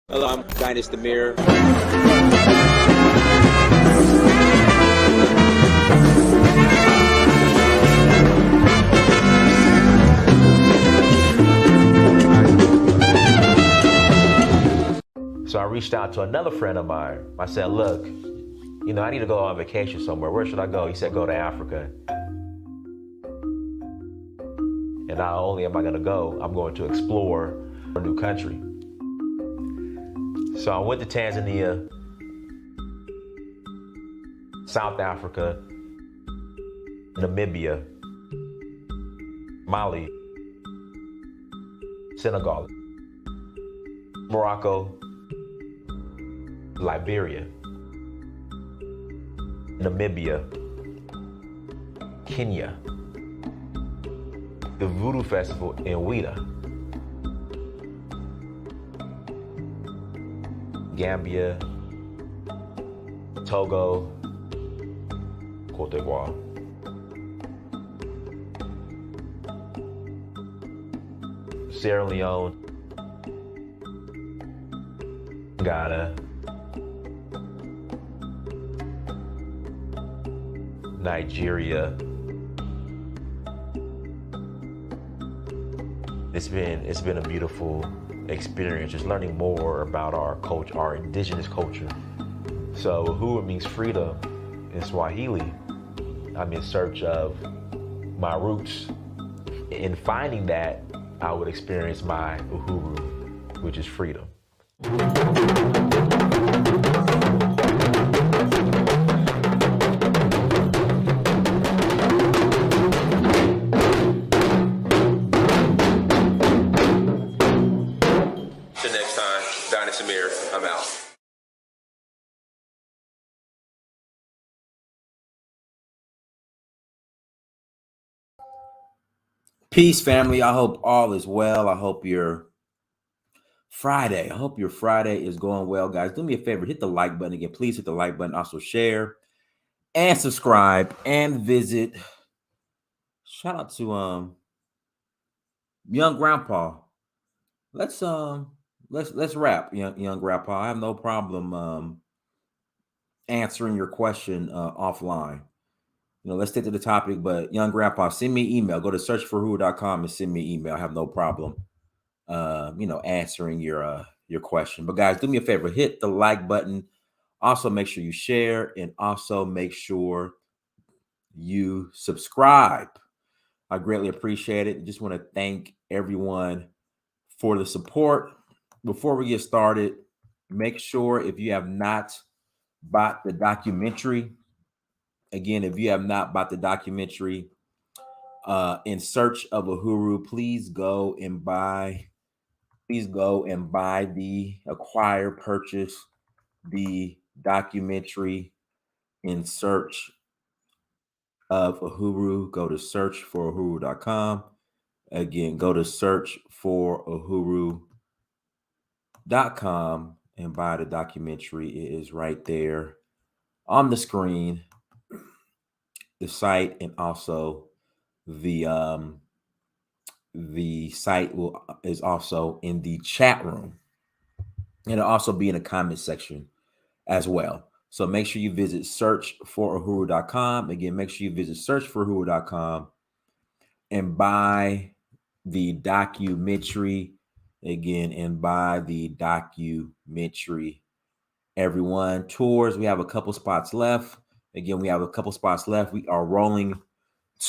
Hello, I'm Dynast Amir. So I reached out to another friend of mine. I said, look, I need to go on vacation somewhere. Where should I go? He said, go to Africa. And not only am I going to go, I'm going to explore a new country. So I went to Tanzania, South Africa, Namibia, Mali, Senegal, Morocco, Liberia, Namibia, Kenya, the Voodoo Festival in Ouida, Gambia, Togo, Cote d'Ivoire. Sierra Leone, Ghana, Nigeria. It's been a beautiful experience, just learning more about our culture, our indigenous culture. So Uhuru means freedom in Swahili. I'm in search of my roots. In finding that, I would experience my Uhuru, which is freedom. Till next time, Dynast Amir, I'm out. Peace, family. I hope all is well. I hope your Friday is going well, guys. Do me a favor, hit the like button again. Please hit the like button. Also share and subscribe and visit. Shout out to young grandpa. Let's wrap, young grandpa. I have no problem answering your question offline. Let's stick to the topic. But young grandpa, send me an email. Go to searchforuhuru.com and send me an email. I have no problem answering your question. But guys, do me a favor, hit the like button. Also make sure you share and also make sure you subscribe. I greatly appreciate it. Just want to thank everyone for the support. Before we get started, make sure if you have not bought the documentary, again, if you have not bought the documentary, In Search of Uhuru, please go and buy purchase the documentary In Search of Uhuru. Go to searchforuhuru.com. Again, go to searchforuhuru.com and buy the documentary. It is right there on the screen, the site, and also the site is also in the chat room, and it'll also be in the comment section as well. So make sure you visit searchforuhuru.com. Again, make sure you visit searchforuhuru.com and buy the documentary. Again, and buy the documentary. Everyone, tours, we have a couple spots left. Again, we have a couple spots left. We are rolling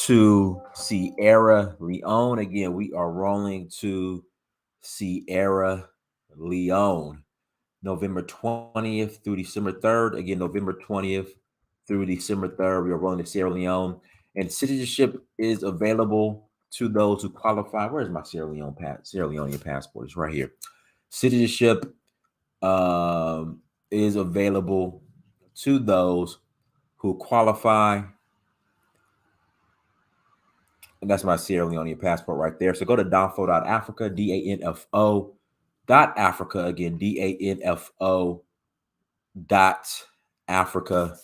to Sierra Leone. Again, we are rolling to Sierra Leone, November 20th through December 3rd. Again, November 20th through December 3rd, we are rolling to Sierra Leone. And citizenship is available to those who qualify. Where's my Sierra Leonean passport? It's right here. Citizenship is available to those who qualify. And that's my Sierra Leonean passport right there. So go to danfo.africa, danfo.africa. Again, danfo.africa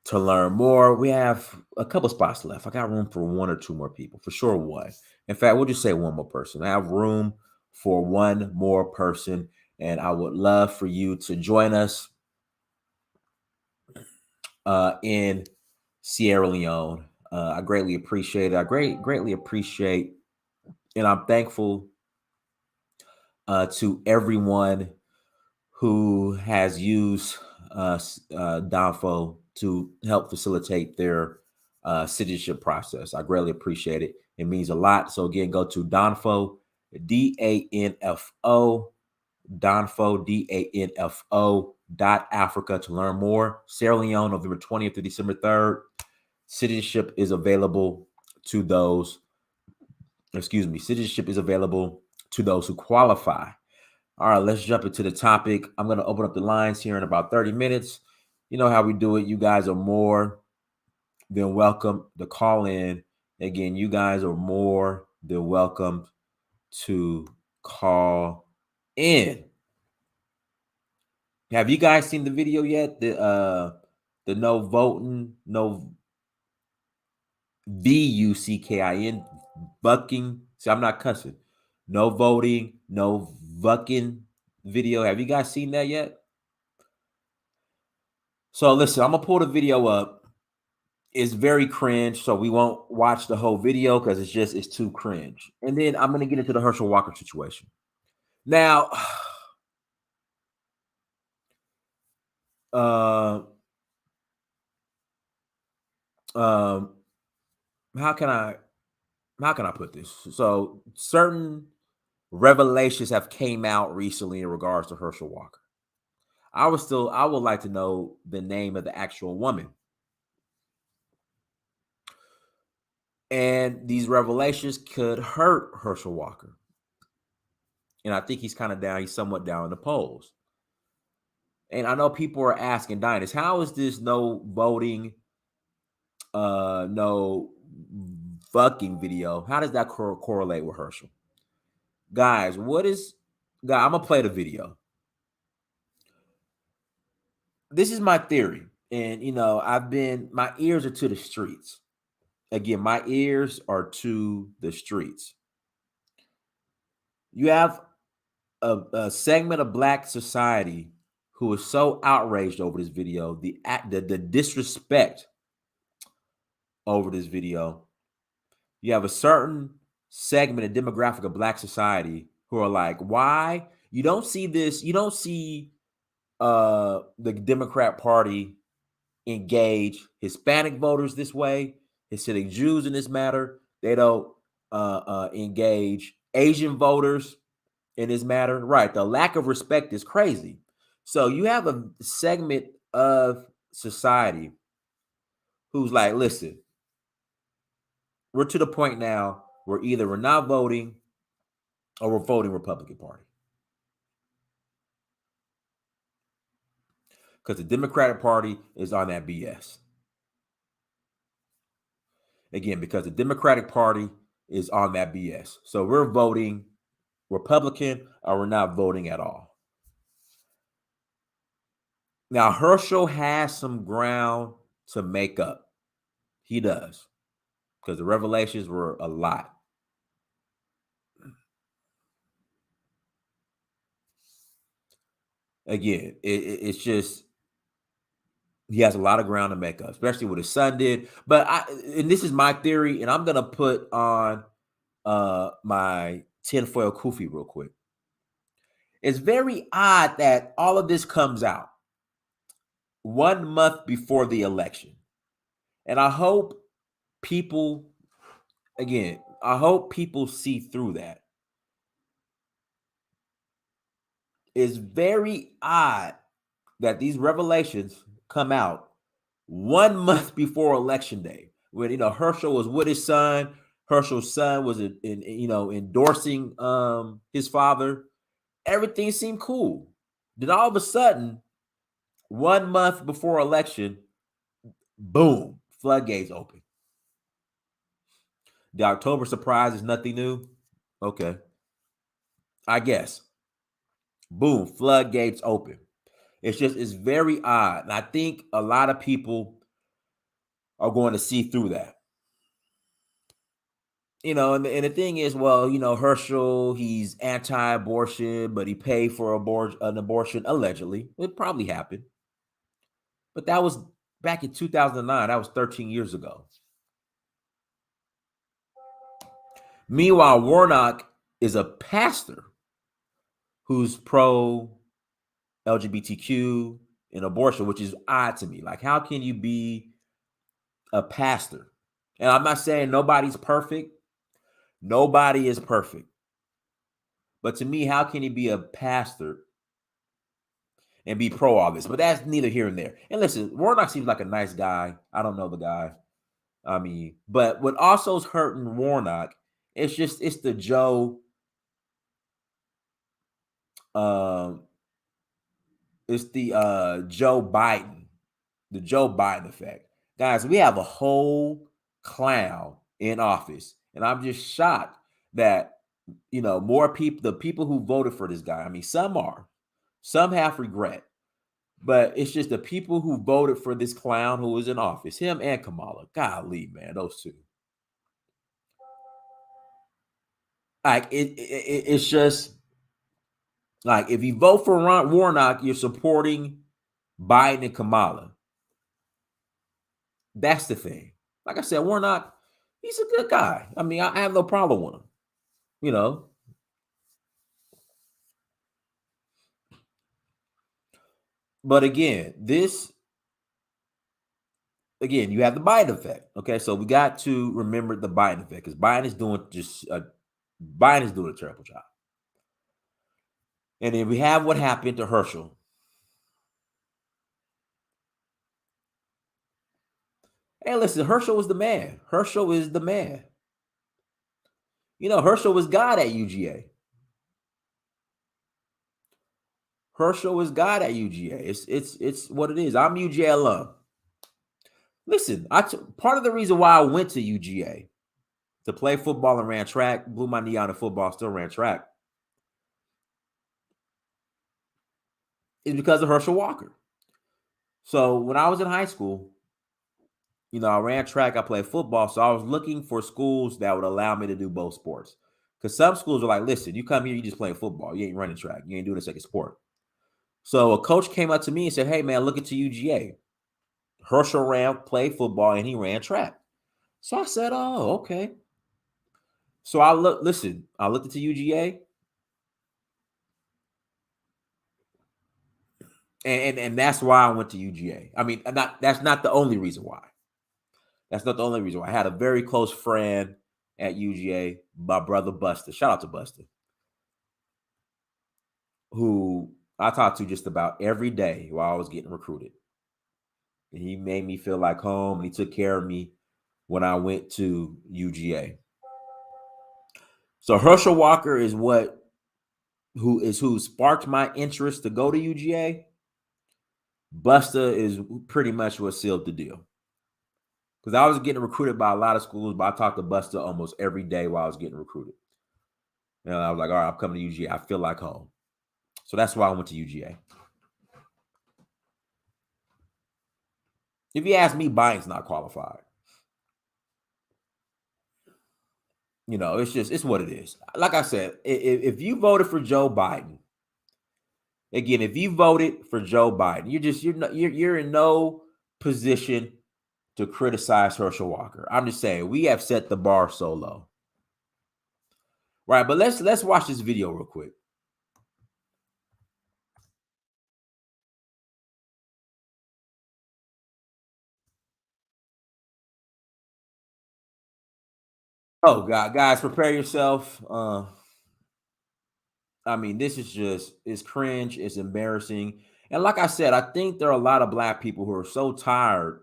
to learn more. We have a couple spots left. I got room for one or two more people, for sure one. In fact, we'll just say one more person. I have room for one more person. And I would love for you to join us in Sierra Leone. I greatly appreciate it. I greatly appreciate, and I'm thankful to everyone who has used Danfo to help facilitate their citizenship process. I greatly appreciate it. It means a lot. So again, go to Danfo, DANFO, Danfo, DANFO.Africa to learn more. Sierra Leone, November 20th to December 3rd. Citizenship is available to those, citizenship is available to those who qualify. All right, let's jump into the topic. I'm going to open up the lines here in about 30 minutes. You know how we do it. You guys are more than welcome to call in. Again, you guys are more than welcome to call in. Have you guys seen the video yet? The no voting, no Vuckin, Vucking. See, I'm not cussing. No voting, no Vucking video. Have you guys seen that yet? So listen, I'm gonna pull the video up. It's very cringe, so we won't watch the whole video because it's too cringe. And then I'm gonna get into the Herschel Walker situation. Now, how can I put this? So certain revelations have came out recently in regards to Herschel Walker. I would like to know the name of the actual woman. And these revelations could hurt Herschel Walker. And I think he's kind of down. He's somewhat down in the polls. And I know people are asking Dynas, how is this no voting, no fucking video? How does that correlate with Herschel? Guys, I'm going to play the video. This is my theory. And, my ears are to the streets. Again, my ears are to the streets. You have a segment of Black society who is so outraged over this video, the disrespect over this video. You have a certain segment of demographic of Black society who are like, why? You don't see this. You don't see the Democrat Party engage Hispanic voters this way, Hasidic Jews in this matter. They don't engage Asian voters in this matter. Right. The lack of respect is crazy. So you have a segment of society who's like, listen, we're to the point now where either we're not voting or we're voting Republican Party. Because the Democratic Party is on that BS. Again, because the Democratic Party is on that BS. So we're voting Republican or we're not voting at all. Now, Herschel has some ground to make up. He does. Because the revelations were a lot. Again, it's just, he has a lot of ground to make up, especially what his son did. And this is my theory, and I'm going to put on my tinfoil kufi real quick. It's very odd that all of this comes out 1 month before the election. And I hope people see through that. It's very odd that these revelations come out 1 month before election day, when Herschel was with his son. Herschel's son was endorsing his father. Everything seemed cool. Then all of a sudden, 1 month before election, boom, floodgates open. The October surprise is nothing new. Okay, I guess. Boom, floodgates open. It's very odd. And I think a lot of people are going to see through that. And the thing is, well, Herschel, he's anti-abortion, but he paid for an abortion allegedly. It probably happened, but that was back in 2009. That was 13 years ago. Meanwhile, Warnock is a pastor who's pro LGBTQ and abortion, which is odd to me. Like, how can you be a pastor? And I'm not saying nobody's perfect. Nobody is perfect. But to me, how can you be a pastor and be pro all this? But that's neither here and there. And listen, Warnock seems like a nice guy. I don't know the guy. I mean, but what also's hurting Warnock, it's the Joe, it's the Joe Biden effect. Guys, we have a whole clown in office. And I'm just shocked that, more people, the people who voted for this guy, I mean, some have regret, but it's just the people who voted for this clown who was in office, him and Kamala. Golly, man, those two. Like, it's just like, if you vote for Warnock, you're supporting Biden and Kamala. That's the thing. Like I said, Warnock, he's a good guy. I mean, I have no problem with him. But again, you have the Biden effect. Okay, so we got to remember the Biden effect, because Biden is doing a terrible job. And then we have what happened to Herschel. Hey, listen, Herschel was the man. Herschel is the man. Herschel was God at UGA. Herschel is God at UGA. It's what it is. I'm UGA alum. Listen, part of the reason why I went to UGA to play football and ran track, blew my knee out in football, still ran track, is because of Herschel Walker. So when I was in high school, I ran track, I played football. So I was looking for schools that would allow me to do both sports. Because some schools are like, listen, you come here, you just playing football. You ain't running track. You ain't doing a second sport. So a coach came up to me and said, hey, man, look at your UGA. Herschel played football, and he ran track. So I said, oh, okay. So I looked at the UGA. And that's why I went to UGA. I mean, that's not the only reason why. That's not the only reason why. I had a very close friend at UGA, my brother Buster. Shout out to Buster, who I talked to just about every day while I was getting recruited. And he made me feel like home, and he took care of me when I went to UGA. So Herschel Walker is who sparked my interest to go to UGA. Buster is pretty much what sealed the deal. Because I was getting recruited by a lot of schools, but I talked to Buster almost every day while I was getting recruited. And I was like, all right, I'm coming to UGA. I feel like home. So that's why I went to UGA. If you ask me, Biden's not qualified. It's what it is. Like I said, if you voted for Joe Biden, again, if you voted for Joe Biden, you're in no position to criticize Herschel Walker. I'm just saying, we have set the bar so low. Right, but let's watch this video real quick. Oh God, guys, prepare yourself. I mean, this is it's cringe, it's embarrassing. And like I said, I think there are a lot of Black people who are so tired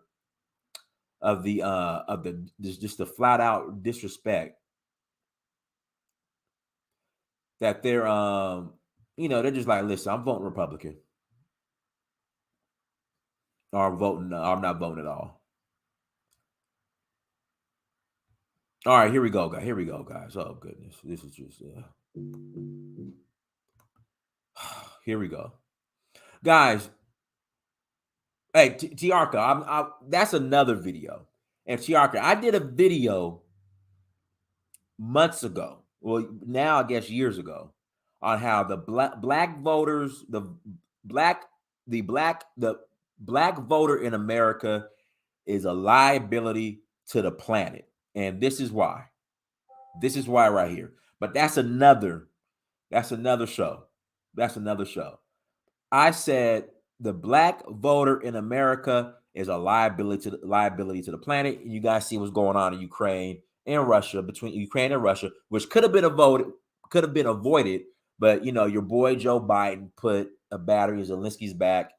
of just the flat out disrespect that they're just like, listen, I'm voting Republican. Or I'm not voting at all. All right, here we go, guys. Oh goodness. This is just here we go. Guys, hey, Tiarka, that's another video. And Tiarka, I did a video months ago, well, now I guess years ago, on how the black voters, the black voter in America is a liability to the planet. And this is why. This is why right here. But that's another show. That's another show. I said the black voter in America is a liability to the planet. You guys see what's going on in Ukraine and Russia, between Ukraine and Russia, which could have been avoided, but your boy Joe Biden put a battery in Zelensky's back,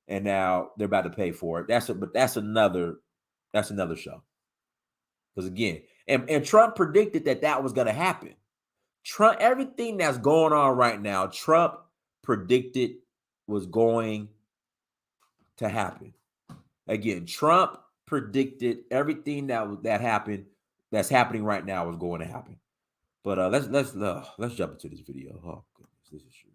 and now they're about to pay for it. That's another show. Because again, and Trump predicted that was going to happen. Trump, everything that's going on right now, Trump predicted was going to happen. Again, Trump predicted everything that happened, that's happening right now, was going to happen. But let's jump into this video. Oh goodness, this is true.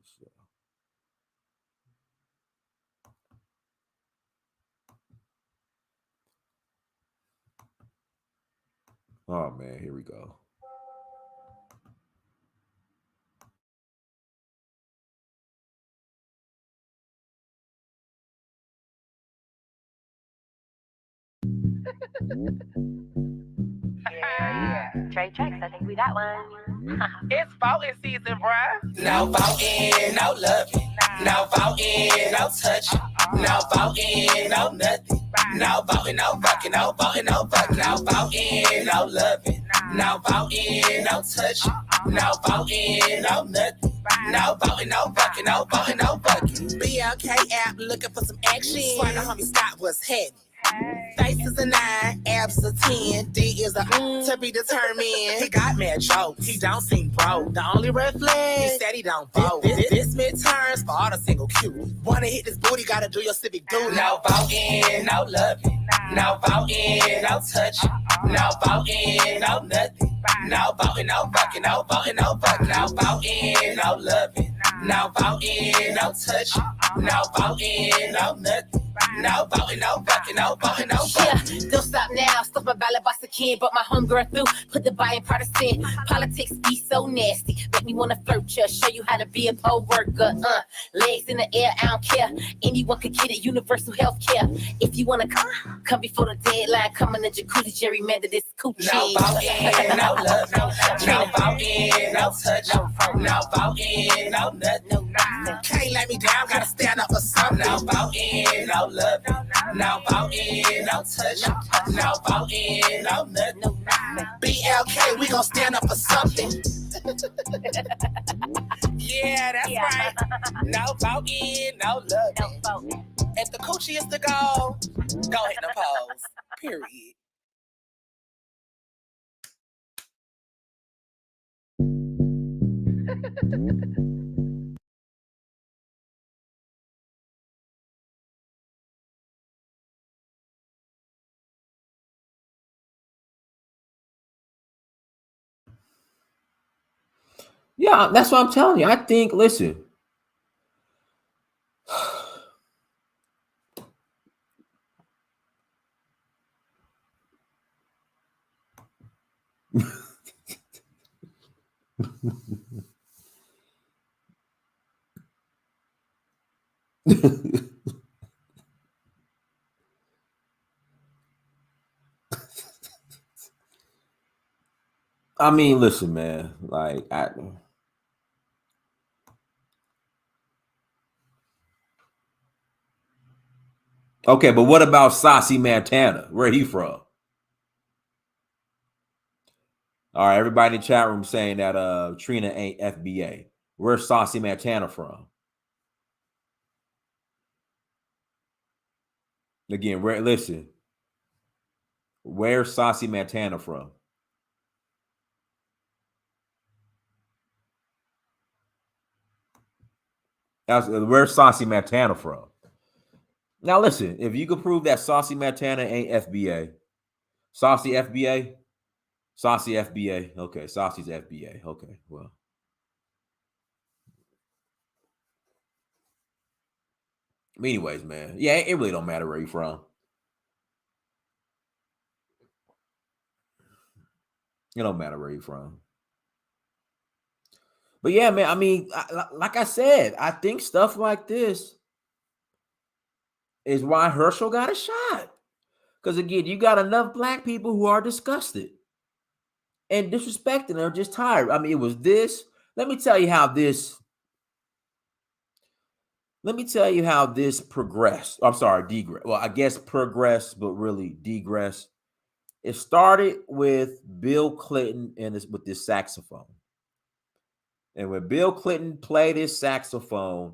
Oh man, here we go. Yeah. Trade checks, I think we got one. It's voting season, bruh. No voting, no loving. No voting, no touching. No voting, no nothing. No voting, no fucking, no voting, no fucking. No voting, no loving. No voting, no touching. No voting, no nothing. No voting, no fucking, no voting, no fucking. BLK app looking for some action. Swear the homie Scott was heavy. Face is a 9, abs a 10, D is a to be determined. He got mad jokes, he don't seem broke. The only red flag, he said he don't vote. This midterms for all the single Q. Wanna hit this booty, gotta do your civic duty. No voting, no loving. No voting, no touching. No voting, no nothing. No voting, no fucking, no voting, no fucking. No voting, no loving. No voting, no touching. No voting, no nothing. No voting, no fucking, no voting, no fucking. Yeah, don't stop now. Stop my ballot box again, but my homegirl through. Put the buy in partisan. Politics be so nasty. Make me wanna flirt ya. Show you how to be a poll worker. Legs in the air, I don't care. Anyone could get it. Universal health care. If you wanna come before the deadline. Come in the jacuzzi, gerrymander this coochie. No voting, no love, no voting, no touch, no voting, no nothing. Can't let me down, gotta stand up for something. No voting, no love, no voting, no touch, no voting, no nothing. BLK, we gon' stand up for something. Yeah, that's right. No voting, no love. If the coochie is the goal, go hit the pose. Period. Yeah, that's what I'm telling you. I think, listen. I mean, listen, man. Like, okay, but what about Saucy Montana? Where he from? All right, everybody in the chat room saying that Trina ain't FBA. Where's Saucy Montana from? Again, listen. Where's Saucy Montana from? Where's Saucy Montana from? Now listen, if you could prove that Saucy Montana ain't FBA, Saucy FBA, Saucy FBA. Okay, Saucy's FBA. Okay, well. Anyways, man. Yeah, it really don't matter where you're from. It don't matter where you're from. But yeah, man, I mean, like I said, I think stuff like this is why Herschel got a shot. Because again, you got enough black people who are disgusted and disrespecting or just tired. I mean, it was this. Let me tell you how this progressed. I'm sorry, degress. Well, I guess progressed, but really degress. It started with Bill Clinton and with this saxophone. And when Bill Clinton played his saxophone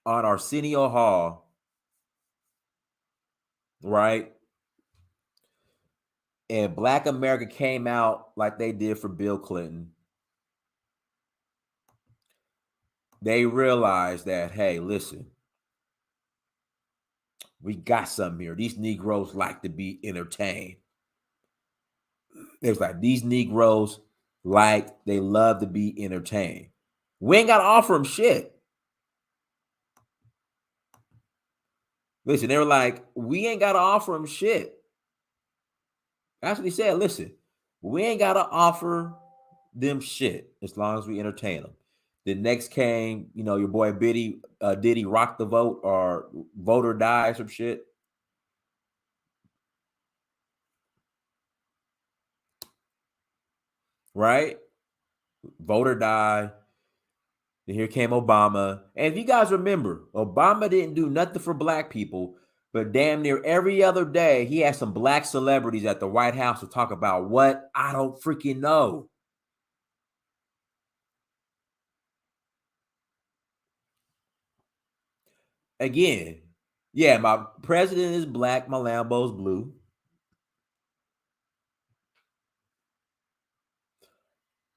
on Arsenio Hall, right? And Black America came out like they did for Bill Clinton. They realized that, hey, listen, we got something here. These Negroes like to be entertained. It's like these Negroes they love to be entertained. We ain't got to offer them shit. Listen, they were like, we ain't got to offer them shit. That's what he said. Listen, we ain't got to offer them shit as long as we entertain them. The next came, your boy Diddy rock the vote or vote or die or some shit. Right? Vote or die. Then here came Obama. And if you guys remember, Obama didn't do nothing for black people, but damn near every other day, he had some black celebrities at the White House to talk about what? I don't freaking know. Again, yeah, my president is black, my Lambo's blue.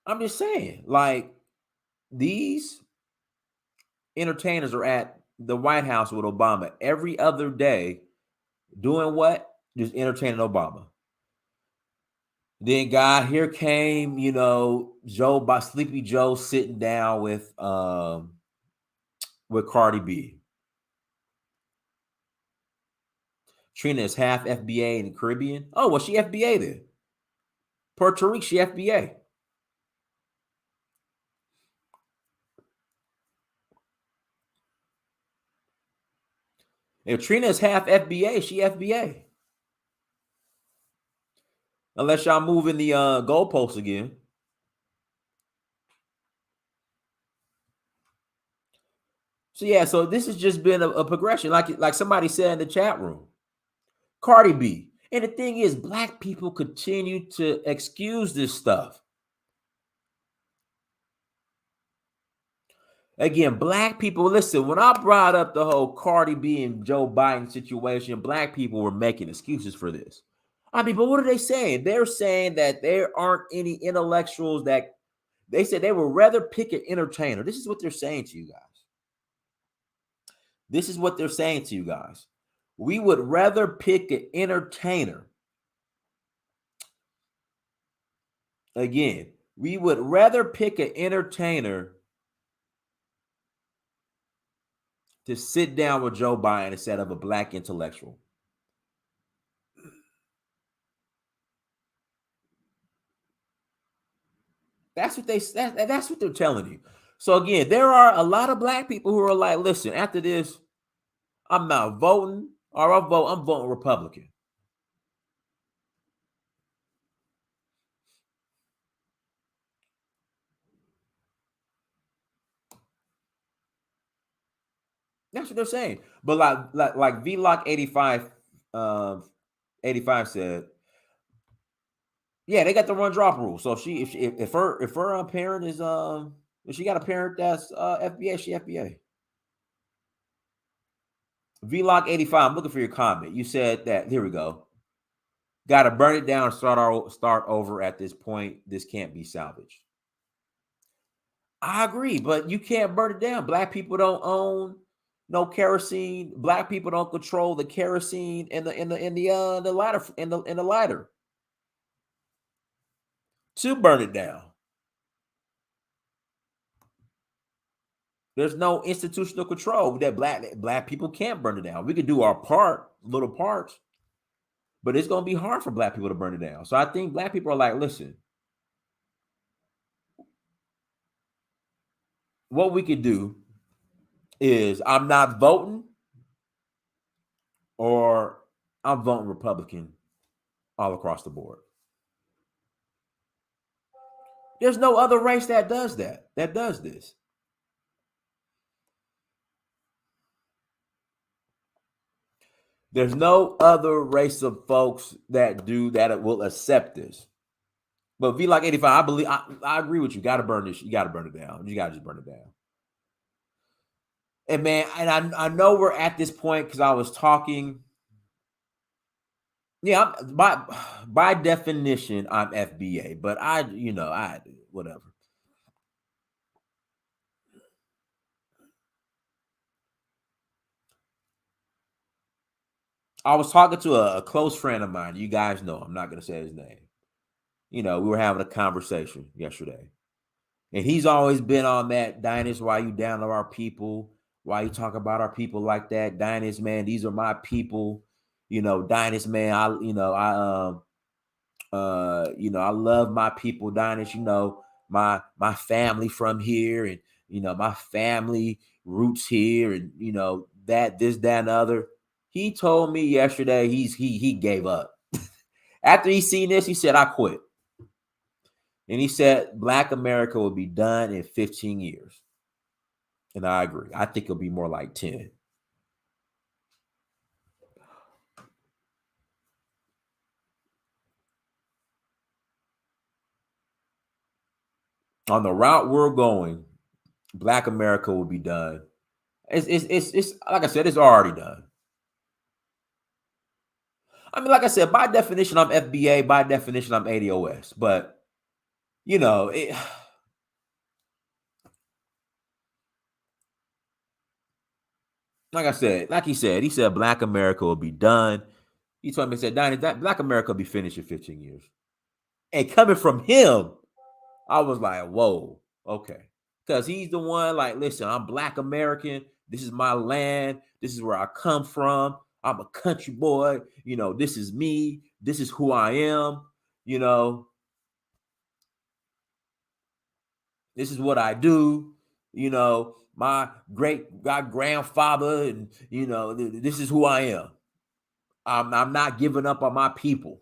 I'm just saying, like, these entertainers are at the White House with Obama every other day doing what? Just entertaining Obama. Then here came, Sleepy Joe sitting down with Cardi B. Trina is half FBA in the Caribbean. Oh, well, she FBA then. Puerto Rico, she FBA. If Trina is half FBA, she FBA. Unless y'all moving the goalposts again. So yeah, so this has just been a progression, like somebody said in the chat room. Cardi B. And the thing is, black people continue to excuse this stuff. Again, black people, listen, when I brought up the whole Cardi B and Joe Biden situation, black people were making excuses for this. I mean, but what are they saying? They're saying that there aren't any intellectuals that they said they would rather pick an entertainer. This is what they're saying to you guys. This is what they're saying to you guys. We would rather pick an entertainer. Again, we would rather pick an entertainer to sit down with Joe Biden instead of a black intellectual. That's what they're telling you. So again, there are a lot of black people who are like, listen, after this, I'm not voting, or I'm voting Republican. That's what they're saying. But like VLock 85 said, yeah, they got the run drop rule. So if her parent is if she got a parent that's FBA, she FBA. VLock 85, I'm looking for your comment. You said that, here we go. Got to burn it down, start over at this point. This can't be salvaged. I agree, but you can't burn it down. Black people don't own no kerosene. Black people don't control the kerosene in the lighter to burn it down. There's no institutional control that black people can't burn it down. We can do our part, little parts. but it's going to be hard for black people to burn it down. So I think black people are like, listen, what we could do is I'm not voting, or I'm voting Republican all across the board. There's no other race that does this. There's no other race of folks that do that will accept this. But V like 85, I agree with you. Got to burn this. You got to burn it down. You got to just burn it down. And man, and I know we're at this point because I was talking. Yeah, by definition, I'm FBA, but I whatever. I was talking to a close friend of mine. You guys know, I'm not going to say his name. We were having a conversation yesterday. And he's always been on that, Dynast, why you down to our people? Why you talk about our people like that? Dynast, man, these are my people. Dynast, man, I love my people, Dynast, my family from here, and my family roots here, and that, this, that, and other. He told me yesterday he gave up. After he seen this, he said, I quit. And he said Black America will be done in 15 years. And I agree. I think it'll be more like 10. On the route we're going, Black America will be done. It's like I said, it's already done. I mean, like I said, by definition, I'm FBA. By definition, I'm ADOS. But, like I said, like he said Black America will be done. He told me, he said, Donnie, that Black America will be finished in 15 years. And coming from him, I was like, whoa, okay. Because he's the one, like, listen, I'm Black American. This is my land. This is where I come from. I'm a country boy. This is me. This is who I am. This is what I do. My grandfather, and, this is who I am. I'm not giving up on my people.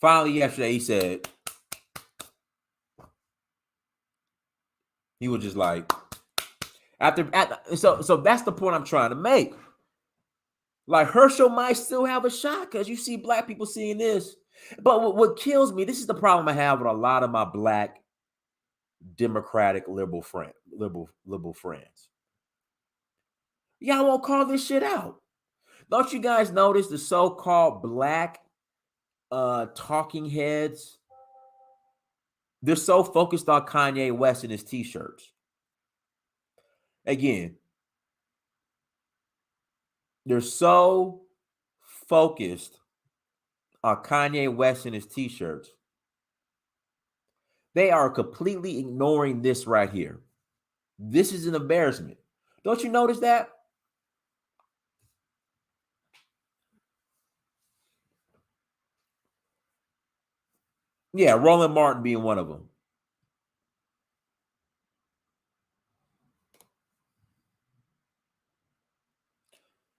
Finally, yesterday, he said, he was just like, so that's the point I'm trying to make. Like, Herschel might still have a shot because you see Black people seeing this. But what kills me, this is the problem I have with a lot of my Black Democratic liberal friends. Y'all won't call this shit out. Don't you guys notice the so-called Black talking heads? They're so focused on Kanye West and his t-shirts. Again, they're so focused on Kanye West and his t-shirts. They are completely ignoring this right here. This is an embarrassment. Don't you notice that? Yeah, Roland Martin being one of them.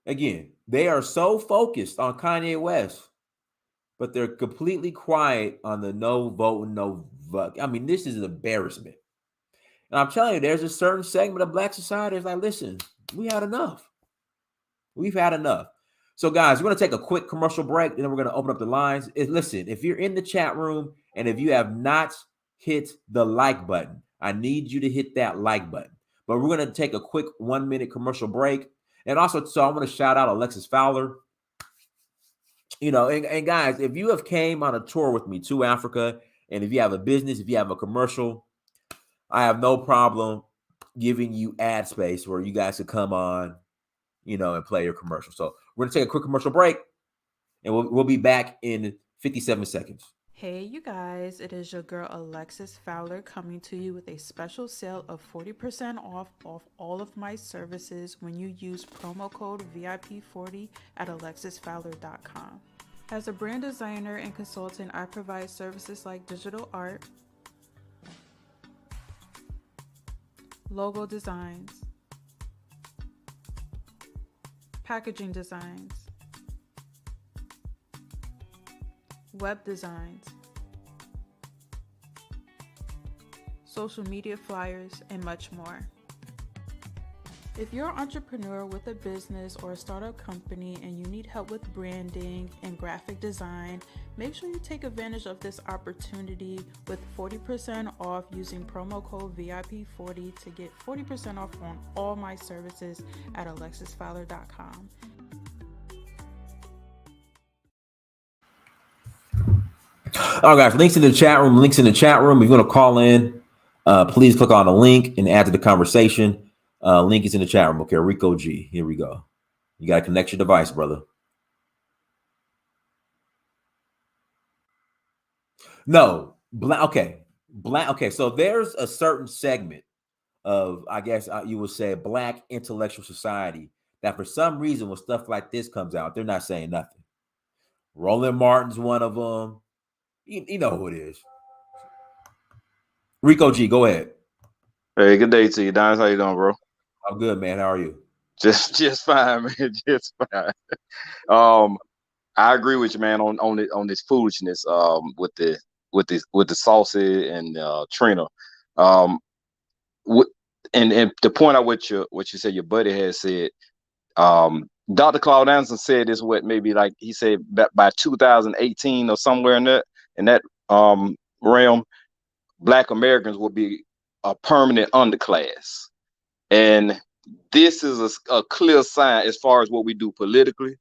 Again, they are so focused on Kanye West, but they're completely quiet on the no voting, no vote. I mean, this is an embarrassment. And I'm telling you, there's a certain segment of Black society that's like, listen, we had enough. We've had enough. So, guys, we're going to take a quick commercial break, and then we're going to open up the lines. Listen, if you're in the chat room and if you have not hit the like button, I need you to hit that like button. But we're going to take a quick 1-minute commercial break. And also, so I want to shout out Alexis Fowler. And guys, if you have came on a tour with me to Africa, and if you have a business, if you have a commercial, I have no problem giving you ad space where you guys could come on, and play your commercial. So we're going to take a quick commercial break, and we'll be back in 57 seconds. Hey, you guys, it is your girl Alexis Fowler coming to you with a special sale of 40% off all of my services when you use promo code VIP40 at alexisfowler.com. As a brand designer and consultant, I provide services like digital art, logo designs, packaging designs, web designs, social media flyers, and much more. If you're an entrepreneur with a business or a startup company and you need help with branding and graphic design, make sure you take advantage of this opportunity with 40% off using promo code VIP40 to get 40% off on all my services at alexisfowler.com. All right, guys, links in the chat room. If you're going to call in, please click on the link and add to the conversation. Link is in the chat room. Okay, Rico G. Here we go. You got to connect your device, brother. No, black. Okay, black. Okay, so there's a certain segment of, I guess you would say, black intellectual society that for some reason when stuff like this comes out, they're not saying nothing. Roland Martin's one of them. You know who it is. Rico G, go ahead. Hey, good day to you, Don. How you doing, bro? I'm good, man. How are you? Just fine, man. Just fine. I agree with you, man, on this foolishness. With the Saucy and Trina. And the point at what you said your buddy has said. Dr. Claude Anderson said this. What maybe like he said by 2018 or somewhere in that realm, Black Americans will be a permanent underclass. And this is a clear sign as far as what we do politically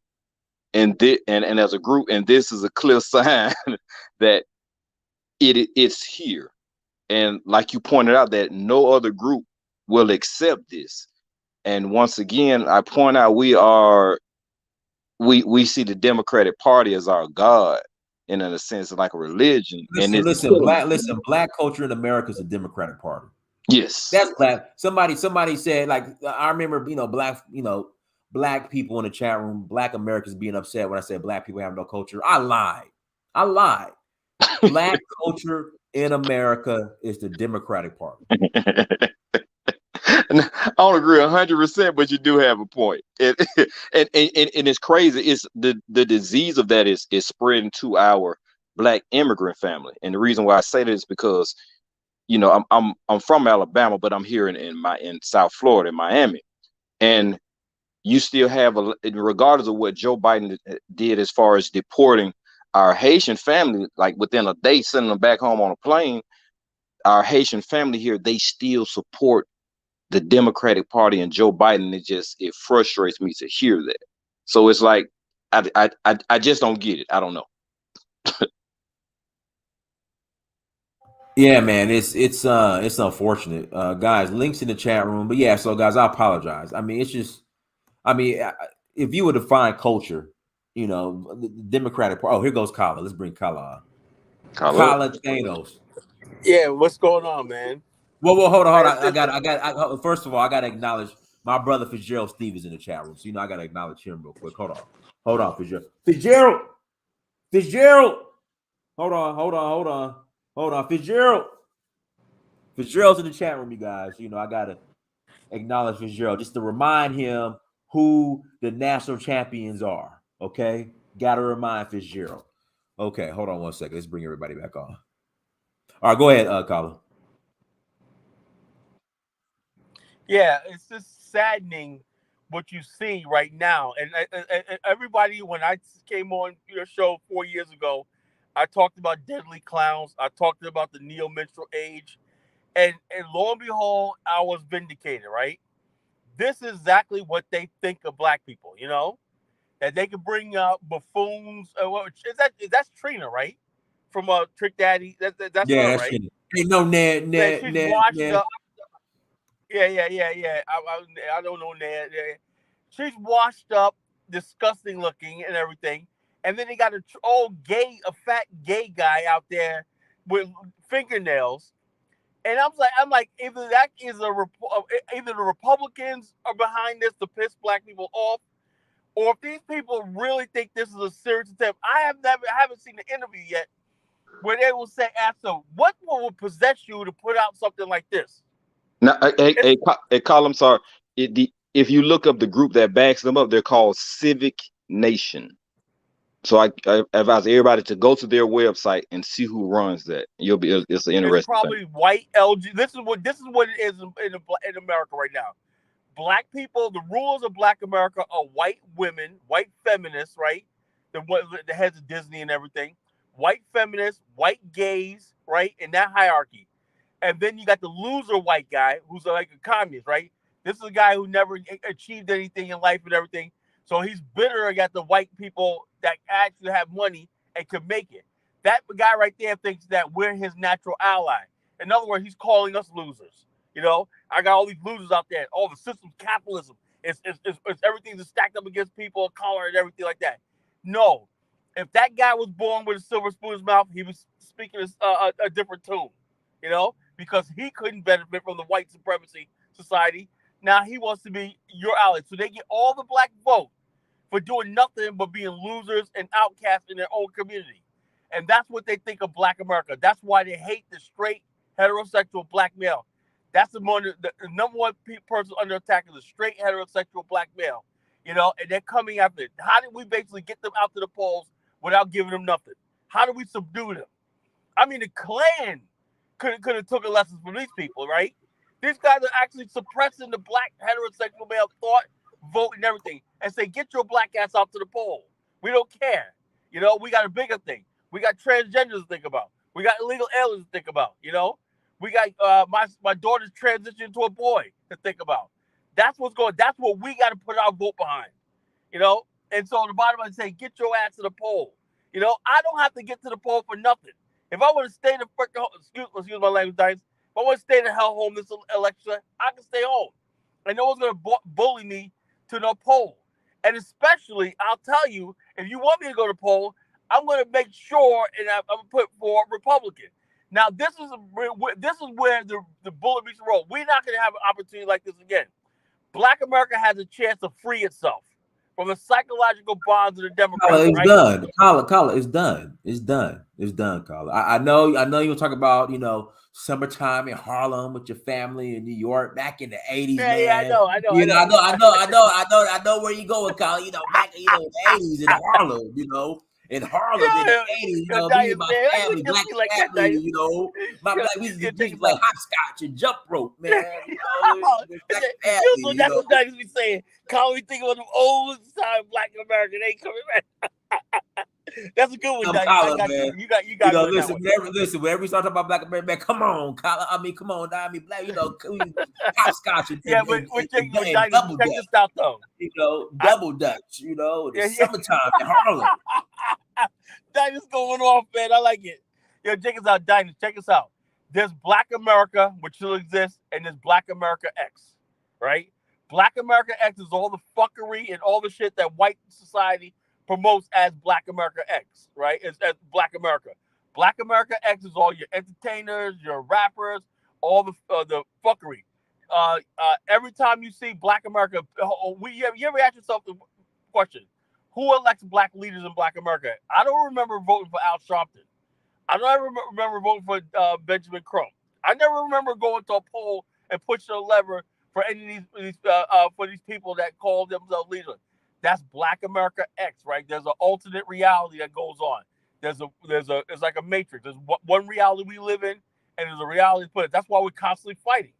and as a group. And this is a clear sign that it's here. And like you pointed out, that no other group will accept this. And once again, I point out we see the Democratic Party as our God, and in a sense like a religion. Listen, black culture in America is a Democratic Party. Yes, that's black. Somebody said, like, I remember, black people in the chat room, Black Americans being upset when I said black people have no culture. I lied. Black culture in America is the Democratic Party. I don't agree 100%, but you do have a point. And it's crazy. It's the disease of that is spreading to our Black immigrant family. And the reason why I say this is because, I'm from Alabama, but I'm here in South Florida, in Miami, and you still have regardless of what Joe Biden did as far as deporting our Haitian family, like within a day, sending them back home on a plane. Our Haitian family here, they still support the Democratic Party and Joe Biden. It frustrates me to hear that. So it's like I just don't get it. I don't know. Yeah, man, it's unfortunate, guys. Links in the chat room, but yeah. So, guys, I apologize. I mean, if you would define culture, the Democratic Party. Oh, here goes Kala. Let's bring Kala on. Kala Thanos. Yeah, what's going on, man? Well, hold on. I got. First of all, I got to acknowledge my brother Fitzgerald Steve is in the chat room, so I got to acknowledge him real quick. Hold on, Fitzgerald. Hold on, Fitzgerald. Fitzgerald's in the chat room, you guys. I gotta acknowledge Fitzgerald just to remind him who the national champions are. Okay, gotta remind Fitzgerald. Okay, hold on one second. Let's bring everybody back on. All right, go ahead, Colin. Yeah, it's just saddening what you see right now. And everybody, when I came on your show 4 years ago, I talked about deadly clowns. I talked about the neo-minstrel age. And lo and behold, I was vindicated, right? This is exactly what they think of Black people, that they can bring up buffoons. That's Trina, right? From Trick Daddy. That's yeah, her, that's right? Trina. Hey, no, Ned. She's washed up. Yeah. I don't know Ned. Yeah. She's washed up, disgusting looking, and everything. and then they got a fat gay guy out there with fingernails. And I'm like, either that is either the Republicans are behind this to piss black people off, or if these people really think this is a serious attempt. I haven't seen the interview yet where they will say, ask them, what would possess you to put out something like this? Now, Colin, I'm sorry. If you look up the group that backs them up, they're called Civic Nation. So I advise everybody to go to their website and see who runs that. It's an interesting. It's probably thing. white LG. This is what it is in America right now. Black people, the rulers of Black America are white women, white feminists, right? The heads of Disney and everything. White feminists, white gays, right? In that hierarchy. And then you got the loser white guy who's like a communist, right? This is a guy who never achieved anything in life and everything. So he's bitter against the white people that actually have money and can make it. That guy right there thinks that we're his natural ally. In other words, he's calling us losers. You know, I got all these losers out there. All the systems, capitalism, it's everything's stacked up against people of color and everything like that. No, if that guy was born with a silver spoon in his mouth, he was speaking a different tune. You know, because he couldn't benefit from the white supremacy society. Now he wants to be your ally. So they get all the black vote for doing nothing but being losers and outcasts in their own community. And that's what they think of Black America. That's why they hate the straight heterosexual black male. That's the number one person under attack is a straight heterosexual black male. You know, and they're coming after it. How did we basically get them out to the polls without giving them nothing? How do we subdue them? I mean, the Klan could have took a lesson from these people, right? These guys are actually suppressing the black heterosexual male thought, vote, and everything, and say, get your black ass out to the poll. We don't care. You know, we got a bigger thing. We got transgenders to think about. We got illegal aliens to think about. You know, we got my daughter's transition to a boy to think about. That's what's going. That's what we got to put our vote behind. You know, and so the bottom line is say, get your ass to the poll. You know, I don't have to get to the poll for nothing. If I want to stay in the freaking excuse my language, dice. If I want to stay in the hell home this election, I can stay home, and no one's gonna bully me to no poll. And especially, I'll tell you, if you want me to go to poll, I'm going to make sure, and I'm going to put for Republican. Now, this is where the bullet meets the road. We're not going to have an opportunity like this again. Black America has a chance to free itself from the psychological bonds of the Democrats. It's done. Carla, it's done. It's done. It's done, Carla. I know you talk about, you know, summertime in Harlem with your family in New York back in the 80s. Yeah, I know. I know where you going, Carla. You know, back in the 80s in Harlem, you know. In Harlem in the 80s, you know, me and my family, black family, you know, my black, we used to play hopscotch and jump rope, man. You know, that's what I used to be saying. Call me thinking about them old time Black American. They coming back. That's a good one, Colin, man. You got. You know, listen. Whenever we start talking about Black America, man, come on, Colin. I mean, come on, I mean, black. You know, hopscotch and double check this out though. You know, double dutch. You know, the summertime in Harlem. That is going off, man. I like it. Yo, check us out, Dinah. Check us out. There's Black America, which still exists, and there's Black America X, right? Black America X is all the fuckery and all the shit that white society promotes as Black America X, right? As Black America. Black America X is all your entertainers, your rappers, all the fuckery. Every time you see Black America, you ever ask yourself the question, who elects black leaders in Black America? I don't remember voting for Al Sharpton. I don't ever remember voting for Benjamin Crump. I never remember going to a poll and pushing a lever for any of these people that call themselves leaders. That's Black America X, right? There's an alternate reality that goes on. It's like a matrix. There's one reality we live in, and there's a reality put. That's why we're constantly fighting.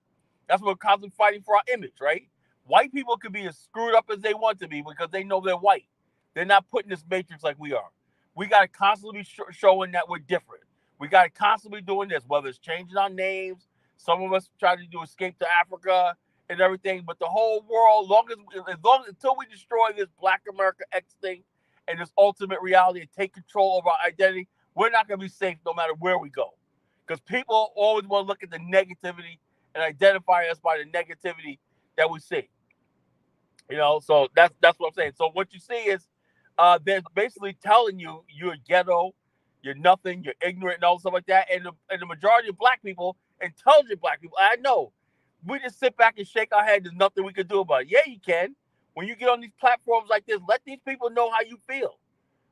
That's why we're constantly fighting for our image, right? White people can be as screwed up as they want to be because they know they're white. They're not putting this matrix like we are. We got to constantly be showing that we're different. We got to constantly be doing this, whether it's changing our names. Some of us try to do escape to Africa and everything, but the whole world, until we destroy this Black America X thing and this ultimate reality and take control of our identity, we're not going to be safe no matter where we go. Because people always want to look at the negativity and identify us by the negativity that we see. You know, so that's what I'm saying. So what you see is they're basically telling you you're ghetto, you're nothing, you're ignorant, and all stuff like that. And the majority of black people, intelligent black people, I know, we just sit back and shake our head. There's nothing we can do about it. Yeah, you can. When you get on these platforms like this, let these people know how you feel,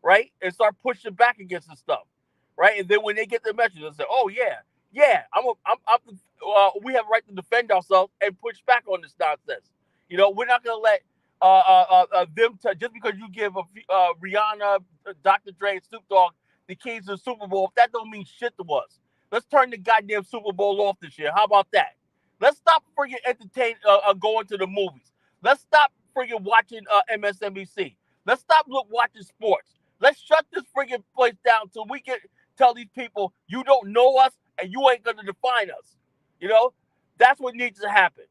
right? And start pushing back against the stuff, right? And then when they get the message, they say, "Oh yeah, we have a right to defend ourselves and push back on this nonsense." You know, we're not gonna let them just because you give Rihanna, Dr. Dre, and Snoop Dogg the keys to the Super Bowl, if that don't mean shit to us. Let's turn the goddamn Super Bowl off this year. How about that? Let's stop freaking going to the movies. Let's stop freaking watching MSNBC. Let's stop watching sports. Let's shut this freaking place down till we can tell these people you don't know us and you ain't gonna define us. You know, that's what needs to happen.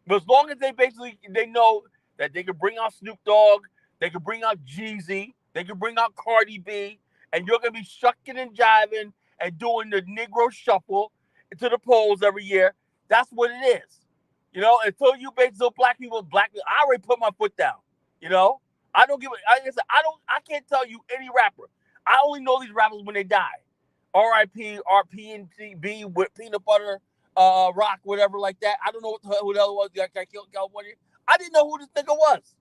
But as long as they know that they can bring out Snoop Dogg, they can bring out Jeezy, they can bring out Cardi B, and you're gonna be shucking and jiving and doing the Negro shuffle to the polls every year. That's what it is. You know, until you basically black people, I already put my foot down. You know, I don't give a, I can't tell you any rapper. I only know these rappers when they die. R.I.P. RPNB with peanut butter, rock, whatever like that. I don't know who the hell was. I didn't know who this nigga was.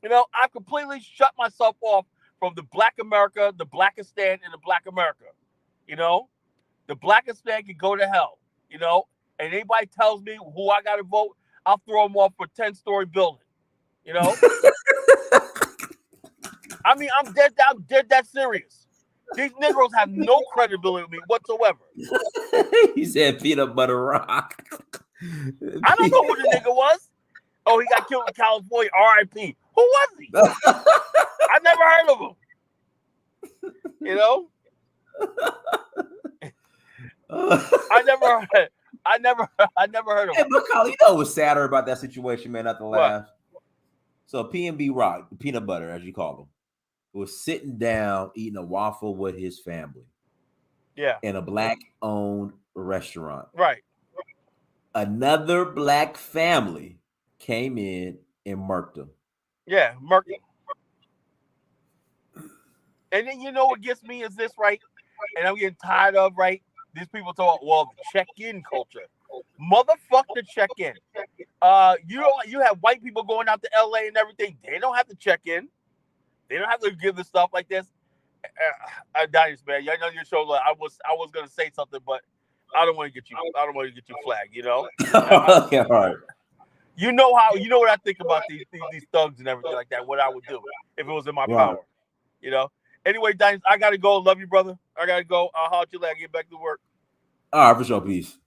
You know, I've completely shut myself off from the Black America, the Blackistan, and the Black America. You know, the Blackistan can go to hell. You know, and anybody tells me who I got to vote, I'll throw them off for a 10-story building. You know, I mean, I'm dead that serious. These Negroes have no credibility with me whatsoever. He said peanut butter rock. I don't know who the nigga was. Oh, he got killed in California. R.I.P. Who was he? I never heard of him. You know? I never heard of him. Hey, but Colin, you know what's sadder about that situation, man, not to laugh. So PNB Rock, peanut butter, as you call him, was sitting down eating a waffle with his family. Yeah. In a black-owned restaurant. Right. Another black family came in and murked him. Yeah, murked him. And then you know what gets me is this, right? And I'm getting tired of, right? These people talk, well, check-in culture. Motherfuck the check-in. You have white people going out to LA and everything. They don't have to check in. They don't have to give the stuff like this. Dynasty, man, I know your show. I was gonna say something, but I don't want to get you flagged. You know. Okay, all right. You know what I think about these thugs and everything like that. What I would do if it was in my power. You know. Anyway, Dynasty, I gotta go. Love you, brother. I gotta go. I'll holler at you later. Get back to work. All right, for sure. Peace.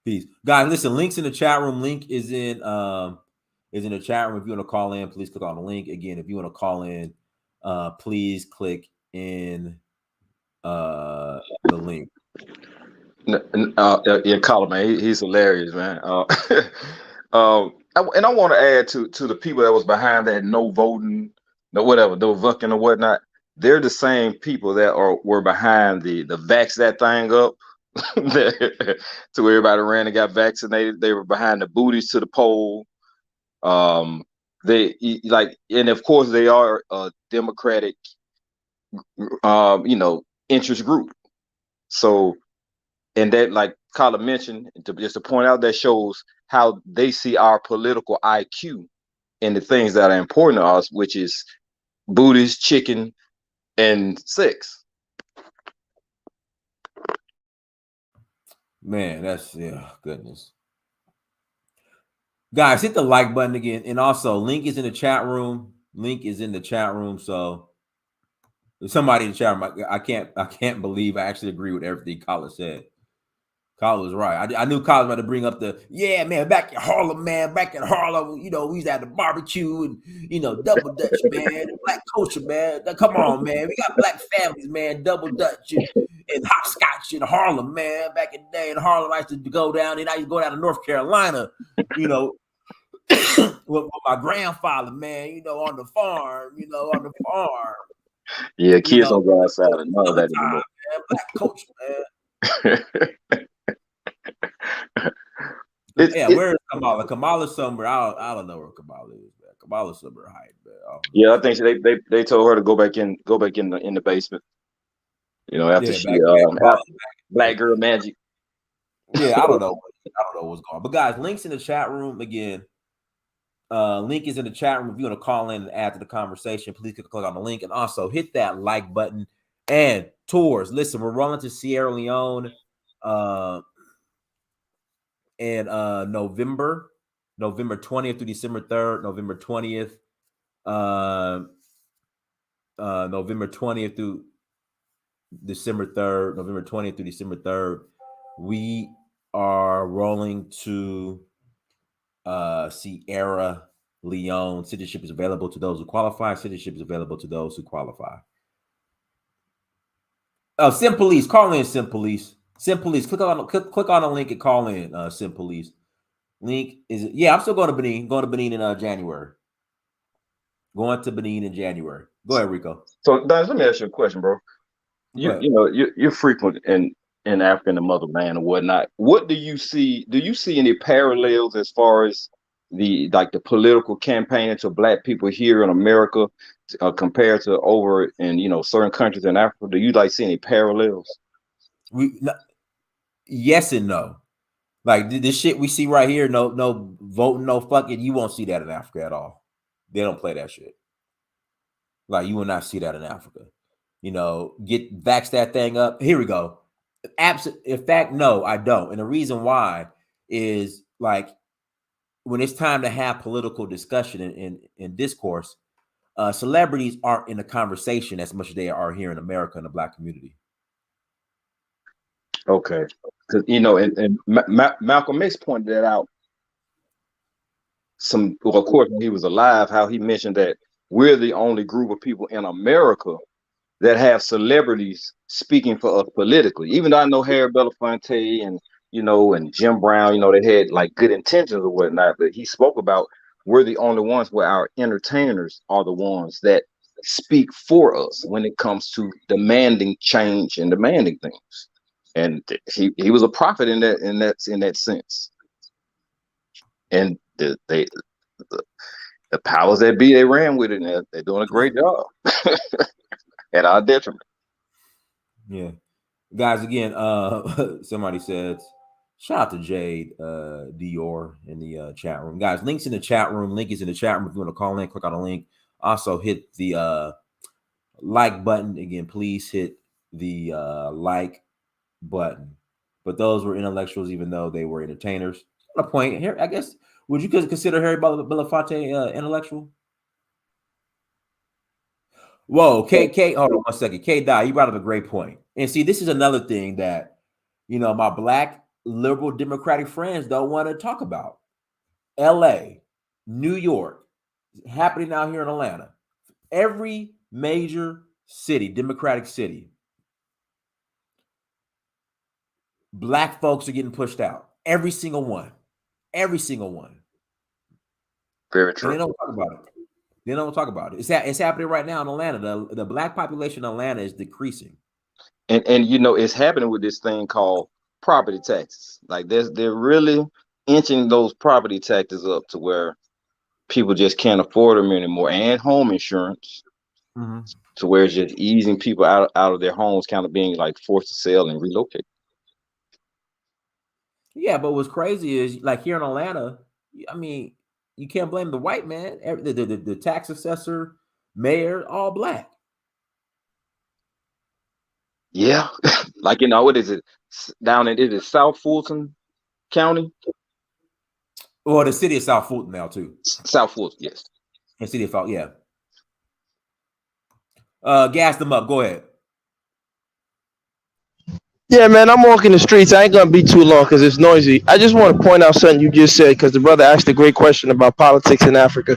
Peace, guys. Listen, links in the chat room. Link is in the chat room. If you want to call in, please click on the link. Again, if you want to call in, please click in the link. Yeah, Colin, man, he's hilarious, man. And I want to add to the people that was behind that no voting, no whatever, no Vucking or whatnot. They're the same people that were behind the vax that thing up, to everybody ran and got vaccinated. They were behind the booties to the poll. They like, and of course they are a Democratic, interest group. So, and that, like Colin mentioned, just to point out, that shows how they see our political IQ and the things that are important to us, which is booties, chicken, and sex. Man, goodness. Guys, hit the like button again. And also, link is in the chat room. So somebody in the chat room, I can't believe I actually agree with everything Colin said. Colin was right. I knew Colin was about to bring up man, back in Harlem, man. Back in Harlem, we used to have the barbecue and, double Dutch, man. Black culture, man. Come on, man. We got black families, man. Double Dutch and hopscotch in Harlem, man. Back in the day in Harlem, I used to go down, and I used to go down to North Carolina, with my grandfather, man, on the farm, Yeah, kids don't go outside and none of that anymore. Man, black culture, man. Yeah, where's Kamala? Kamala's somewhere. I don't know where Kamala is, man. Kamala's somewhere hiding, man. Yeah, I think they told her to go back in the basement. You know, after she after Black Girl Magic. Yeah, I don't know what's going on. But guys, links in the chat room again. Link is in the chat room. If you want to call in and add to the conversation, please click on the link and also hit that like button. And tours. Listen, we're rolling to Sierra Leone in November 20th through December 3rd, November 20th through December 3rd, November 20th through December 3rd. We are rolling to Sierra Leone. Citizenship is available to those who qualify. Citizenship is available to those who qualify. Oh, Sim Police, call in. Sim Police. Click on the link and call in. Sim Police. Link is I'm still going to Benin. Going to Benin in January. Going to Benin in January. Go ahead, Rico. So, Don, let me ask you a question, bro. You know you're frequent in Africa and the motherland and whatnot. What do you see? Do you see any parallels as far as the political campaign to Black people here in America compared to over in certain countries in Africa? Do you see any parallels? Yes and no. Like this shit we see right here, no voting, no fucking. You won't see that in Africa at all. They don't play that shit. Like you will not see that in Africa. Get vax that thing up. Here we go. In fact, no, I don't. And the reason why is when it's time to have political discussion and discourse, celebrities aren't in the conversation as much as they are here in America in the Black community. Okay, because and Malcolm X pointed that out. Of course, when he was alive, how he mentioned that we're the only group of people in America that have celebrities speaking for us politically. Even though I know Harry Belafonte and Jim Brown, they had good intentions or whatnot, but he spoke about we're the only ones where our entertainers are the ones that speak for us when it comes to demanding change and demanding things. And he was a prophet in that sense. And the powers that be, they ran with it, and they're doing a great job at our detriment. Yeah, guys. Again, somebody said, shout out to Jade Dior in the chat room, guys. Links in the chat room. Link is in the chat room. If you want to call in, click on the link. Also, hit the like button. Again, please hit the like button. But those were intellectuals, even though they were entertainers. A point here, I guess. Would you consider Harry Belafonte intellectual? Whoa, K, hold on 1 second. K Dye, you brought up a great point. And see, this is another thing that my Black liberal Democratic friends don't want to talk about. LA, New York, happening out here in Atlanta. Every major city, Democratic city, Black folks are getting pushed out. Every single one. Every single one. Very true. And they don't talk about it. They don't talk about it. It's happening right now in Atlanta. The Black population in Atlanta is decreasing. And it's happening with this thing called property taxes. They're really inching those property taxes up to where people just can't afford them anymore, and home insurance, to where it's just easing people out of their homes, kind of being forced to sell and relocate. Yeah, but what's crazy is here in Atlanta, I mean, you can't blame the white man. The tax assessor, mayor, all Black. Yeah, what is it down in? Is it South Fulton County? Well, the city of South Fulton now too. South Fulton, yes. And city of Fulton, yeah. Gas them up. Go ahead. Yeah, man, I'm walking the streets. I ain't gonna be too long because it's noisy. I just want to point out something you just said, because the brother asked a great question about politics in Africa.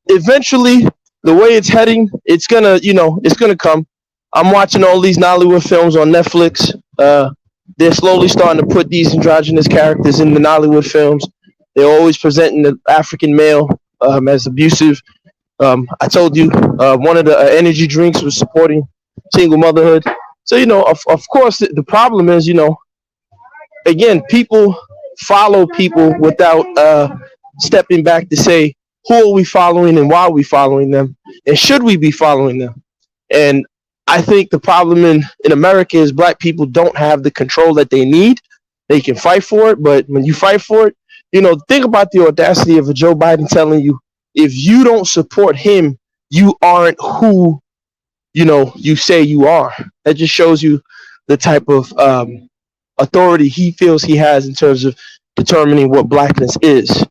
Eventually, the way it's heading, it's gonna come. I'm watching all these Nollywood films on Netflix. They're slowly starting to put these androgynous characters in the Nollywood films. They're always presenting the African male as abusive. I told you one of the energy drinks was supporting single motherhood. So, of course, the problem is, again, people follow people without stepping back to say, who are we following and why are we following them? And should we be following them? And I think the problem in America is black people don't have the control that they need. They can fight for it, but when you fight for it, think about the audacity of a Joe Biden telling you, if you don't support him, you aren't who, you say you are. That just shows you the type of authority he feels he has in terms of determining what blackness is.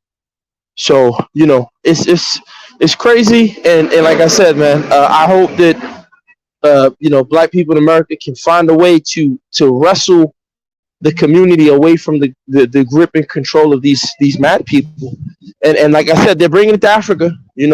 So, it's crazy. And like I said, man, I hope that black people in America can find a way to wrestle the community away from the grip and control of these mad people. And like I said, they're bringing it to Africa. You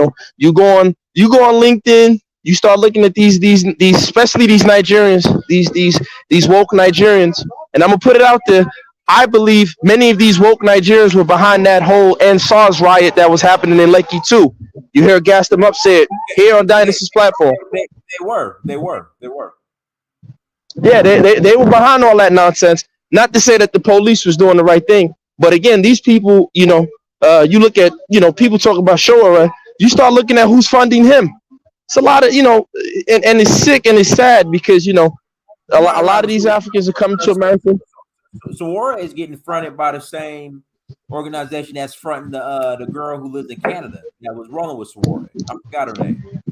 go on LinkedIn, you start looking at these especially these Nigerians, these woke Nigerians, and I'm gonna put it out there. I believe many of these woke Nigerians were behind that whole SARS riot that was happening in Lekki too. You hear Gas them up say it here on Dynasty's platform. They were. Yeah, they were behind all that nonsense. Not to say that the police was doing the right thing, but again, these people, you look at, people talk about Shoah, you start looking at who's funding him. It's a lot of, and it's sick and it's sad because, a lot of these Africans are coming to America. Sawara is getting fronted by the same organization that's fronting the girl who lives in Canada that was rolling with Sawara. I forgot her name.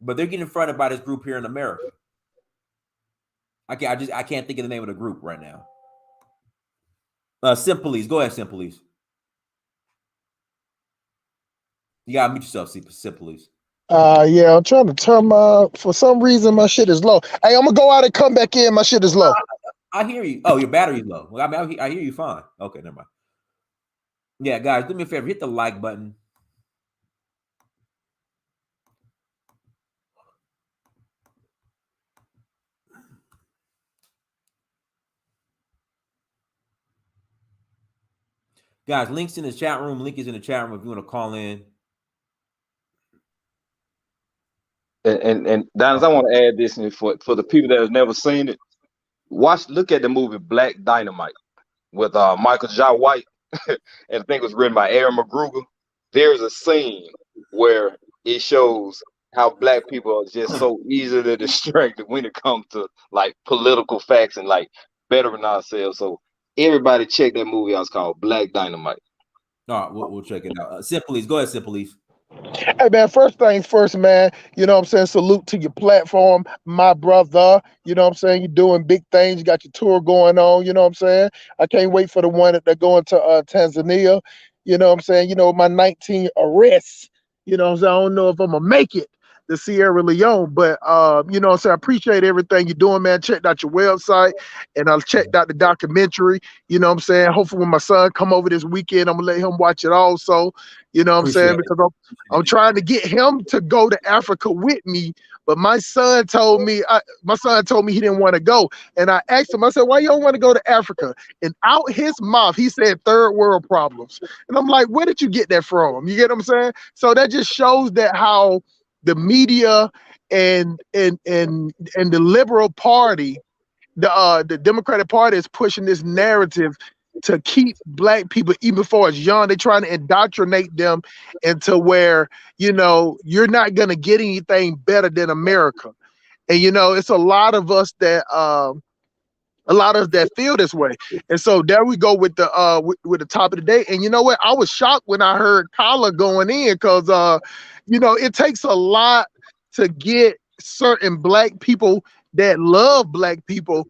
But they're getting fronted by this group here in America. I can't think of the name of the group right now. Simpolice. Go ahead, Simpolice. You gotta mute yourself, Simpolice. Yeah, I'm trying to turn for some reason my shit is low. Hey, I'm gonna go out and come back in. My shit is low. I hear you. Oh, your battery's low. Well, I hear you fine. Okay, never mind. Yeah, guys, do me a favor. Hit the like button. Guys, links in the chat room. Link is in the chat room if you want to call in. And Dennis, I want to add this for the people that have never seen it. Look at the movie Black Dynamite with Michael Jai White, and I think it was written by Aaron McGruger. There's a scene where it shows how black people are just so easily distracted when it comes to like political facts and like bettering ourselves. So everybody check that movie out. It's called Black Dynamite. All right, we'll check it out. Simpolice, go ahead, Simpolice. Hey man, first things first, man. You know what I'm saying? Salute to your platform, my brother. You know what I'm saying? You're doing big things. You got your tour going on. You know what I'm saying? I can't wait for the one that they're going to Tanzania. You know what I'm saying? My 19 arrests. You know what I'm saying? I don't know if I'm gonna make it to Sierra Leone, but you know what I'm saying? I appreciate everything you're doing, man. Checked out your website and I checked out the documentary. You know what I'm saying? Hopefully when my son come over this weekend, I'm gonna let him watch it also. You know what I'm saying? Because I'm trying to get him to go to Africa with me, but my son told me he didn't want to go. And I asked him, I said, why you don't want to go to Africa? And out his mouth, he said third world problems. And I'm like, where did you get that from? You get what I'm saying? So that just shows that how the media and the liberal party, the Democratic Party is pushing this narrative to keep black people, even before it's young. They're trying to indoctrinate them into where, you're not going to get anything better than America. And, it's a lot of us that feel this way. And so there we go with the with the top of the day. And you know what? I was shocked when I heard Kala going in because, it takes a lot to get certain black people that love black people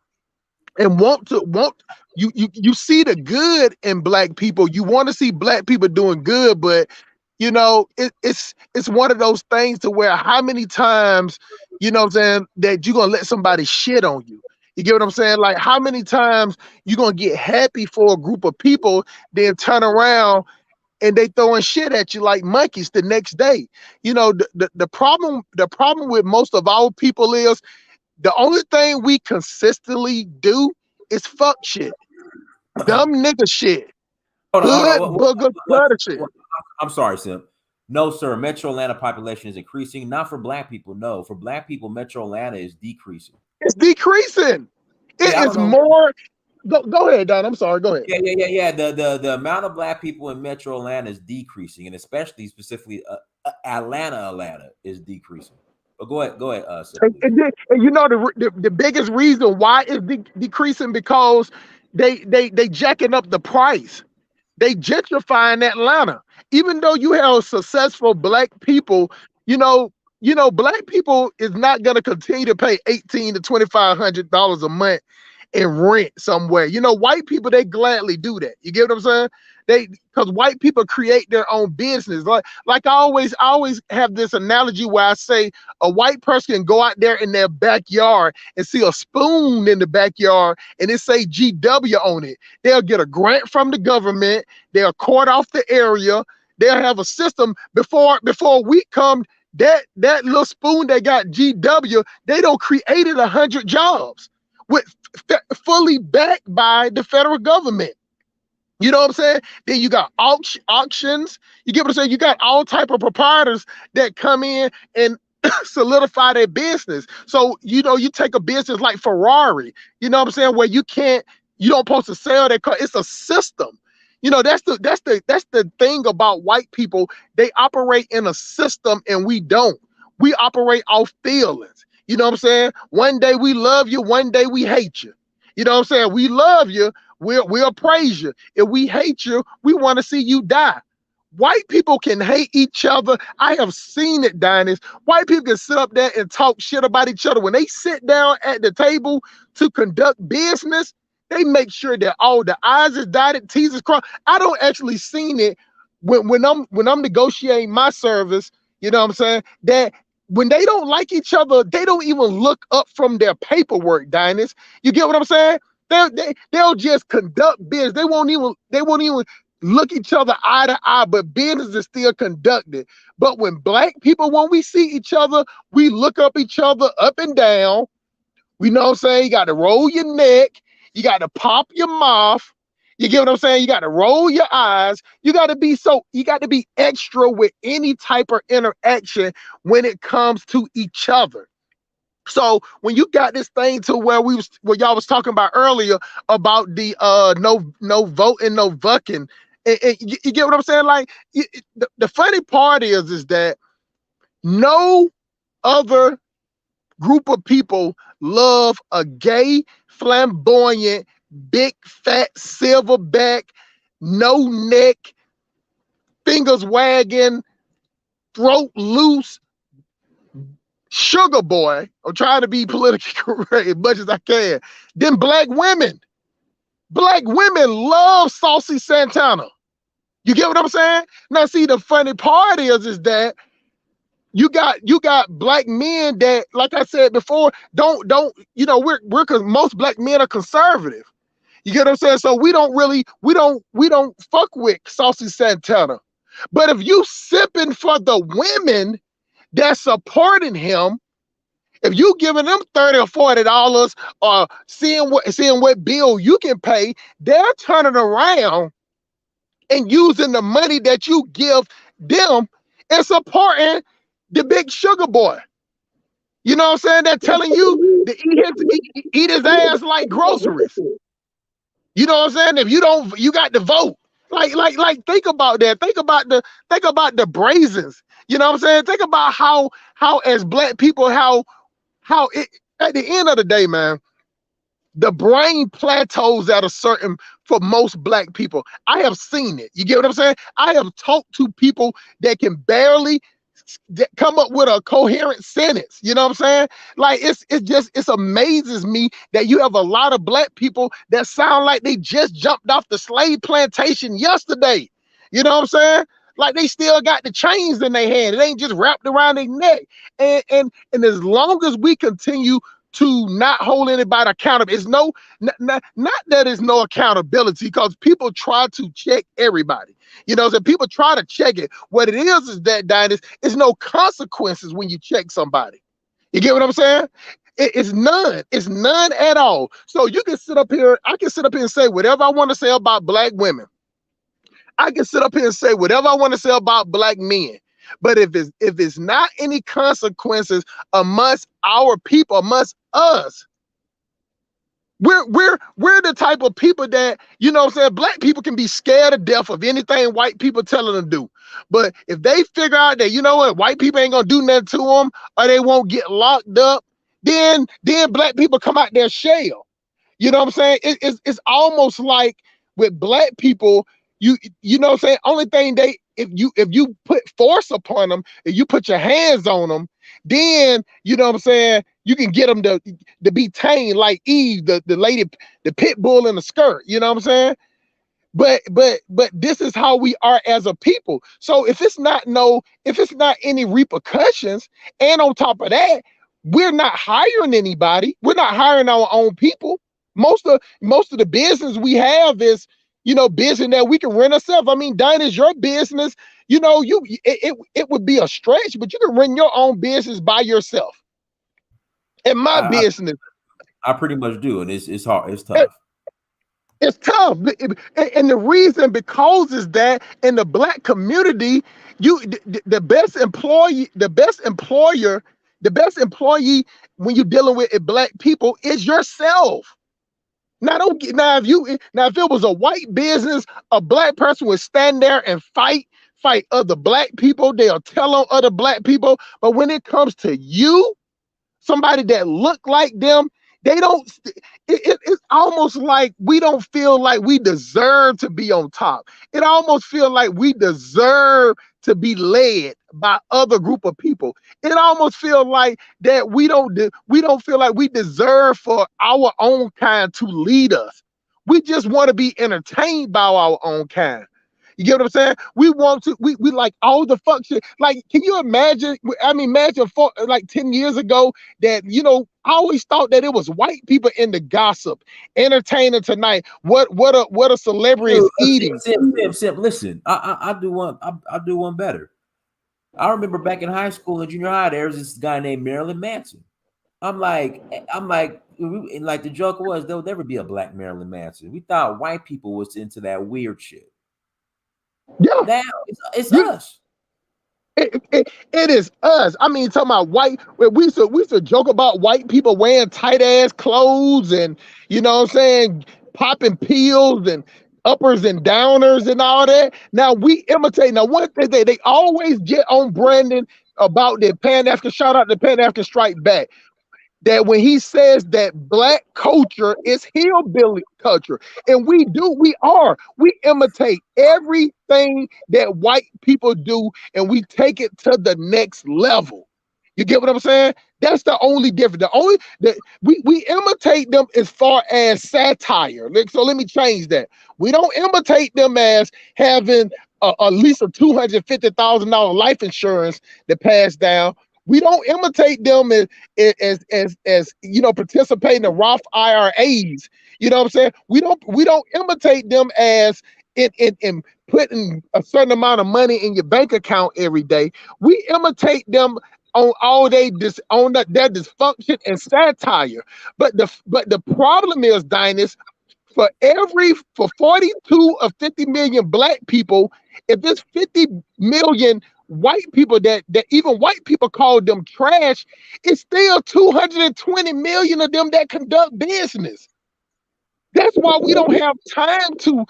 and you see the good in black people. You want to see black people doing good, but it's one of those things to where how many times, you know what I'm saying, that you're gonna let somebody shit on you. You get what I'm saying? Like how many times you gonna get happy for a group of people, then turn around and they throwing shit at you like monkeys the next day. The problem with most of our people is the only thing we consistently do is fuck shit. Dumb nigga shit. Hood booger clutter shit. I'm sorry, Sim. No, sir. Metro Atlanta population is increasing. Not for black people. No, for black people, Metro Atlanta is decreasing. It's decreasing. It is more. Go ahead, Don. I'm sorry. Go ahead. Yeah. The amount of black people in Metro Atlanta is decreasing, and especially specifically Atlanta is decreasing. But go ahead, sir. And you know the biggest reason why it's decreasing because they jacking up the price. They gentrifying Atlanta. Even though you have successful black people, black people is not gonna continue to pay $1,800 to $2,500 a month in rent somewhere. White people, they gladly do that. You get what I'm saying? Because white people create their own business. Like I always have this analogy where I say a white person can go out there in their backyard and see a spoon in the backyard and it say GW on it. They'll get a grant from the government. They'll court off the area. They'll have a system before we come. That little spoon that got GW, they don't created 100 jobs with fully backed by the federal government. You know what I'm saying? Then you got auctions. You get what I'm saying? You got all type of proprietors that come in and solidify their business. So, you take a business like Ferrari, you know what I'm saying? Where you don't supposed to sell that car. It's a system. That's the thing about white people. They operate in a system and we don't. We operate off feelings. You know what I'm saying? One day we love you, one day we hate you. You know what I'm saying? We love you, we'll praise you. If we hate you, we want to see you die. White people can hate each other. I have seen it, Dynast. White people can sit up there and talk shit about each other. When they sit down at the table to conduct business, they make sure that all the I's is dotted, T's is crossed. I don't actually seen it when I'm negotiating my service, you know what I'm saying? That when they don't like each other, they don't even look up from their paperwork, Dynast. You get what I'm saying? They'll just conduct business. They won't even look each other eye to eye, but business is still conducted. But when black people, when we see each other, we look up each other up and down. We know what I'm saying? You got to roll your neck. You got to pop your mouth. You get what I'm saying? You got to roll your eyes. You got to be extra with any type of interaction when it comes to each other. So when you got this thing to where y'all was talking about earlier about the no voting, no vucking, and you get what I'm saying? Like the funny part is that no other group of people love a gay, flamboyant, big, fat, silverback, no neck, fingers wagging, throat loose, sugar boy. I'm trying to be politically correct as much as I can. Then black women. Black women love Saucy Santana. You get what I'm saying? Now, see, the funny part is that you got black men that, like I said before, we're because most black men are conservative. You get what I'm saying? So we don't fuck with Saucy Santana. But if you sipping for the women that's supporting him, if you giving them $30 or $40 or seeing what bill you can pay, they're turning around and using the money that you give them and supporting the big sugar boy. You know what I'm saying? They're telling you to eat his ass like groceries. You know what I'm saying? If you don't, you got to vote. Like think about that. Think about the brazens. You know what I'm saying? Think about how as black people, how it, at the end of the day, man, the brain plateaus at a certain, for most black people. I have seen it. You get what I'm saying? I have talked to people that can barely come up with a coherent sentence. You know what I'm saying? Like it amazes me that you have a lot of black people that sound like they just jumped off the slave plantation yesterday. You know what I'm saying? Like they still got the chains in their hand. It ain't just wrapped around their neck. And as long as we continue to not hold anybody accountable, it's not that there's no accountability, because people try to check everybody. You know, so people try to check it. What it is that, Dynast, is no consequences when you check somebody. You get what I'm saying? It's none. It's none at all. So you can sit up here, I can sit up here and say whatever I want to say about black women. I can sit up here and say whatever I want to say about black men. But if it's not any consequences amongst our people, amongst us, We're the type of people that, you know what I'm saying, black people can be scared to death of anything white people telling them to do. But if they figure out that, you know what, white people ain't gonna do nothing to them or they won't get locked up, then black people come out their shell. You know what I'm saying? It's almost like with black people, you know what I'm saying? Only thing if you put force upon them, if you put your hands on them, then you know what I'm saying, you can get them to be tamed like Eve, the lady, the pit bull in the skirt. You know what I'm saying? But this is how we are as a people. So if it's not any repercussions, and on top of that, we're not hiring anybody. We're not hiring our own people. Most of the business we have is, you know, business that we can run ourselves. I mean, Dinah's your business. You know, it would be a stretch, but you can run your own business by yourself. And my business, I pretty much do, and it's hard. It's tough. It's tough, and the reason because is that in the black community, the best employee when you're dealing with black people is yourself. Now if it was a white business, a black person would stand there and fight other black people. They'll tell on other black people. But when it comes to you, somebody that look like them, they don't. It's almost like we don't feel like we deserve to be on top. It almost feels like we deserve to be led by other group of people. It almost feels like that we don't feel like we deserve for our own kind to lead us. We just want to be entertained by our own kind. You get what I'm saying? We want to, we like all the function. Like, can you imagine? I mean, imagine for like 10 years ago that, you know, I always thought that it was white people in the gossip, entertaining tonight. What a celebrity is eating. Sim, listen, I do one better. I remember back in high school and junior high, there was this guy named Marilyn Manson. I'm like, the joke was there'll never be a black Marilyn Manson. We thought white people was into that weird shit. Yeah, now it's us. It is us. I mean, talking about white. We used to joke about white people wearing tight ass clothes and, you know what I'm saying, popping pills and uppers and downers and all that. Now we imitate. Now one thing they always get on Brandon about the Pan-African. Shout out to Pan-African Strike Back. That when he says that black culture is hillbilly culture, and we imitate everything that white people do, and we take it to the next level. You get what I'm saying? That's the only difference. We imitate them as far as satire. So let me change that. We don't imitate them as having at least a $250,000 life insurance that passed down. We don't imitate them as you know, participating in Roth IRAs. You know what I'm saying? We don't imitate them as in putting a certain amount of money in your bank account every day. We imitate them on all their dysfunction and satire. But the problem is, Dynas, for 42 or 50 million black people, if it's 50 million white people that even white people call them trash, it's still 220 million of them that conduct business. That's why we don't have time to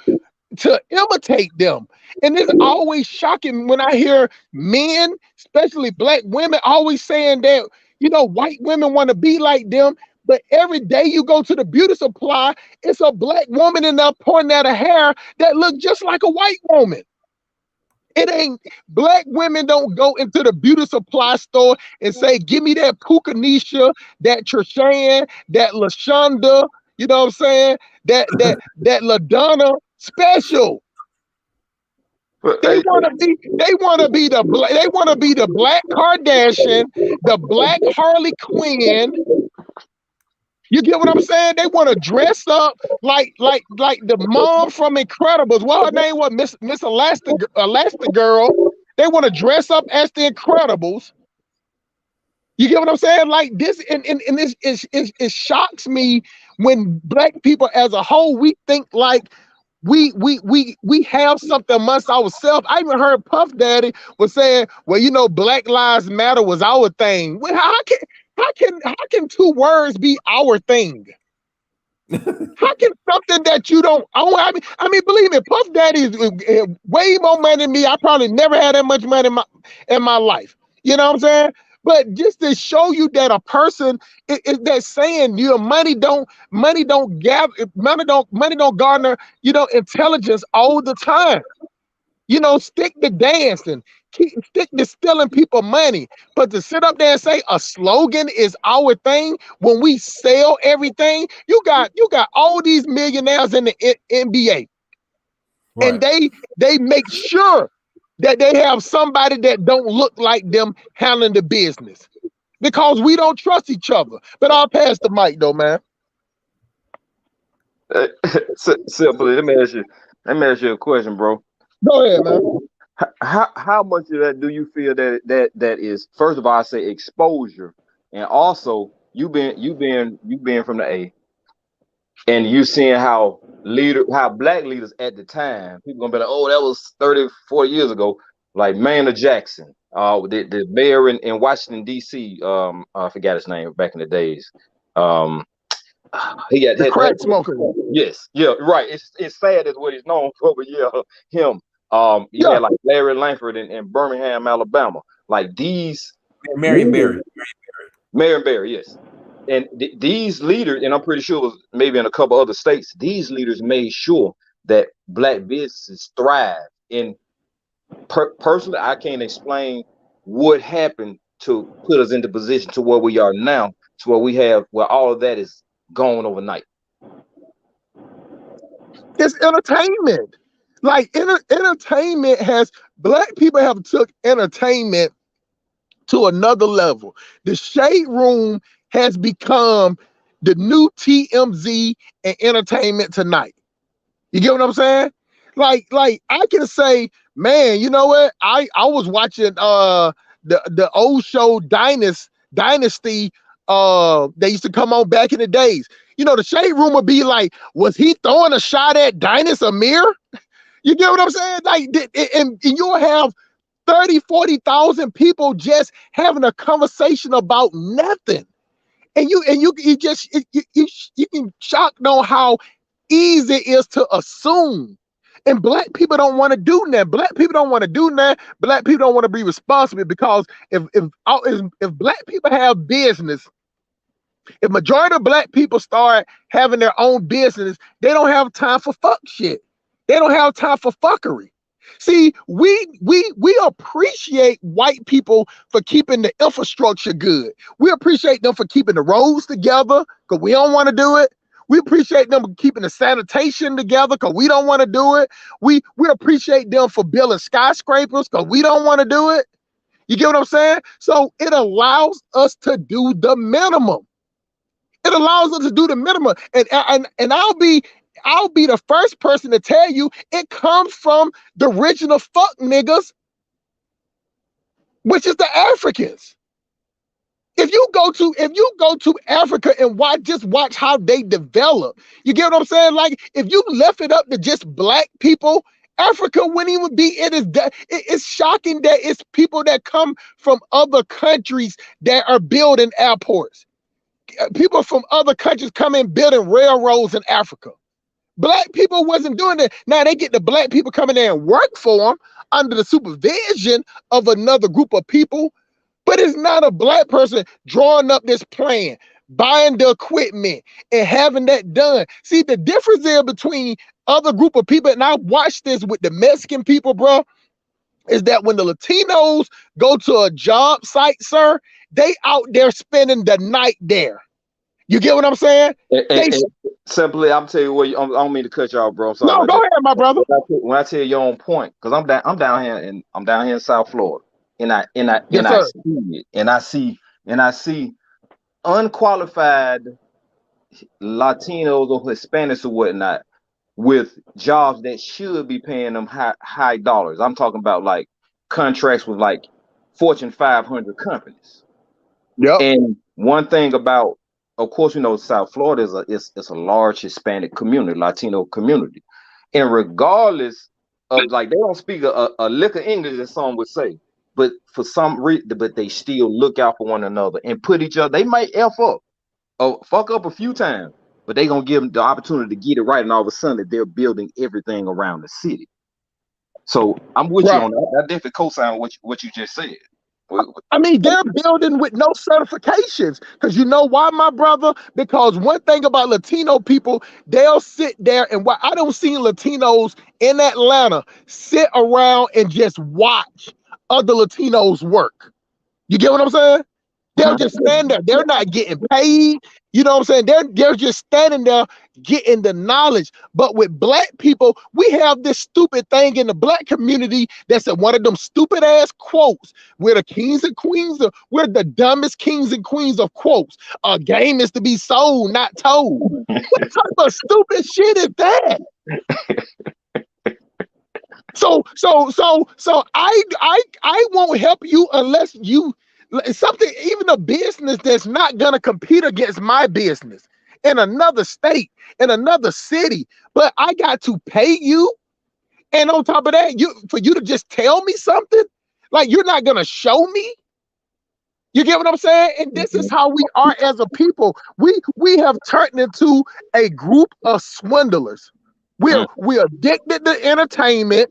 imitate them. And it's always shocking when I hear men, especially black women, always saying that, you know, white women want to be like them. But every day you go to the beauty supply, it's a black woman in there pointing at a hair that look just like a white woman. It ain't, black women don't go into the beauty supply store and say, give me that Pukanisha, that Trishan, that LaShonda, you know what I'm saying? That LaDonna special. They want to be the black Kardashian, the black Harley Quinn. You get what I'm saying? They want to dress up like the mom from Incredibles. What her name was? Miss Elastigirl. They want to dress up as the Incredibles. You get what I'm saying? Like this, and this it shocks me when black people as a whole, we think like we have something amongst ourselves. I even heard Puff Daddy was saying, well, you know, Black Lives Matter was our thing. Well, how can two words be our thing? How can something that you don't own? I mean, believe me, Puff Daddy is way more money than me. I probably never had that much money in my life. You know what I'm saying? But just to show you that a person is that saying your money don't gather money don't garner intelligence all the time. Stick to dancing, stick to stealing people money. But to sit up there and say a slogan is our thing when we sell everything, you got all these millionaires in the NBA, and they make sure that they have somebody that don't look like them handling the business because we don't trust each other. But I'll pass the mic though, man. Simply, let me ask you a question, bro. Go ahead, man. How much of that do you feel that is, first of all, I say exposure, and also you being from the A, and you seeing how black leaders at the time, people gonna be like, oh, that was 30, 40 years ago, like Maynard Jackson, the mayor in Washington D.C. I forgot his name back in the days. He the crack smoker. Yes, yeah, right. It's sad is what he's known for, but yeah, him. You had like Larry Langford in Birmingham, Alabama. Like these Marion Barry, yes. And these leaders, and I'm pretty sure it was maybe in a couple other states, these leaders made sure that black businesses thrive. And personally, I can't explain what happened to put us into position to where we are now, to where all of that is gone overnight. It's entertainment. Like entertainment black people have took entertainment to another level. The Shade Room has become the new TMZ and Entertainment Tonight. You get what I'm saying? Like I can say, man, you know what? I was watching the old show Dynasty. They used to come on back in the days. The Shade Room would be like, was he throwing a shot at Dynasty Amir? You get what I'm saying? Like, and you'll have 30, 40,000 people just having a conversation about nothing. And you can shocked on how easy it is to assume. And black people don't want to do that. Black people don't want to do that. Black people don't want to be responsible, because if black people have business, if majority of black people start having their own business, they don't have time for fuck shit. They don't have time for fuckery. See, we appreciate white people for keeping the infrastructure good. We appreciate them for keeping the roads together because we don't want to do it. We appreciate them for keeping the sanitation together because we don't want to do it. We appreciate them for building skyscrapers because we don't want to do it. You get what I'm saying? So it allows us to do the minimum. It allows us to do the minimum. And I'll be the first person to tell you it comes from the original fuck niggas, which is the Africans. If you go to Africa and watch how they develop, you get what I'm saying? Like, if you left it up to just black people, Africa wouldn't even be. It's shocking that it's people that come from other countries that are building airports. People from other countries come in building railroads in Africa. Black people wasn't doing that. Now they get the black people coming there and work for them under the supervision of another group of people, but it's not a black person drawing up this plan, buying the equipment, and having that done. See, the difference there between other group of people, and I watched this with the Mexican people, bro, is that when the Latinos go to a job site, sir, they out there spending the night there. You get what I'm saying? Simply, I'm telling you what. I don't mean to cut you off, bro. I'm sorry. No, go ahead, my brother. When I tell you on point, because I'm down here in South Florida, and I see it, and I see unqualified Latinos or Hispanics or whatnot with jobs that should be paying them high dollars. I'm talking about like contracts with like Fortune 500 companies. Yep. And one thing about, of course, South Florida is a large Hispanic community, Latino community, and regardless of, like, they don't speak a lick of English, as some would say, but for some reason, but they still look out for one another and put each other. They might fuck up a few times, but they gonna give them the opportunity to get it right, and all of a sudden they're building everything around the city. So I'm with you on that. I definitely co-sign what you just said. I mean, they're building with no certifications. Because you know why, my brother? Because one thing about Latino people, they'll sit there and I don't see Latinos in Atlanta sit around and just watch other Latinos work. You get what I'm saying? They'll just stand there. They're not getting paid. You know what I'm saying? They're just standing there getting the knowledge. But with black people, we have this stupid thing in the black community that's one of them stupid ass quotes. We're the kings and queens we're the dumbest kings and queens of quotes. A game is to be sold, not told. What type of stupid shit is that? So I won't help you unless you something, even a business that's not gonna compete against my business in another state, in another city, but I got to pay you, and on top of that, for you to just tell me something, like you're not gonna show me. You get what I'm saying? And this is how we are as a people. We have turned into a group of swindlers. We're addicted to entertainment.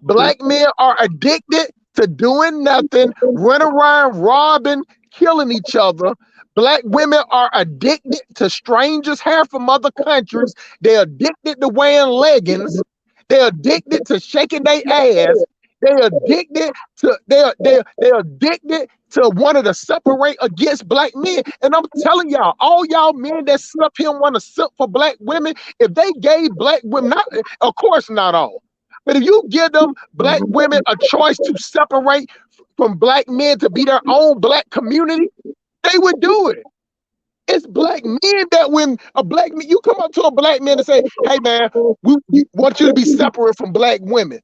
Black men are addicted to doing nothing, running around robbing, killing each other. Black women are addicted to strangers' hair from other countries. They're addicted to wearing leggings. They're addicted to shaking their ass. They're addicted to wanting to separate against black men. And I'm telling y'all, all y'all men that sit up here and want to sit for black women, if they gave black women, of course not all, but if you give them black women a choice to separate from black men to be their own black community, they would do it. It's black men that when you come up to a black man and say, hey man, we want you to be separate from black women.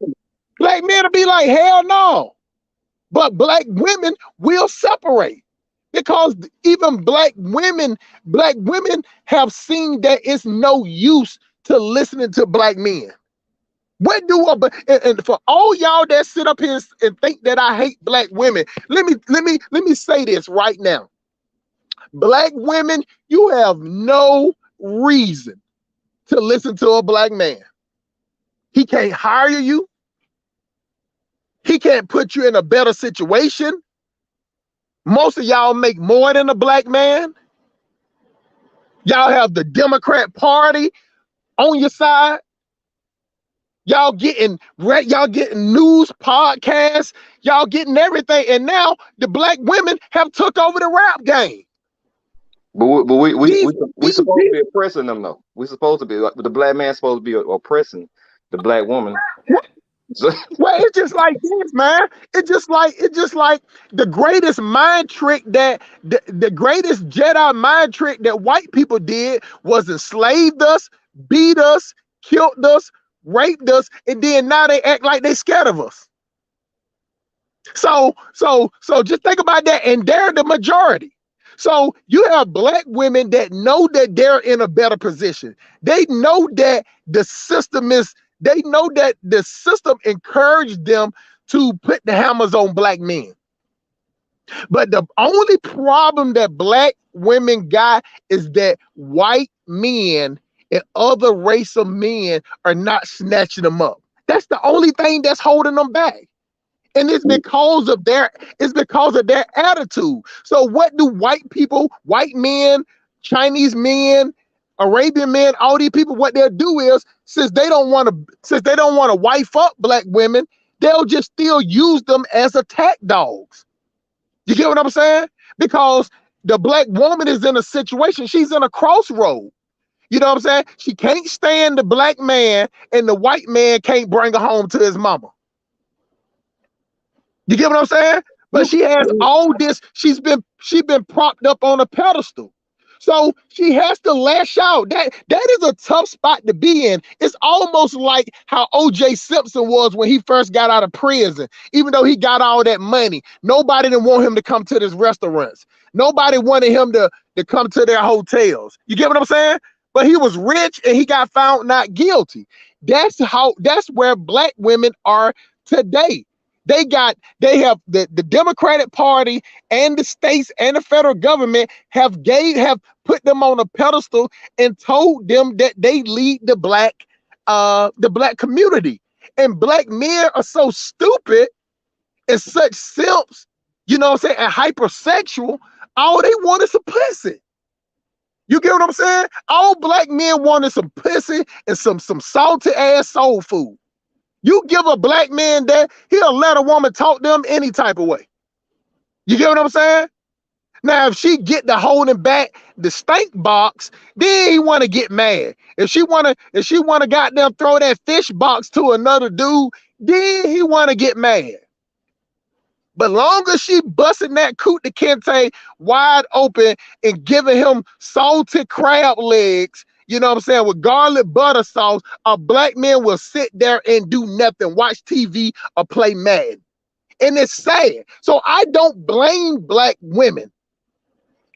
Black men will be like, hell no. But black women will separate because even black women have seen that it's no use to listening to black men. What do and for all y'all that sit up here and think that I hate black women, let me say this right now. Black women, you have no reason to listen to a black man. He can't hire you. He can't put you in a better situation. Most of y'all make more than a black man. Y'all have the Democrat Party on your side. Y'all getting news podcasts. Y'all getting everything. And now the black women have took over the rap game. But we supposed to be oppressing them though. We supposed to be, the black man supposed to be oppressing the black woman. Well, it's just like this, man. It's just like the greatest mind trick that the greatest Jedi mind trick that white people did was enslaved us, beat us, killed us, raped us, and then now they act like they scared of us. So just think about that, and they're the majority. So you have black women that know that they're in a better position. They know that the system encouraged them to put the hammers on black men. But the only problem that black women got is that white men and other race of men are not snatching them up. That's the only thing that's holding them back. And it's because of their attitude. So what do white people, white men, Chinese men, Arabian men, all these people, what they'll do is, since they don't want to wife up black women, they'll just still use them as attack dogs. You get what I'm saying? Because the black woman is in a situation, she's in a crossroad. You know what I'm saying? She can't stand the black man, and the white man can't bring her home to his mama. You get what I'm saying? But she has all this. She's been propped up on a pedestal. So she has to lash out. That is a tough spot to be in. It's almost like how O.J. Simpson was when he first got out of prison. Even though he got all that money, nobody didn't want him to come to his restaurants. Nobody wanted him to come to their hotels. You get what I'm saying? But he was rich and he got found not guilty. That's where black women are today. They have the Democratic Party and the states and the federal government have put them on a pedestal and told them that they lead the black community. And black men are so stupid and such simps, you know what I'm saying, and hypersexual. All they want is some pussy. You get what I'm saying? All black men wanted some pussy and some salty ass soul food. You give a black man that, he'll let a woman talk to him any type of way. You get what I'm saying? Now, if she get the holding back the stank box, then he want to get mad. If she wanna goddamn throw that fish box to another dude, then he want to get mad. But long as she busting that coot de kente wide open and giving him salted crab legs, you know what I'm saying, with garlic butter sauce, a black man will sit there and do nothing, watch TV or play Madden. And it's sad. So I don't blame black women.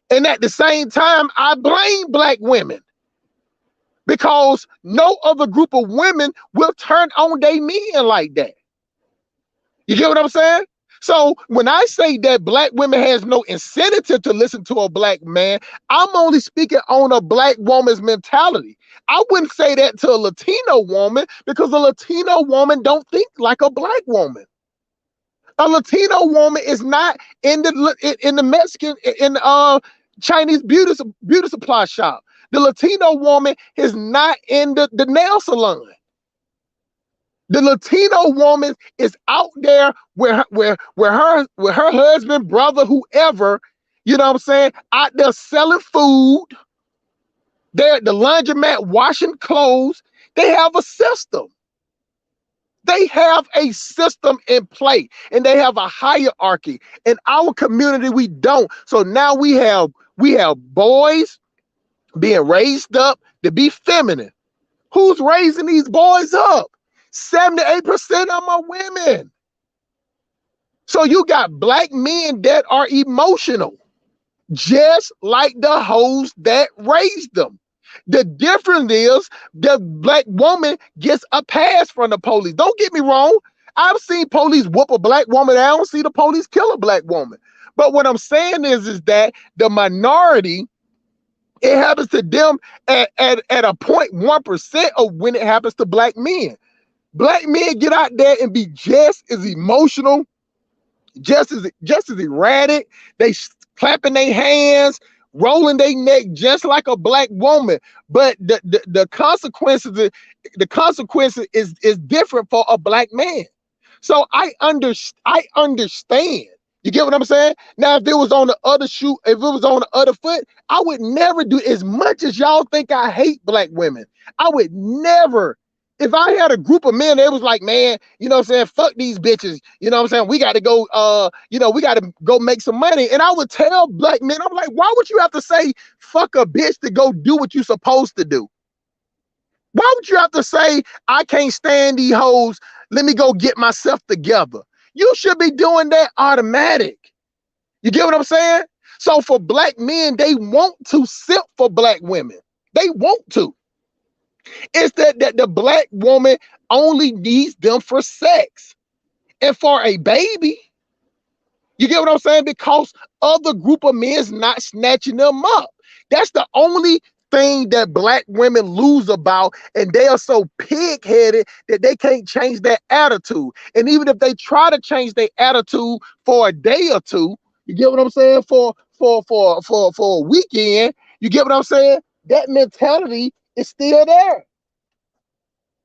And at the same time, I blame black women. Because no other group of women will turn on their men like that. You get what I'm saying? So when I say that black women has no incentive to listen to a black man, I'm only speaking on a black woman's mentality. I wouldn't say that to a Latino woman because a Latino woman don't think like a black woman. A Latino woman is not in the Mexican Chinese beauty supply shop. The Latino woman is not in the nail salon. The Latino woman is out there where her husband, brother, whoever, you know what I'm saying, out there selling food. They're at the laundromat washing clothes. They have a system. They have a system in play, and they have a hierarchy. In our community, we don't. So now we have boys being raised up to be feminine. Who's raising these boys up? 78% of them are women. So you got black men that are emotional, just like the hoes that raised them. The difference is the black woman gets a pass from the police. Don't get me wrong. I've seen police whoop a black woman. I don't see the police kill a black woman. But what I'm saying is that the minority, it happens to them at a 0.1% of when it happens to black men. Black men get out there and be just as emotional, just as erratic. They clapping their hands, rolling their neck just like a black woman. But the consequences is different for a black man. So I understand. You get what I'm saying? Now, if it was on the other shoe, if it was on the other foot, I would never do, as much as y'all think I hate black women, I would never. If I had a group of men that was like, man, you know what I'm saying, fuck these bitches, you know what I'm saying, we got to go, we got to go make some money. And I would tell black men, I'm like, why would you have to say fuck a bitch to go do what you're supposed to do? Why would you have to say, I can't stand these hoes, let me go get myself together? You should be doing that automatic. You get what I'm saying? So for black men, they want to simp for black women. They want to. It's that the black woman only needs them for sex and for a baby. You get what I'm saying? Because other group of men is not snatching them up. That's the only thing that black women lose about, and they are so pig-headed that they can't change their attitude. And even if they try to change their attitude for a day or two, you get what I'm saying? For a weekend, you get what I'm saying? That mentality is still there.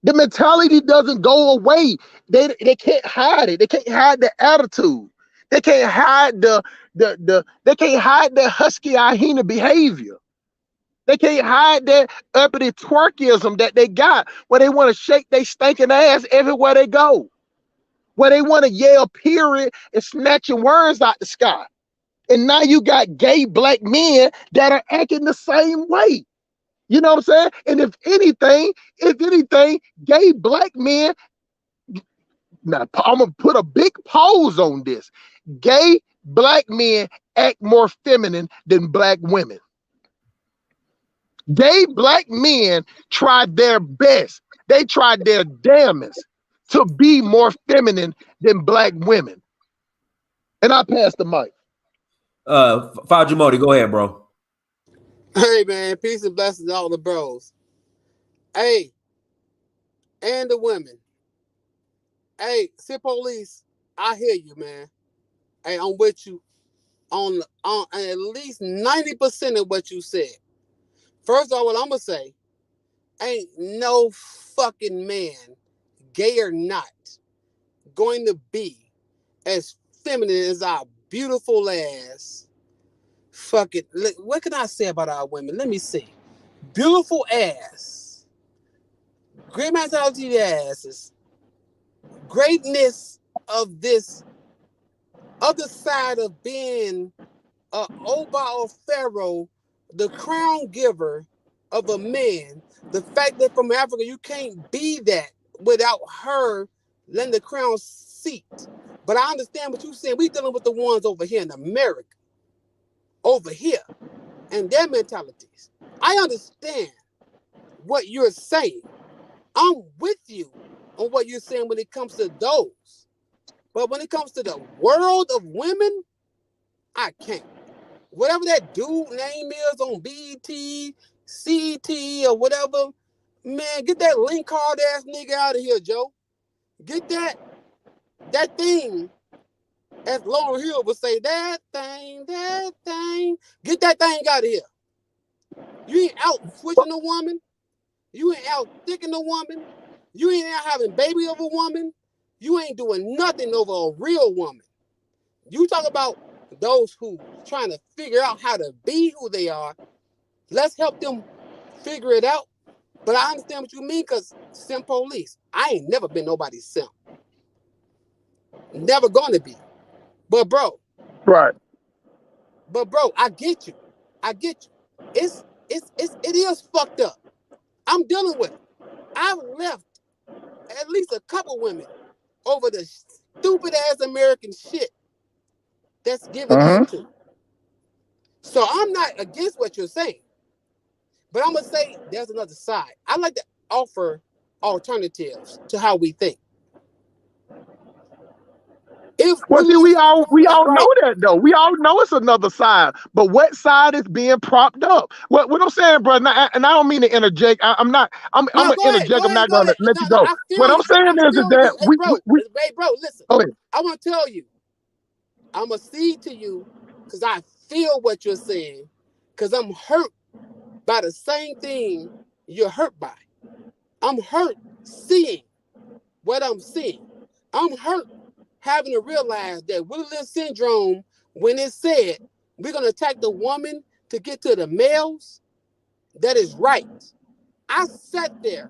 The mentality doesn't go away. They can't hide it. They can't hide the attitude. They can't hide they can't hide the husky hyena behavior. They can't hide that uppity twerkism that they got, where they want to shake their stinking ass everywhere they go, where they want to yell period and snatching words out the sky. And now you got gay black men that are acting the same way. You know what I'm saying? And if anything, gay black men, now I'm gonna put a big pause on this. Gay black men act more feminine than black women. Gay black men tried their best. They tried their damnest to be more feminine than black women. And I pass the mic. Fajimoti, go ahead, bro. Hey man, peace and blessings to all the bros. Hey, and the women. Hey, Sit Police, I hear you, man. Hey, I'm with you on at least 90% of what you said. First of all, what I'm gonna say, ain't no fucking man, gay or not, going to be as feminine as our beautiful ass. Fucking, what can I say about our women? Let me see. Beautiful ass. Great mentality asses. Greatness of this other side of being Oba or Pharaoh, the crown giver of a man. The fact that from Africa you can't be that without her letting the crown seat. But I understand what you're saying. We dealing with the ones over here in America, over here, and their mentalities. I understand what you're saying. I'm with you on what you're saying when it comes to those. But when it comes to the world of women, I can't. Whatever that dude name is on BET, CT, or whatever, man, get that link card ass nigga out of here, Joe. Get that thing, as Lauren Hill would say, that thing. Get that thing out of here. You ain't out switching a woman. You ain't out sticking a woman. You ain't out having baby of a woman. You ain't doing nothing over a real woman. You talk about those who trying to figure out how to be who they are. Let's help them figure it out. But I understand what you mean, because Simp Police, I ain't never been nobody's simp. Never gonna be. But bro. Right. But bro, I get you. It is fucked up. I'm dealing with it. I've left at least a couple women over the stupid ass American shit that's given into. So I'm not against what you're saying, but I'm gonna say there's another side. I like to offer alternatives to how we think. Well, see, we all know that though. We all know it's another side, but what side is being propped up? What I'm saying, brother, and I don't mean to interject. I'm gonna interject. I'm not gonna let you go. What I'm saying is that hey, bro, listen. I want to tell you, I'm gonna see to you because I feel what you're saying, because I'm hurt by the same thing you're hurt by. I'm hurt seeing what I'm seeing. I'm hurt having to realize that Willis syndrome, when it said we're going to attack the woman to get to the males, that is right. I sat there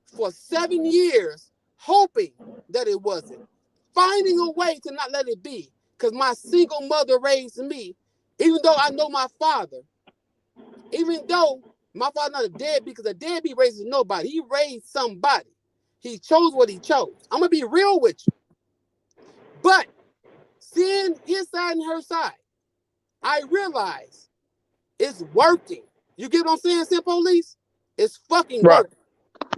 for 7 years hoping that it wasn't, finding a way to not let it be, because my single mother raised me, even though I know my father, even though my father not a deadbeat, because a deadbeat raises nobody. He raised somebody. He chose what he chose. I'm going to be real with you. But seeing his side and her side, I realize it's working. You get what I'm saying, Simp Police? It's fucking working.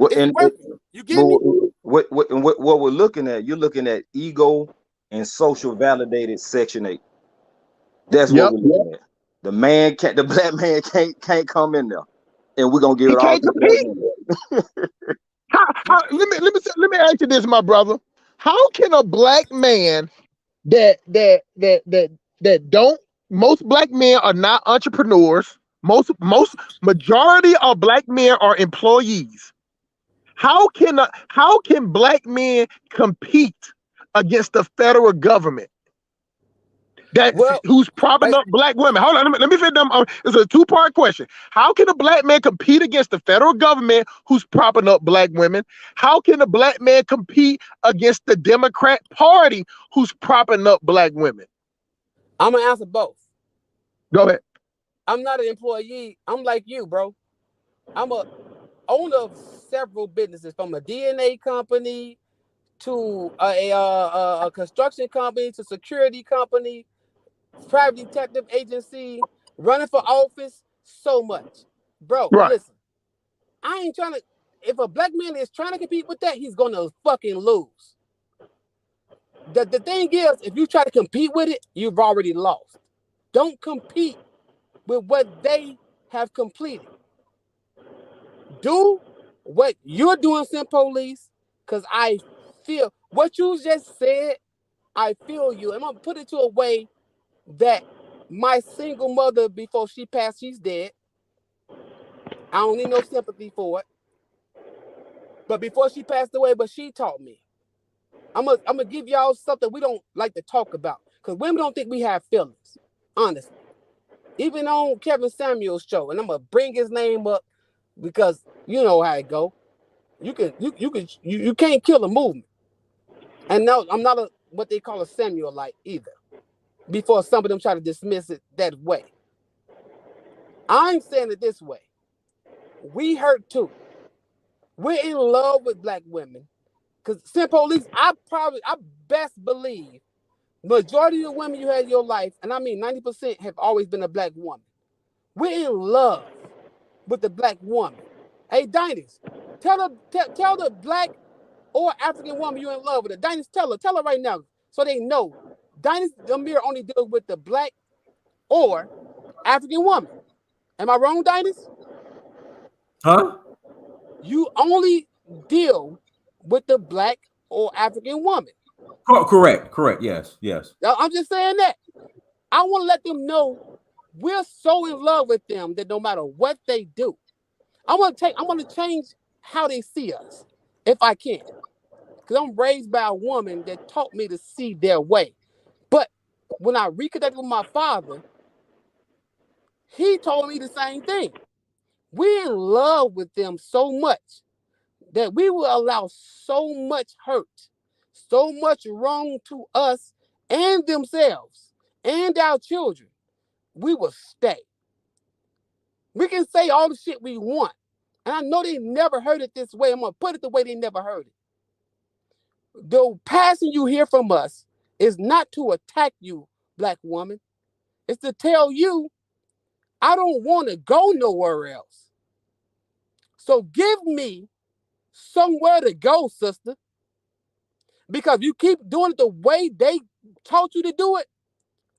It's working. You get me? What we're looking at, you're looking at ego and social validated Section 8. That's what we're looking at. The black man can't come in there, and we're gonna give it all to the let me ask you this, my brother. How can a black man that don't, most black men are not entrepreneurs. Most majority of black men are employees. How can black men compete against the federal government who's propping up black women? Hold on, let me fit them. It's a two-part question. How can a black man compete against the federal government who's propping up black women? How can a black man compete against the Democrat Party who's propping up black women? I'm gonna answer both. Go ahead. I'm not an employee. I'm like you, bro. I'm a owner of several businesses, from a DNA company to a construction company to security company, private detective agency, running for office, so much. Bro, listen, I ain't trying to, if a black man is trying to compete with that, he's gonna fucking lose. The thing is, if you try to compete with it, you've already lost. Don't compete with what they have completed. Do what you're doing, Sim Police, because I feel what you just said. I feel you. I'm gonna put it to a way that my single mother, before she passed, she's dead. I don't need no sympathy for it. But before she passed away, but she taught me. I'm gonna give y'all something we don't like to talk about, because women don't think we have feelings, honestly. Even on Kevin Samuel's show, and I'm gonna bring his name up because you know how it go. You can't kill a movement. And no, I'm not a what they call a Samuelite either. Before some of them try to dismiss it that way, I'm saying it this way: we hurt too. We're in love with black women. Because Sim Police, I best believe majority of the women you had in your life, and I mean 90%, have always been a black woman. We're in love with the black woman. Hey, Dynast, tell the black or African woman you're in love with her. Dynast, tell her right now, so they know. Dynast Amir only deals with the black or African woman. Am I wrong, Dynast? Huh? You only deal with the black or African woman. Oh, correct. Yes. I'm just saying that. I want to let them know we're so in love with them that no matter what they do, I'm gonna change how they see us, if I can. Because I'm raised by a woman that taught me to see their way. But when I reconnected with my father, he told me the same thing. We're in love with them so much that we will allow so much hurt, so much wrong to us and themselves and our children. We will stay. We can say all the shit we want. And I know they never heard it this way. I'm going to put it the way they never heard it. The passion you hear from us is not to attack you, black woman. It's to tell you, I don't want to go nowhere else. So give me somewhere to go, sister. Because you keep doing it the way they taught you to do it,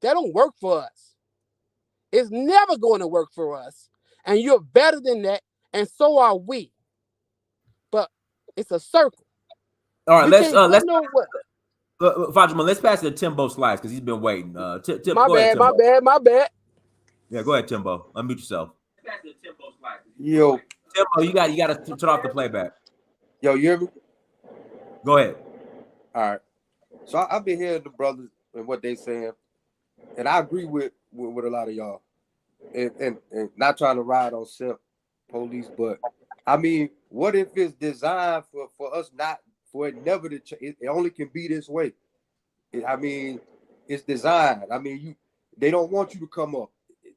that don't work for us. It's never going to work for us. And you're better than that, and so are we. But it's a circle. All right, let's Fatima, let's pass it to Timbo Slice because he's been waiting. my Go ahead, bad, Timbo. my bad. Yeah, go ahead, Timbo. Unmute yourself. Yo, Timbo, you got to turn off the playback. Yo, you hear me? Go ahead. All right. So I've been hearing the brothers and what they saying, and I agree with a lot of y'all. And not trying to ride on Sim Police, but I mean, what if it's designed for us not for it never to change? It only can be this way. I mean, it's designed. I mean, they don't want you to come up.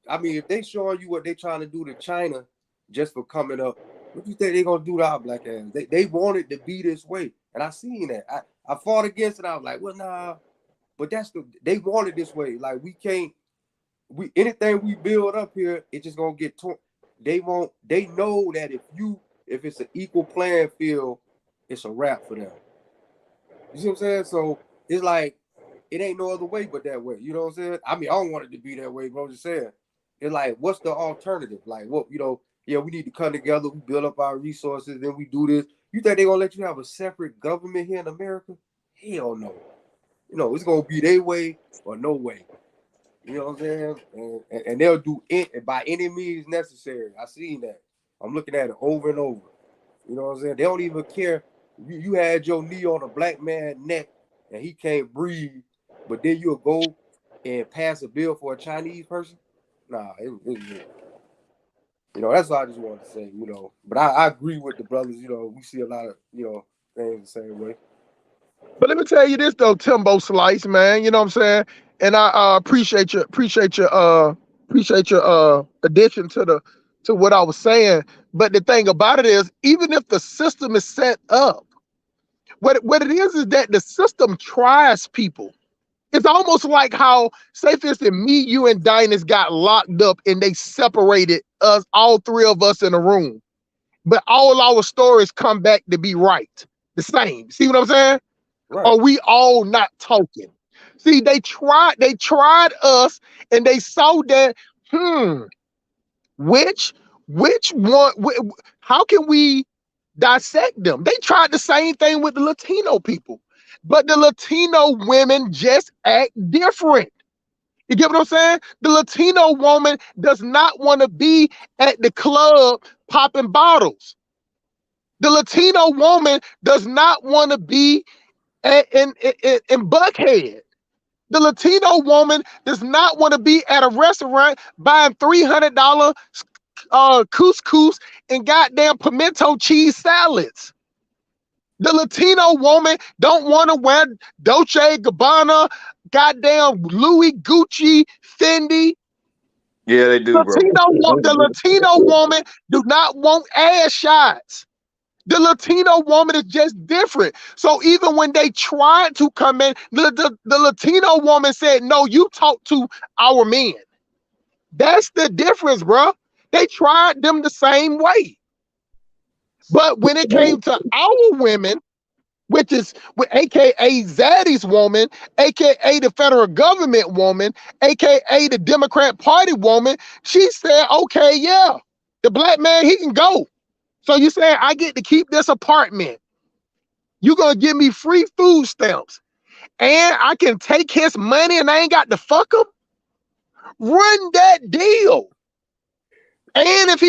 I mean, if they showing you what they trying to do to China just for coming up, what do you think they gonna do to our black ass? They want it to be this way, and I seen that. I fought against it. I was like, well, nah, but they want it this way. Like we can't. Anything we build up here, it's just gonna get torn. They know that if it's an equal playing field, it's a wrap for them. You see what I'm saying? So it's like it ain't no other way but that way. You know what I'm saying? I mean, I don't want it to be that way, bro. I'm just saying. It's like, what's the alternative? Like, what, yeah, we need to come together, we build up our resources, then we do this. You think they're gonna let you have a separate government here in America? Hell no. It's gonna be their way or no way. You know what I'm saying? And they'll do it by any means necessary. I seen that. I'm looking at it over and over. You know what I'm saying? They don't even care. You had your knee on a black man's neck and he can't breathe, but then you'll go and pass a bill for a Chinese person? Nah, that's all I just wanted to say, But I agree with the brothers, we see a lot of, things the same way. But let me tell you this though, Timbo Slice, man. You know what I'm saying? And I appreciate your addition to what I was saying. But the thing about it is, even if the system is set up, what it is that the system tries people. It's almost like how, say for instance, me, you, and Dynast got locked up and they separated us, all three of us in a room. but all our stories come back to be right, the same. See what I'm saying? Right. Are we all not talking? See, they tried us, and they saw that, which one, how can we dissect them? They tried the same thing with the Latino people, but the Latino women just act different. You get what I'm saying? The Latino woman does not want to be at the club popping bottles. The Latino woman does not want to be in Buckhead. The Latino woman does not want to be at a restaurant buying $300 couscous and goddamn pimento cheese salads. The Latino woman don't want to wear Dolce & Gabbana, goddamn Louis, Gucci, Fendi. Yeah, they do, bro. The Latino woman do not want ass shots. The Latino woman is just different. So even when they tried to come in, the Latino woman said, no, you talk to our men. That's the difference, bro. They tried them the same way. But when it came to our women, which is AKA Zaddy's woman, AKA the federal government woman, AKA the Democrat Party woman, she said, okay, yeah, the black man, he can go. So you saying I get to keep this apartment. You're going to give me free food stamps. And I can take his money and I ain't got to fuck him? Run that deal. And if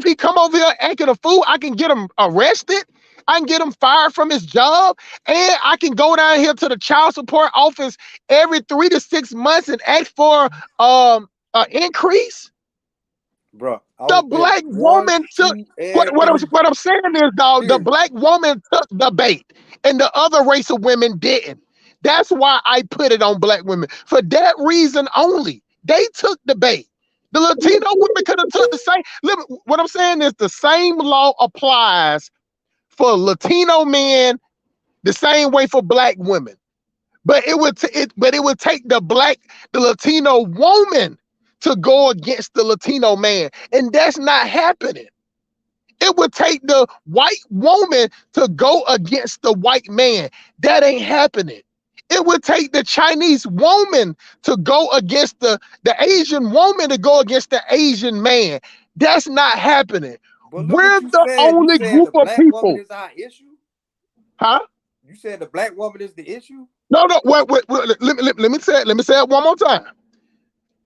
he come over here acting a fool, I can get him arrested. I can get him fired from his job. And I can go down here to the child support office every 3 to 6 months and ask for an increase. Bro, the black woman took what I'm saying is, dog, the black woman took the bait and the other race of women didn't. That's why I put it on black women. For that reason only. They took the bait. The Latino women could have took the same. What I'm saying is the same law applies for Latino men the same way for black women. But it would take the Latino woman to go against the Latino man. And that's not happening. It would take the white woman to go against the white man. That ain't happening. It would take the Chinese woman to go against the Asian woman to go against the Asian man. That's not happening. We're the only group of people. Woman is our issue? Huh? You said the black woman is the issue? No. Wait, let me say it one more time.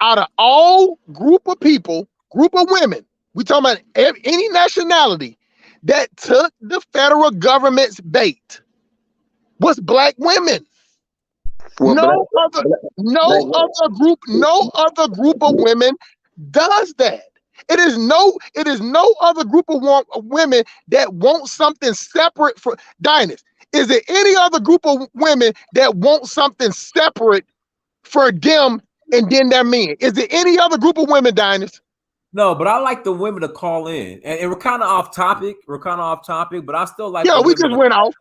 Out of all group of people, group of women, we talking about any nationality that took the federal government's bait was black women. No other group of women does that. It is no other group of women that want something separate for Dynast. Is there any other group of women that want something separate for them and then their men? Is there any other group of women, Dynast? No, but I like the women to call in. And we're kind of off topic. But I still like we just went off.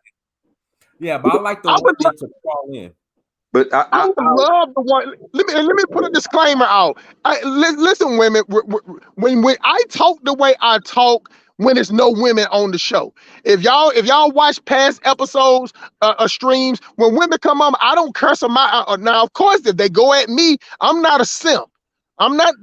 Yeah, but I like the women to call in. But I would love the one. Let me put a disclaimer out. Listen, women. When I talk the way I talk, when there's no women on the show, if y'all watch past episodes, streams, when women come on, I don't curse them out. Now, of course, if they go at me, I'm not a simp. I'm not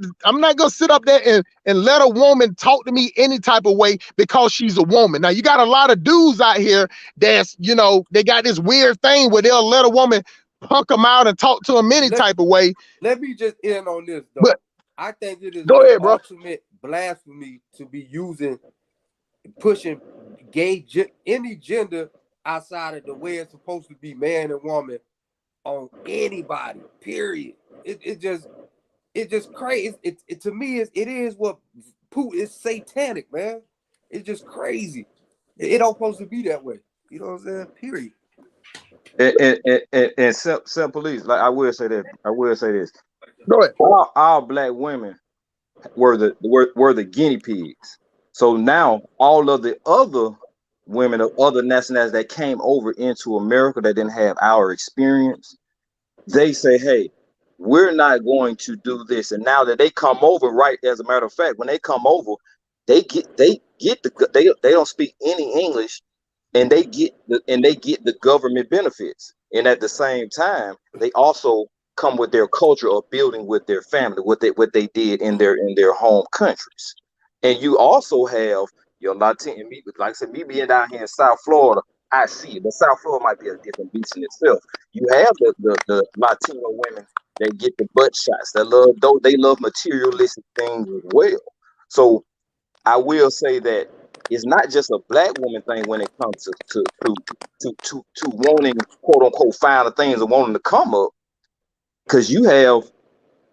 gonna sit up there and let a woman talk to me any type of way because she's a woman. Now, you got a lot of dudes out here that's, they got this weird thing where they'll let a woman punk them out and talk to them any type of way. Let me just end on this, though. But I think it is ultimate blasphemy to be pushing any gender outside of the way it's supposed to be, man and woman, on anybody, period. It's just crazy. It to me it is what Putin is satanic, man. It's just crazy. It don't supposed to be that way. You know what I'm saying? Period. And some police, like I will say this. Go ahead. All black women were the guinea pigs. So now all of the other women of other nationalities that came over into America that didn't have our experience, they say, hey, we're not going to do this. And now that they come over, right, as a matter of fact, when they come over, they get they don't speak any English, and they get the government benefits. And at the same time, they also come with their culture of building with their family, what they did in their home countries. And you also have your Latino, like I said, me being down here in South Florida, I see it. But South Florida might be a different beast in itself. You have the Latino women that get the butt shots. They love materialistic things as well. So I will say that it's not just a black woman thing when it comes to wanting, quote unquote, finer things and wanting to come up. Because you have,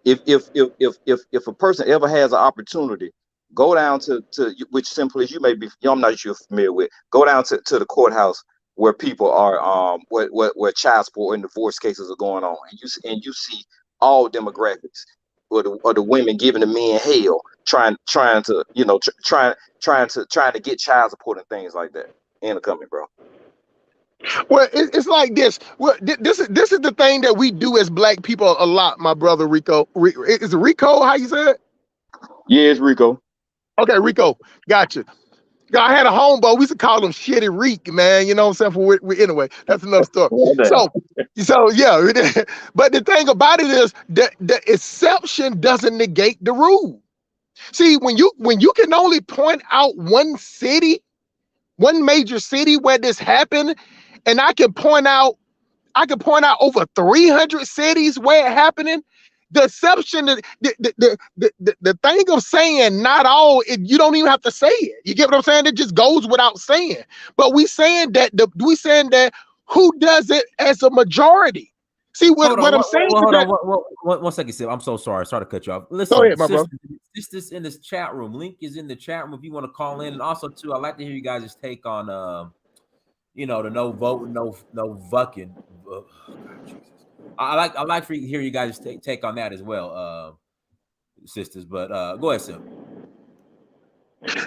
if a person ever has an opportunity, go down to which simply as you may be, I'm not sure you're familiar with, go down to the courthouse where people are where child support and divorce cases are going on, and you see all demographics, or the women giving the men hell, trying to trying to get child support and things like that in the company, bro. Well, it's like this. Well, this is the thing that we do as black people a lot, my brother Rico. Is it Rico? How you say it? Yeah, it's Rico. Okay, Rico. Gotcha. I had a homeboy. We used to call him Shitty Reek, man. You know what I'm saying? Anyway, that's another story. So yeah. But the thing about it is that the exception doesn't negate the rule. See, when you can only point out one city, one major city where this happened, and I can point out over 300 cities where it happening. The exception, the thing of saying not all, you don't even have to say it. You get what I'm saying? It just goes without saying. But we saying that who does it as a majority? See what I'm saying? Hold on, one second, Sid. I'm so sorry. Sorry to cut you off. Listen, go ahead, my brother. Sisters in this chat room. Link is in the chat room if you want to call in. And also, too, I'd like to hear you guys' take on, the no vote, no vucking. Oh, God, Jesus. I like for you to hear you guys take on that as well, sisters. But go ahead, Sim.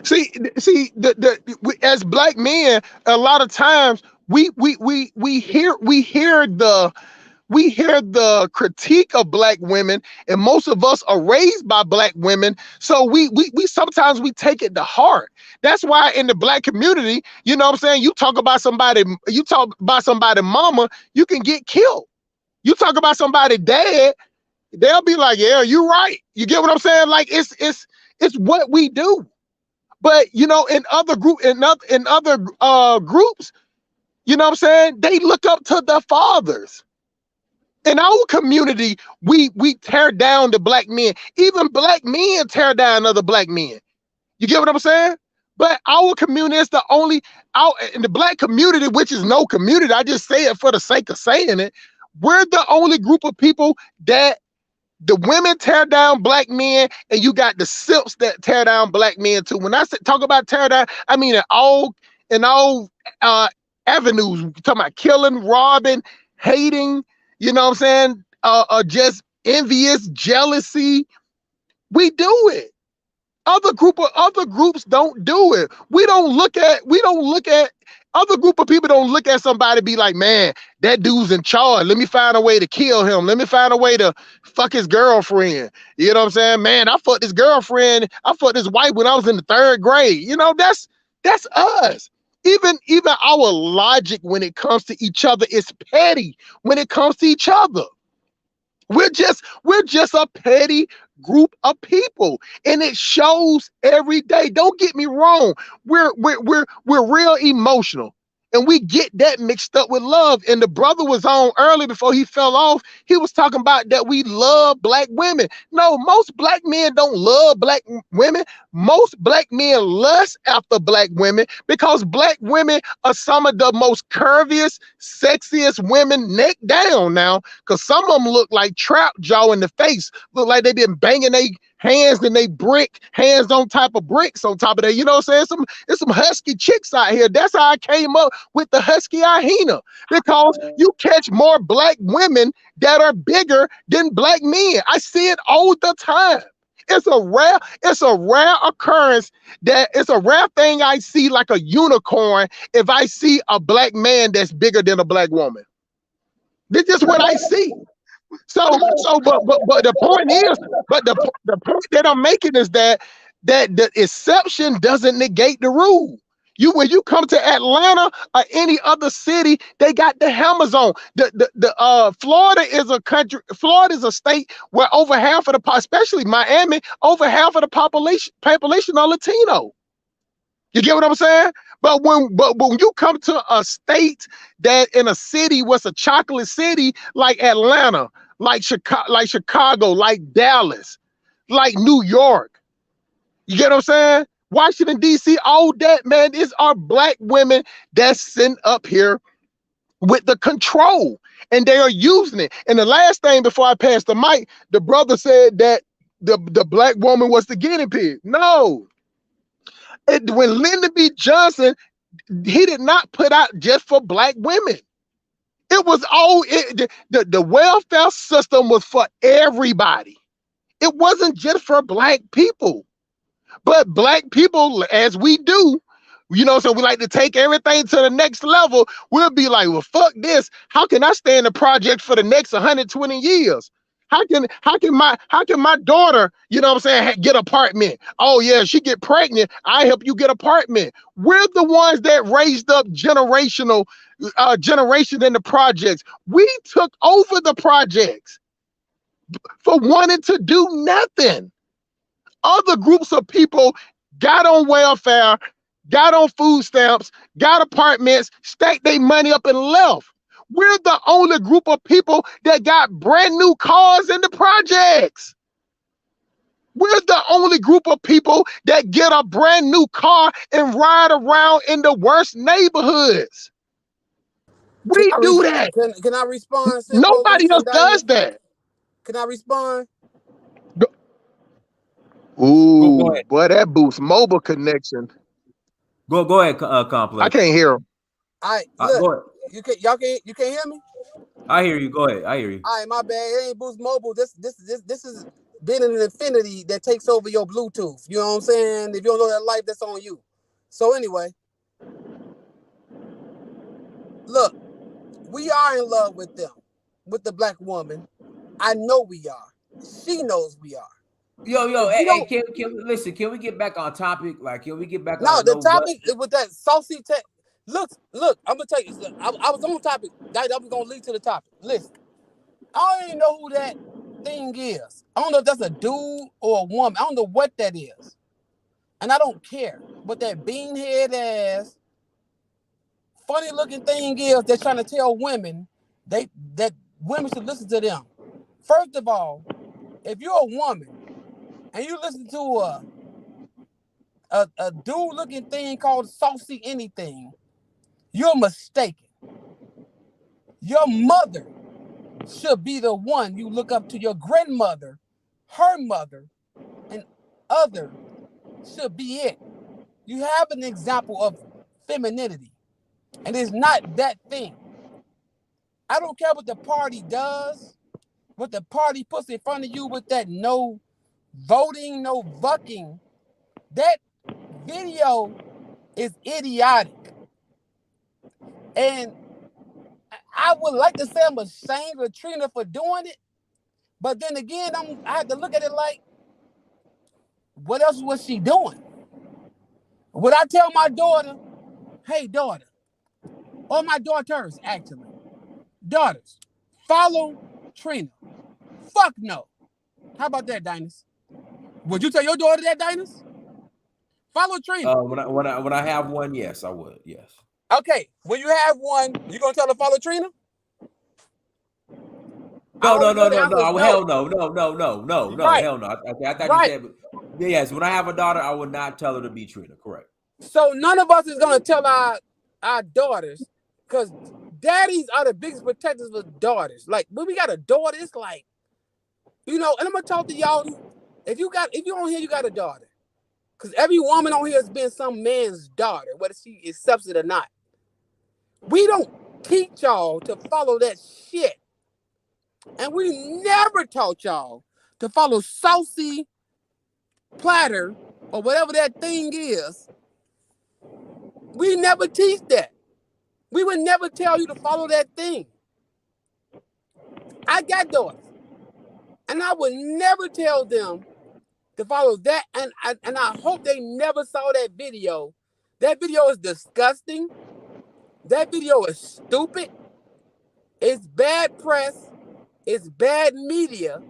See, we, as black men, a lot of times we hear the critique of black women, and most of us are raised by black women, so we sometimes we take it to heart. That's why in the black community, you know what I'm saying, you talk about somebody mama, you can get killed. You talk about somebody dad, they'll be like, yeah, you're right. You get what I'm saying? Like it's what we do. But in other groups, you know what I'm saying, they look up to the fathers. In our community, we tear down the black men. Even black men tear down other black men. You get what I'm saying? But our community is in the black community, which is no community, I just say it for the sake of saying it, we're the only group of people that the women tear down black men, and you got the simps that tear down black men too. When I talk about tear down, I mean in all avenues. We're talking about killing, robbing, hating, you know what I'm saying? Just envious, jealousy. We do it. Other groups don't do it. We don't look at other group of people don't look at somebody be like, man, that dude's in charge. Let me find a way to kill him. Let me find a way to fuck his girlfriend. You know what I'm saying? Man, I fucked his girlfriend. I fucked his wife when I was in the 3rd grade. You know, that's us. Even our logic when it comes to each other is petty when it comes to each other. We're just a petty group of people, and it shows every day. Don't get me wrong. We're real emotional, and we get that mixed up with love. And the brother was on early before he fell off. He was talking about that we love black women. No, most black men don't love black women. Most black men lust after black women because black women are some of the most curviest, sexiest women neck down now, because some of them look like trap jaw in the face, look like they've been banging their hands and they hands on top of bricks on top of that. You know what I'm saying? There's some husky chicks out here. That's how I came up with the husky ahina, because you catch more black women that are bigger than black men. I see it all the time. It's a rare occurrence, that it's a rare thing I see like a unicorn if I see a black man that's bigger than a black woman. This is what I see. But the point is, the point that I'm making is that that the exception doesn't negate the rule. When you come to Atlanta or any other city, they got the hammers on. Florida is a country. Florida is a state where over half of the, especially Miami, over half of the population are Latino. You get what I'm saying? But when you come to a state that in a city was a chocolate city like Atlanta, like Chicago, like Dallas, like New York, you get what I'm saying? Washington, D.C., all that, man, these are black women that's sitting up here with the control, and they are using it. And the last thing before I pass the mic, the brother said that the black woman was the guinea pig. No. When Lyndon B. Johnson, he did not put out just for black women. It was the welfare system was for everybody. It wasn't just for black people. But black people, as we do, so we like to take everything to the next level. We'll be like, well, fuck this. How can I stay in the project for the next 120 years? How can my daughter, get apartment? Oh yeah, she get pregnant, I help you get apartment. We're the ones that raised up generation in the projects. We took over the projects for wanting to do nothing. Other groups of people got on welfare, got on food stamps, got apartments, stacked their money up and left. We're the only group of people that got brand new cars in the projects. We're the only group of people that get a brand new car and ride around in the worst neighborhoods. We do that. Can I respond? Nobody else does that. Can I respond? Ooh, go boy, that boosts mobile connection. Go ahead, Complex. I can't hear him. All right, look, you can't hear me? I hear you. Go ahead. I hear you. All right, my bad. It ain't boost mobile. This is being an infinity that takes over your Bluetooth. You know what I'm saying? If you don't know that life, that's on you. So anyway, look, we are in love with them, with the black woman. I know we are. She knows we are. Yo, hey, can we get back on topic? Like, can we get back on the topic with that saucy tech? Look, I'm gonna tell you. I was on topic. I was gonna lead to the topic. Listen, I don't even know who that thing is. I don't know if that's a dude or a woman. I don't know what that is, and I don't care what that beanhead ass, funny looking thing is. They're trying to tell women that women should listen to them. First of all, if you're a woman and you listen to a dude-looking thing called saucy anything, you're mistaken. Your mother should be the one you look up to. Your grandmother, her mother, and other should be it. You have an example of femininity, and it's not that thing. I don't care what the party does, what the party puts in front of you with that no voting, no vucking. That video is idiotic. And I would like to say I'm ashamed of Trina for doing it, but then again, I have to look at it like, what else was she doing? Would I tell my daughter, hey, daughter, or my daughters, actually, daughters, follow Trina? Fuck no. How about that, Dynas? Would you tell your daughter that, Dynas? Follow Trina. When I have one, yes, I would. Yes. Okay. When you have one, you gonna tell her follow Trina? No. Hell no. Right. Hell no. I thought you said, yes. When I have a daughter, I would not tell her to be Trina. Correct. So none of us is gonna tell our daughters, because daddies are the biggest protectors of daughters. Like when we got a daughter, it's like, and I'm gonna talk to y'all. If you on here, you got a daughter. Because every woman on here has been some man's daughter, whether she accepts it or not. We don't teach y'all to follow that shit. And we never taught y'all to follow saucy platter or whatever that thing is. We never teach that. We would never tell you to follow that thing. I got daughters. And I would never tell them to follow that, and I hope they never saw that video. That video is disgusting. That video is stupid. It's bad press. It's bad media.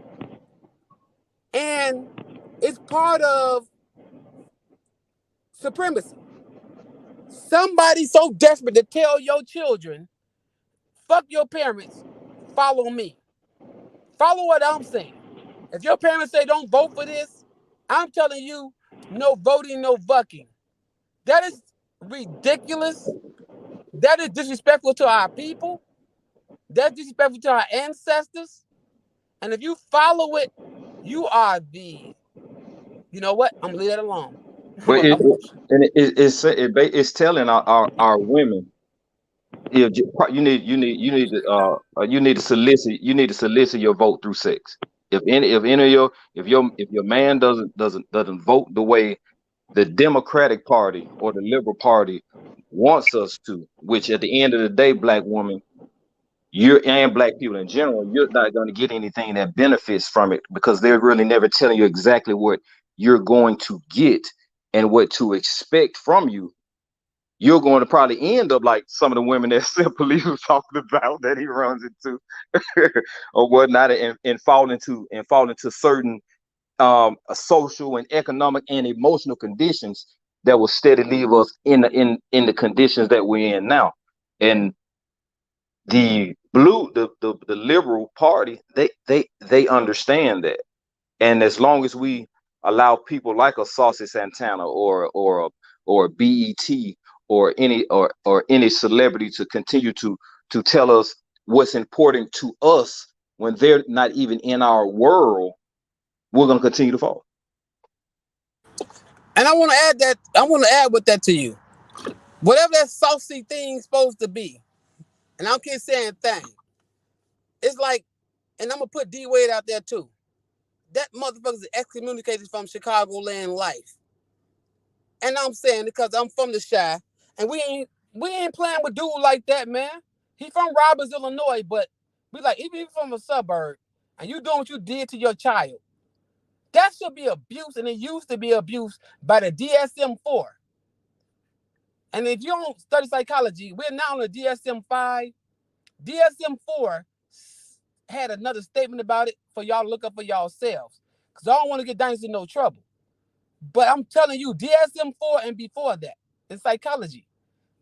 And it's part of supremacy. Somebody so desperate to tell your children, fuck your parents, follow me. Follow what I'm saying. If your parents say don't vote for this, I'm telling you, no voting, no vucking. That is ridiculous. That is disrespectful to our people. That's disrespectful to our ancestors. And if you follow it, you are the, you know what? I'm gonna leave that alone. But it's telling our women, if you need to solicit your vote through sex. If your man doesn't vote the way the Democratic Party or the Liberal Party wants us to, which at the end of the day, black woman, and black people in general, you're not going to get anything that benefits from it, because they're really never telling you exactly what you're going to get and what to expect from you. You're going to probably end up like some of the women that Simply was talking about that he runs into or whatnot, and fall into certain social and economic and emotional conditions that will steadily leave us in the conditions that we're in now. And the Liberal Party, they understand that. And as long as we allow people like a Saucy Santana or BET or any celebrity to continue to tell us what's important to us when they're not even in our world, we're going to continue to fall. And I want to add with that to you. Whatever that saucy thing's supposed to be, and I don't keep saying thing, it's like, and I'm going to put D Wade out there too. That motherfucker's excommunicated from Chicagoland life. And I'm saying because I'm from the Chi, and we ain't playing with dude like that, man. He from Robbins, Illinois, but we like, even from a suburb, and you doing what you did to your child, that should be abuse, and it used to be abuse by the DSM-4. And if you don't study psychology, we're now on the DSM-5. DSM-4 had another statement about it for y'all to look up for yourselves, because I don't want to get Dynasty in no trouble. But I'm telling you, DSM-4 and before that, in psychology,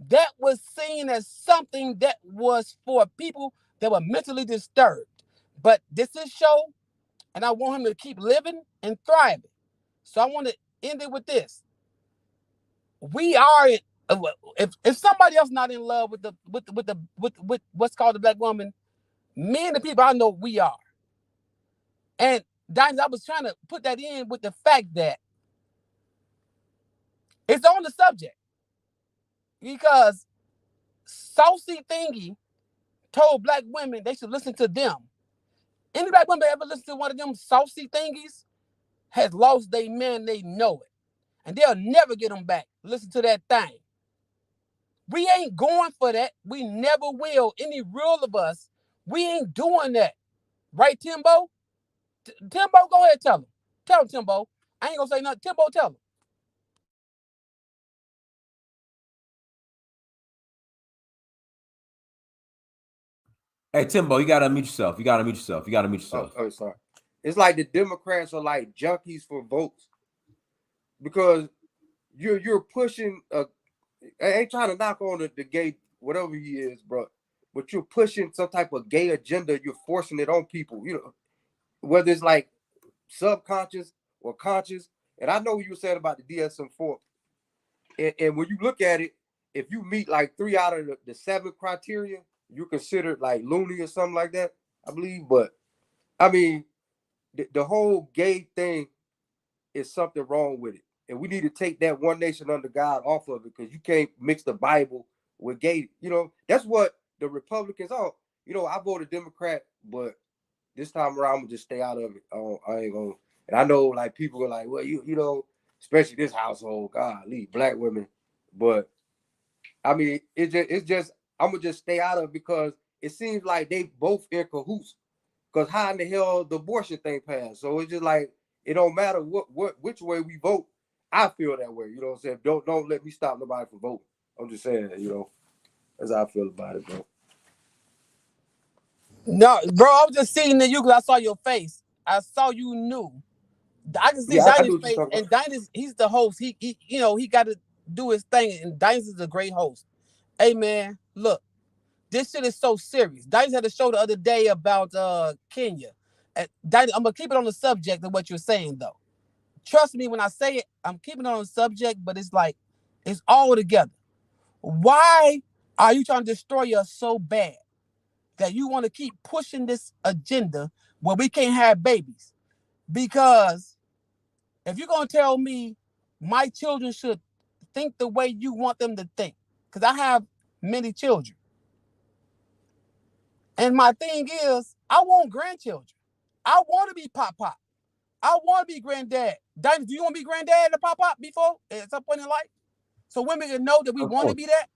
that was seen as something that was for people that were mentally disturbed. But this is show, and I want him to keep living and thriving. So I want to end it with this. We are, if somebody else not in love with what's called the black woman, me and the people I know, we are. And Dynasty, I was trying to put that in with the fact that it's on the subject, because Saucy Thingy told black women they should listen to them. Any black woman ever listen to one of them saucy thingies has lost their man, they know it. And they'll never get them back. Listen to that thing. We ain't going for that. We never will. Any real of us, we ain't doing that. Right, Timbo? Timbo, go ahead, tell him. Tell him, Timbo. I ain't gonna say nothing. Timbo, tell him. Hey, Timbo, you gotta unmute yourself. You gotta unmute yourself. Oh, sorry. It's like the Democrats are like junkies for votes, because you're pushing. I ain't trying to knock on the gay, whatever he is, bro, but you're pushing some type of gay agenda. You're forcing it on people. You know, whether it's like subconscious or conscious. And I know what you were saying about the DSM-4. And when you look at it, if you meet like 3 out of the 7 criteria, you're considered like loony or something like that, I believe. But I mean, the whole gay thing is something wrong with it. And we need to take that one nation under God off of it, because you can't mix the Bible with gay. You know, that's what the Republicans are. You know, I voted Democrat, but this time around, I'm gonna just stay out of it. I ain't gonna. And I know like people are like, well, you know, especially this household, golly, black women. But I mean, it's just I'm gonna just stay out of it, because it seems like they both in cahoots. Because how in the hell the abortion thing passed? So it's just like it don't matter which way we vote. I feel that way. You know what I'm saying? Don't let me stop nobody from voting. I'm just saying that, you know. That's how I feel about it, bro. No, bro, I was just seeing you because I saw your face. I saw you knew. I can see Yeah, I do Dinah's what you're face, talking and about. Dinah's, he's the host. He you know, he got to do his thing, and Dinah's is a great host. Hey, man, look, this shit is so serious. Dinah's had a show the other day about Kenya. And Dinah, I'm going to keep it on the subject of what you're saying, though. Trust me when I say it, I'm keeping it on the subject, but it's like, it's all together. Why are you trying to destroy us so bad that you want to keep pushing this agenda where we can't have babies? Because if you're going to tell me my children should think the way you want them to think, because I have many children. And my thing is, I want grandchildren. I want to be pop-pop. I want to be granddad. Dinah, do you want to be granddad and pop-pop before at some point in life? So women can know that we want to be that?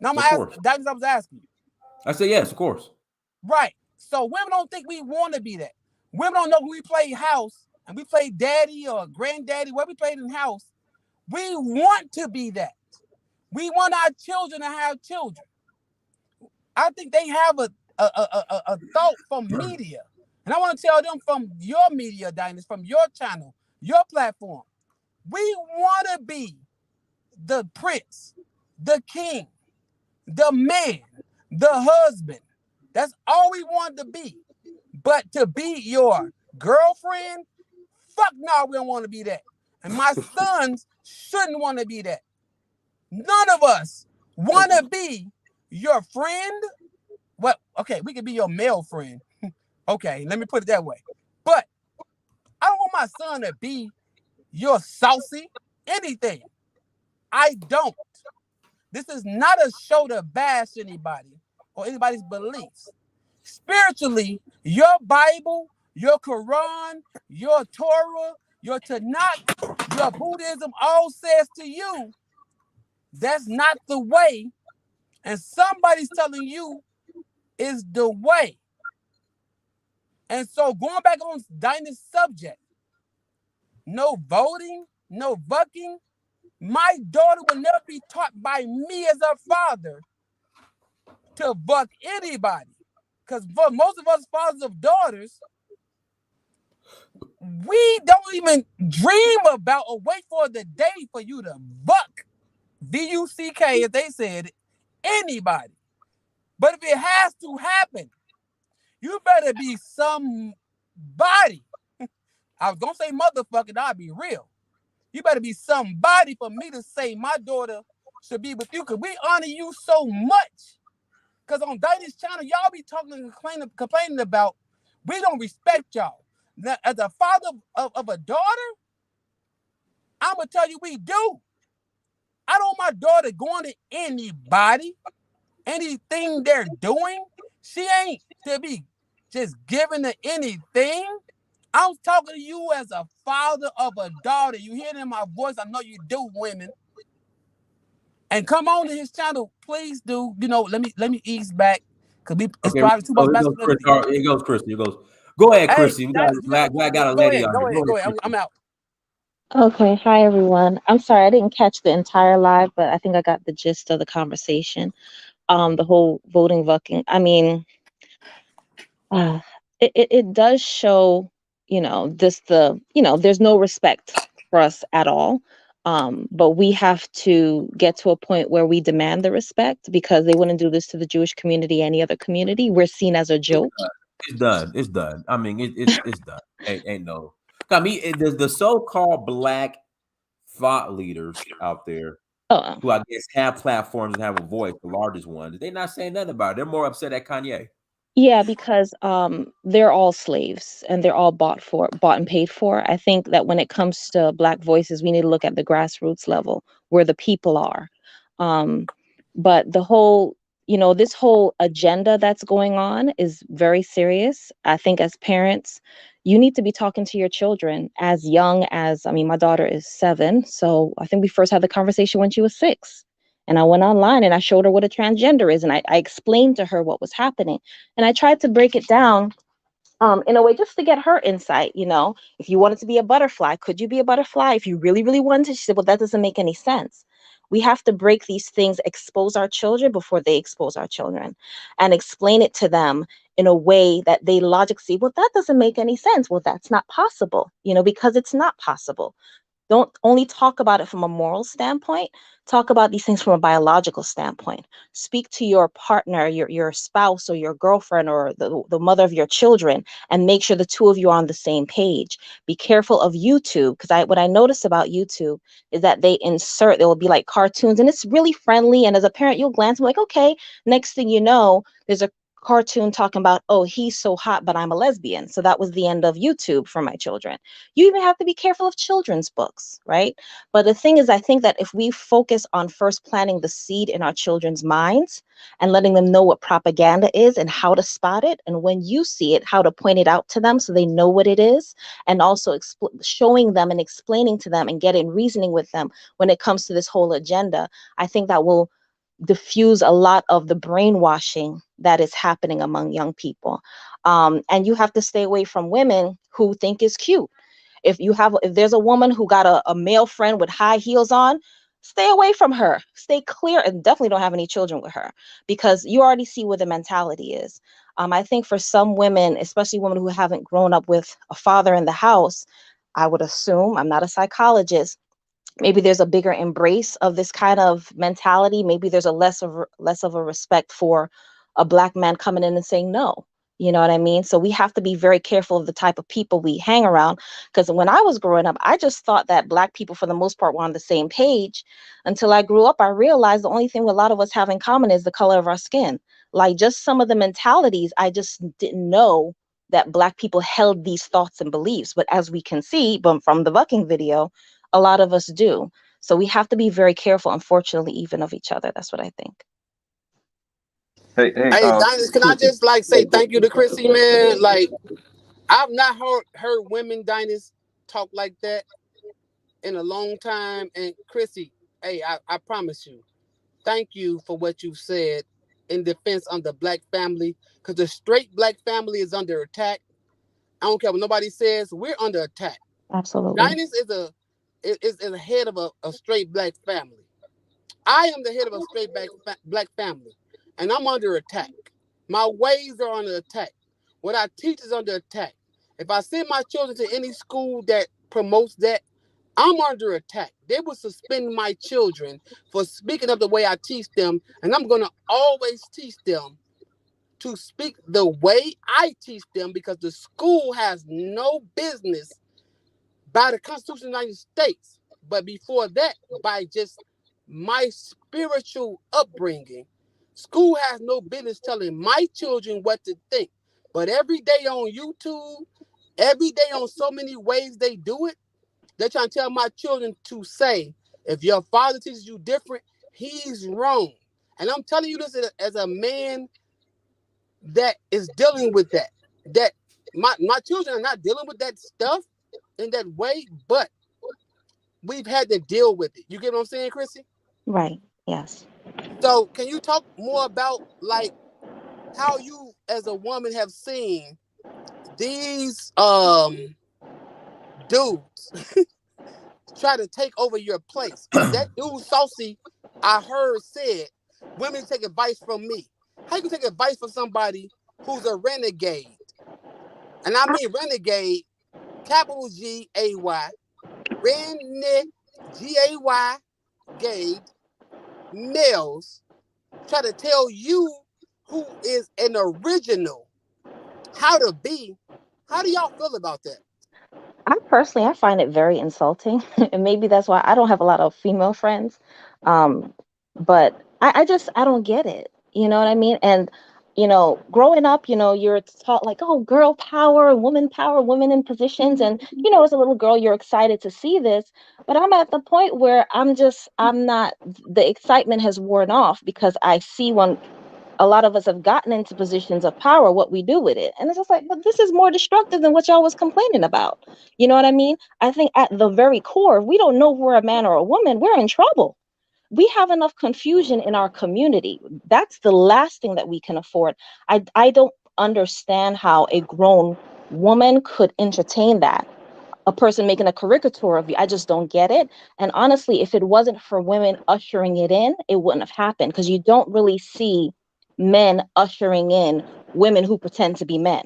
Now I'm going to ask, Dinah, I was asking you. I say yes, of course. Right. So women don't think we want to be that. Women don't know when we play house and we play daddy or granddaddy, what we played in house. We want to be that. We want our children to have children. I think they have a thought from media. And I want to tell them from your media, Dinah, from your channel, your platform. We want to be the prince, the king, the man, the husband. That's all we want to be. But to be your girlfriend, fuck no, we don't want to be that. And my sons shouldn't want to be that. None of us want to be your friend. Well, okay, we could be your male friend. Okay, let me put it that way. But I don't want my son to be your saucy anything. I don't. This is not a show to bash anybody or anybody's beliefs. Spiritually, your Bible, your Quran, your Torah, your Tanakh, your Buddhism all says to you, that's not the way. And somebody's telling you is the way. And so going back on Dinah's subject, no voting, no vucking. My daughter will never be taught by me as her father to vuck anybody. Because for most of us fathers of daughters, we don't even dream about or wait for the day for you to vuck, V-U-C-K, as they said, anybody. But if it has to happen, you better be somebody. I was going to say motherfucker, I'll be real. You better be somebody for me to say my daughter should be with you, because we honor you so much. Because on Dinah's channel, y'all be talking and complaining about we don't respect y'all. Now, as a father of a daughter, I'm going to tell you we do. I don't want my daughter going to anybody, anything they're doing. She ain't to be just giving to anything. I'm talking to you as a father of a daughter. You hear it in my voice. I know you do, women. And come on to his channel, please do. You know, let me ease back because it's probably too much masculinity. Here goes Chrissy. Here goes. Go ahead, Chrissy. Hey, I got a lady on here. Go ahead. I'm out. Okay, hi everyone. I'm sorry I didn't catch the entire live, but I think I got the gist of the conversation. The whole voting vucking. I mean, it does show, there's no respect for us at all. But we have to get to a point where we demand the respect, because they wouldn't do this to the Jewish community, any other community. We're seen as a joke. It's done. It's done. I mean, it's done. Ain't no. I mean, the so-called black thought leaders out there who I guess have platforms and have a voice, the largest ones, they're not saying nothing about it. They're more upset at Kanye. Yeah, because they're all slaves and they're all bought and paid for. I think that when it comes to Black voices, we need to look at the grassroots level where the people are. But the whole, this whole agenda that's going on is very serious. I think as parents, you need to be talking to your children as young as, my daughter is 7. So I think we first had the conversation when she was 6. And I went online and I showed her what a transgender is. And I explained to her what was happening. And I tried to break it down in a way, just to get her insight. If you wanted to be a butterfly, could you be a butterfly? If you really, really wanted to, she said, well, that doesn't make any sense. We have to break these things, expose our children before they expose our children, and explain it to them in a way that they logically see, well, that doesn't make any sense. Well, that's not possible, because it's not possible. Don't only talk about it from a moral standpoint. Talk about these things from a biological standpoint. Speak to your partner, your spouse or your girlfriend or the mother of your children, and make sure the two of you are on the same page. Be careful of YouTube, because what I noticed about YouTube is that there will be like cartoons, and it's really friendly. And as a parent, you'll glance and be like, okay, next thing you know, there's a cartoon talking about, oh, he's so hot, but I'm a lesbian. So that was the end of YouTube for my children. You even have to be careful of children's books, right? But the thing is, I think that if we focus on first planting the seed in our children's minds and letting them know what propaganda is and how to spot it, and when you see it, how to point it out to them so they know what it is, and also showing them and explaining to them and getting reasoning with them when it comes to this whole agenda, I think that will diffuse a lot of the brainwashing that is happening among young people. And you have to stay away from women who think is cute. If there's a woman who got a male friend with high heels on, stay away from her. Stay clear, and definitely don't have any children with her, because you already see where the mentality is. I think for some women, especially women who haven't grown up with a father in the house, I would assume, I'm not a psychologist, maybe there's a bigger embrace of this kind of mentality. Maybe there's a less of a respect for a Black man coming in and saying no. You know what I mean? So we have to be very careful of the type of people we hang around. Because when I was growing up, I just thought that Black people, for the most part, were on the same page. Until I grew up, I realized the only thing a lot of us have in common is the color of our skin. Like, just some of the mentalities, I just didn't know that Black people held these thoughts and beliefs. But as we can see, from the Vucking video, a lot of us do. So we have to be very careful, unfortunately, even of each other. That's what I think. Hey, Dinus, can I just say thank you to Chrissy, man? Like, I've not heard women, Dinus, talk like that in a long time. And Chrissy, hey, I promise you, thank you for what you said in defense of the Black family, because the straight Black family is under attack. I don't care what nobody says, we're under attack. Absolutely. Dinus is the head of a straight Black family. I am the head of a straight Black family, and I'm under attack. My ways are under attack. What I teach is under attack. If I send my children to any school that promotes that, I'm under attack. They will suspend my children for speaking up the way I teach them, and I'm going to always teach them to speak the way I teach them, because the school has no business by the Constitution of the United States. But before that, by just my spiritual upbringing, school has no business telling my children what to think. But every day on YouTube, every day on so many ways they do it, they're trying to tell my children to say, if your father teaches you different, he's wrong. And I'm telling you this as a man that is dealing with that. That my children are not dealing with that stuff in that way, but we've had to deal with it. You get what I'm saying, Chrissy? Right. Yes. So can you talk more about like how you as a woman have seen these dudes try to take over your place? Because that dude Saucy, I heard said, women take advice from me. How you can take advice from somebody who's a renegade? And I mean renegade, capital G-A-Y, G-A-Y, gay males try to tell you who is an original how to be. How do y'all feel about that? I find it very insulting. And maybe that's why I don't have a lot of female friends. But I don't get it. You know what I mean? And, growing up, you're taught like, oh, girl power, women in positions. And, as a little girl, you're excited to see this. But I'm at the point where I'm not, the excitement has worn off, because I see when a lot of us have gotten into positions of power, what we do with it. And it's just like, but this is more destructive than what y'all was complaining about. You know what I mean? I think at the very core, if we don't know if we're a man or a woman, we're in trouble. We have enough confusion in our community. That's the last thing that we can afford. I don't understand how a grown woman could entertain that. A person making a caricature of you. I just don't get it. And honestly, if it wasn't for women ushering it in, it wouldn't have happened, because you don't really see men ushering in women who pretend to be men.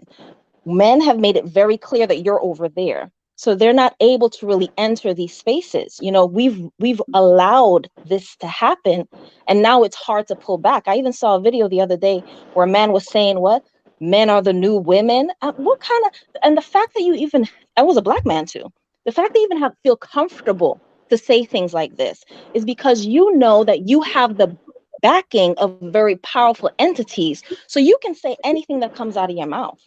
Men have made it very clear that you're over there. So they're not able to really enter these spaces. You know, we've allowed this to happen, and now it's hard to pull back. I even saw a video the other day where a man was saying, what? Men are the new women? What kind of, and the fact that you even, I was a black man too. The fact that you even feel comfortable to say things like this is because you know that you have the backing of very powerful entities. So you can say anything that comes out of your mouth.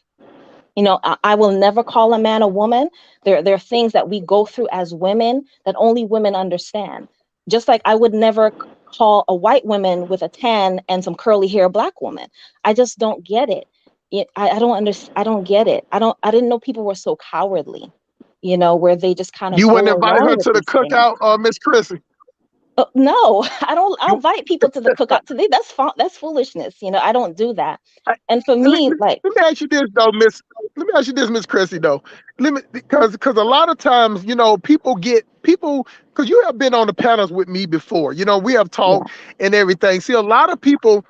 You know, I will never call a man a woman. There are things that we go through as women that only women understand. Just like I would never call a white woman with a tan and some curly hair a black woman. I just don't get it. I don't understand. I don't get it. I didn't know people were so cowardly, you know, where they just kind of You wouldn't go invite along her with to the these things. cookout, Miss Chrissy. No, I don't. I'll You, invite people to the cookout today. That's foolishness. You know, I don't do that. I, And for let me me, like, let me ask you this though, Miss. Let me ask you this, Miss Chrissy though. Let me because a lot of times, you know, people because you have been on the panels with me before. You know, we have yeah, talked and everything. See, a lot of people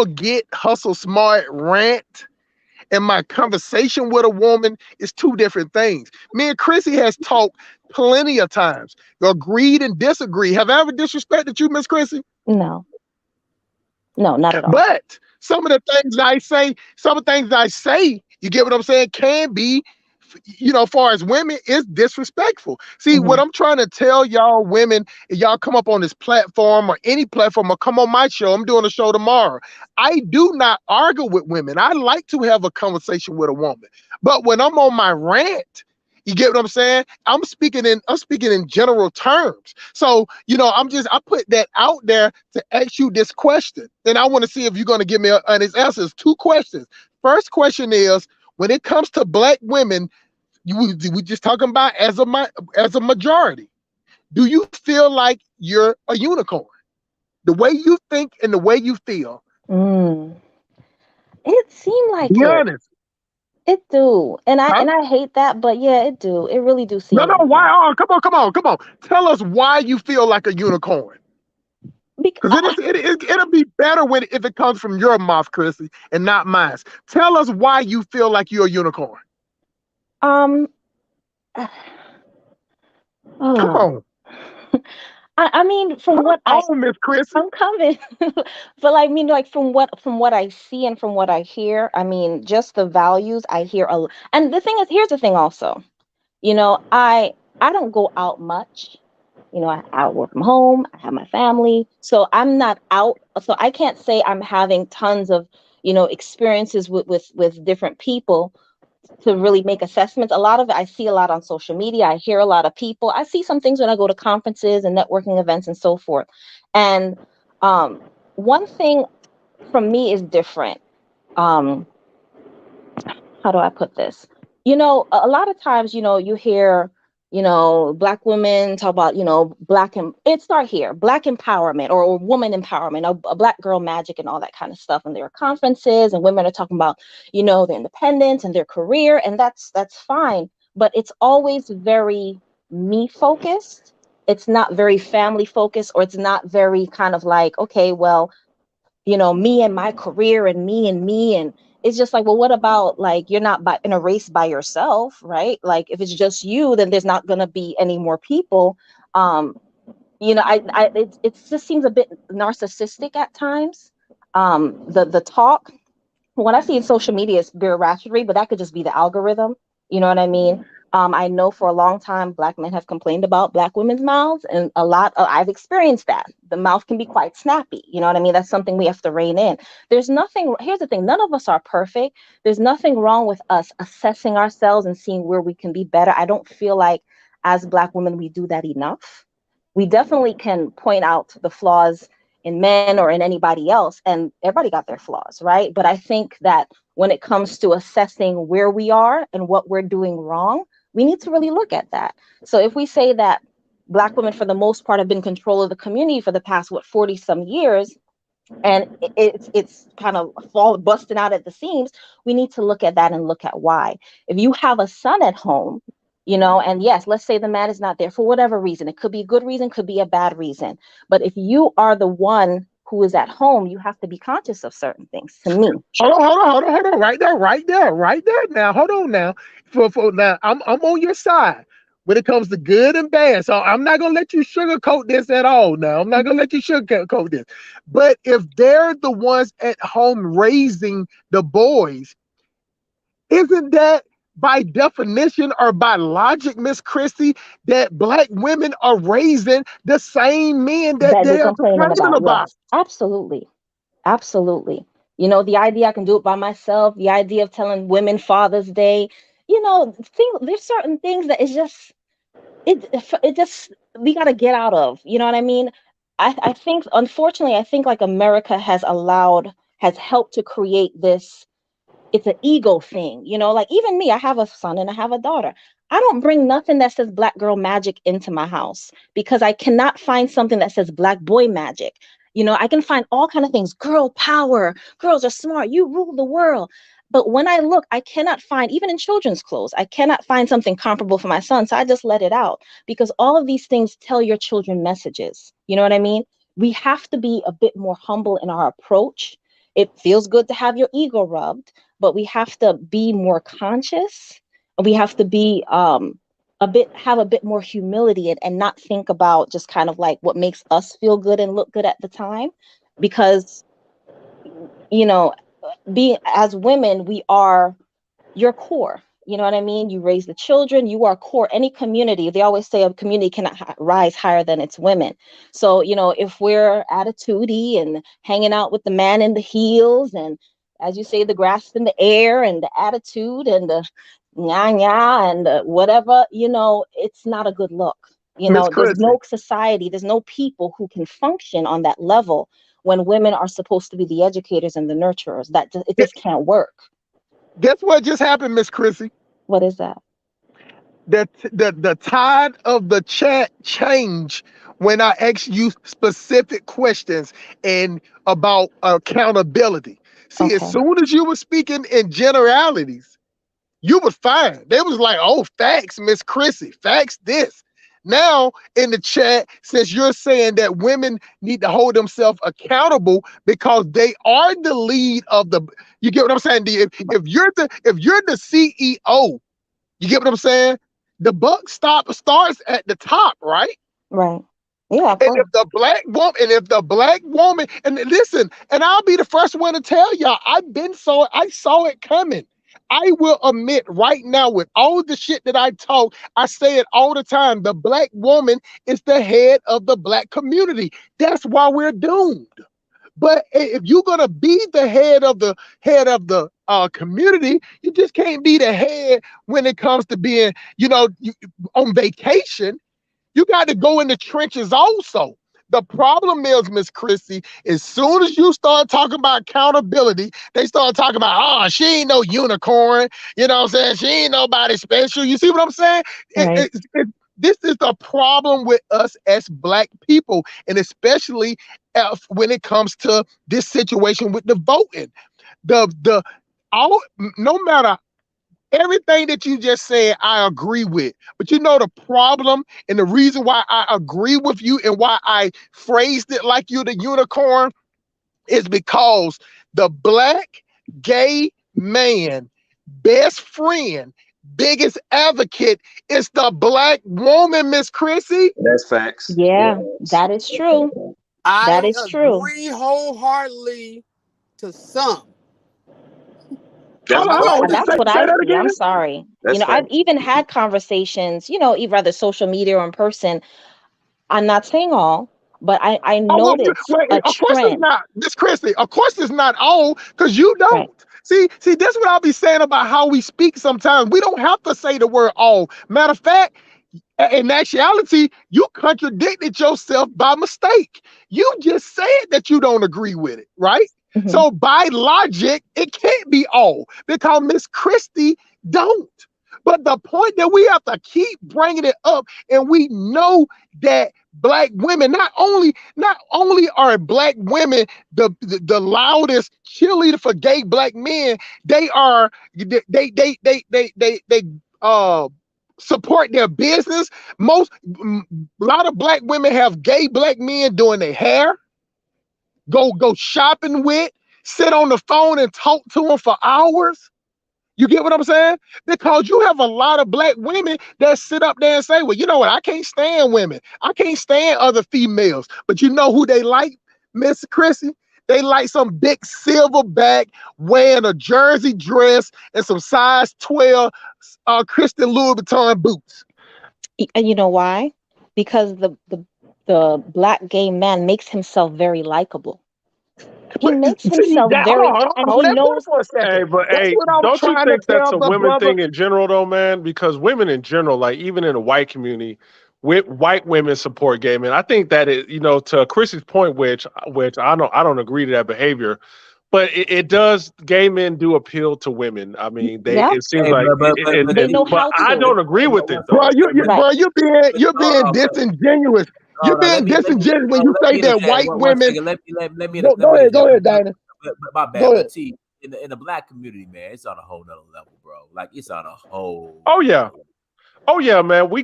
get hustle smart rant, and my conversation with a woman is two different things. Me and Chrissy has talked plenty of times, agreed and disagreed. Have I ever disrespected you, Miss Chrissy? no, not at all. But some of the things I say, you get what I'm saying, can be, you know, far as women, is disrespectful. See, what Hmm. I'm trying to tell y'all women, if y'all come up on this platform or any platform or come on my show, I'm doing a show tomorrow. I do not argue with women. I like to have a conversation with a woman. But when I'm on my rant, you get what I'm saying? I'm speaking in general terms. So, you know, I put that out there to ask you this question. And I want to see if you're going to give me an honest answer. It's two questions. First question is, when it comes to black women, we just talking about as a majority. Do you feel like you're a unicorn? The way you think and the way you feel. Mm. It seemed like Be it. honest. It do, and Huh? I hate that, but yeah, it do. It really do No, seem like why? that. Oh, come on. Tell us why you feel like a unicorn. Because Because it'll be better if it comes from your mouth, Chrissy, and not mine. Tell us why you feel like you're a unicorn. um, Come uh, on. I mean, Come from what on, Miss Chrissy. I'm coming, but I mean, like from what I see and from what I hear, I mean, just the values I hear. And the thing is, here's the thing also. You know, I don't go out much. You know, I work from home. I have my family, so I'm not out. So I can't say I'm having tons of, you know, experiences with different people to really make assessments. A lot of it I see a lot on social media. I hear a lot of people. I see some things when I go to conferences and networking events and so forth. And um, one thing from me is different. Um, how do I put this? You know, a lot of times, you know, you hear, you know, black women talk about, you know, it start here, black empowerment or woman empowerment, a black girl magic and all that kind of stuff. And there are conferences and women are talking about, you know, their independence and their career. And that's fine. But it's always very me focused. It's not very family focused, or it's not very kind of like, okay, well, you know, me and my career and me and me. And it's just like, well, what about, like, you're not in a race by yourself, right? Like, if it's just you, then there's not going to be any more people. um you know, it just seems a bit narcissistic at times. The talk, what I see in social media is bare ratchetry, but that could just be the algorithm. You know what I mean? I know for a long time, black men have complained about black women's mouths, and I've experienced that. The mouth can be quite snappy. You know what I mean? That's something we have to rein in. There's nothing, here's the thing, none of us are perfect. There's nothing wrong with us assessing ourselves and seeing where we can be better. I don't feel like as black women, we do that enough. We definitely can point out the flaws in men or in anybody else, and everybody got their flaws, right? But I think that when it comes to assessing where we are and what we're doing wrong, we need to really look at that. So if we say that black women for the most part have been in control of the community for the past 40 some years, and it's kind of busting out at the seams. We need to look at that and look at why. If you have a son at home, and yes, let's say the man is not there for whatever reason. It could be a good reason, could be a bad reason. But if you are the one who is at home, you have to be conscious of certain things. To me, hold on, right there. Now, hold on now. For now, I'm on your side when it comes to good and bad. So I'm not gonna let you sugarcoat this at all. Now, I'm not gonna let you sugarcoat this. But if they're the ones at home raising the boys, isn't that by definition or by logic, Miss Christie, that black women are raising the same men that that they're they are complaining complaining about, about? yes, absolutely. Absolutely. The idea I can do it by myself, the idea of telling women Father's Day, there's certain things that is just, it just, we got to get out of, you know what I mean? I think, unfortunately, I think like America has helped to create this, it's an ego thing, like even me, I have a son and I have a daughter. I don't bring nothing that says black girl magic into my house because I cannot find something that says black boy magic. I can find all kind of things, girl power, girls are smart, you rule the world. But when I look, I cannot find, even in children's clothes, I cannot find something comparable for my son. So I just let it out because all of these things tell your children messages. You know what I mean? We have to be a bit more humble in our approach. It feels good to have your ego rubbed, but we have to be more conscious. We have to be have a bit more humility and not think about just kind of like what makes us feel good and look good at the time. Because, being as women, we are your core. You know what I mean? You raise the children, you are core. Any community, they always say a community cannot rise higher than its women. So, if we're attitudey and hanging out with the man in the heels and, as you say, the grass in the air and the attitude and the nya and the whatever, it's not a good look. Miss There's Christie, no society, there's no people who can function on that level when women are supposed to be the educators and the nurturers. It just can't work. guess what just happened, Miss Christie? What is that? The tide of the chat changed when I asked you specific questions and about accountability. See, as Okay. soon as you were speaking in generalities, you was fine. They was like, "Oh, facts, Miss Chrissy, facts this." Now in the chat, since you're saying that women need to hold themselves accountable because they are the lead of the, you get what I'm saying? If you're the CEO, you get what I'm saying? The buck starts at the top, right? Right. Yeah, of And if course. the black woman, and listen, and I'll be the first one to tell y'all, I saw it coming. I will admit right now, with all the shit that I talk, I say it all the time. The black woman is the head of the black community. That's why we're doomed. But if you're gonna be the head of the community, you just can't be the head when it comes to being, on vacation. You got to go in the trenches also. The problem is, Miss Christie, as soon as you start talking about accountability, they start talking about, oh, she ain't no unicorn. You know what I'm saying? She ain't nobody special. You see what I'm saying? Right. This is the problem with us as black people, and especially when it comes to this situation with the voting. No matter everything that you just said, I agree with. But the problem and the reason why I agree with you and why I phrased it like you're the unicorn is because the black gay man, best friend, biggest advocate is the black woman, Miss Chrissy. That's facts. Yeah, that is true. That I is true. agree wholeheartedly to some. That's Hold Yeah, on. facts. that's Say, what say I that see. I'm again. sorry. That's I've facts. even had conversations, either social media or in person. I'm not saying all, but I Oh, well, noticed wait, a of course it's trend. not, Miss Christie. Of course it's not all, because you Right. don't. See, that's what I'll be saying about how we speak sometimes. We don't have to say the word all. Matter of fact, in actuality, you contradicted yourself by mistake. You just said that you don't agree with it, right? Hmm. So by logic, it can't be all because Miss Christie don't. But the point that we have to keep bringing it up, and we know that black women, not only are black women the loudest cheerleader for gay black men, they support their business. A lot of black women have gay black men doing their hair, go shopping with, sit on the phone and talk to them for hours. You get what I'm saying? Because you have a lot of black women that sit up there and say, well, you know what? I can't stand women. I can't stand other females. But you know who they like, Miss Chrissy? They like some big silverback wearing a jersey dress and some size 12 Christian Louis Vuitton boots. And you know why? Because the black gay man makes himself very likable. He makes himself very, and he knows. For a second. Hey, but That's what I'm don't you trying think to tell that's a the women brother. thing in general, though, man? Because women in general, like even in the white community, white women support gay men. I think that it, to Chrissy's point, which I don't agree to that behavior, but it does. Gay men do appeal to women. I mean, it seems Hey, like, they know how I to. don't agree with it though. Bro, you're being disingenuous. You're being disingenuous when you say that white women. Let me Go ahead, Dinah. My bad. Go ahead. But see, in the black community, man, it's on a whole nother level, bro. Like it's on a whole. Oh yeah, man. We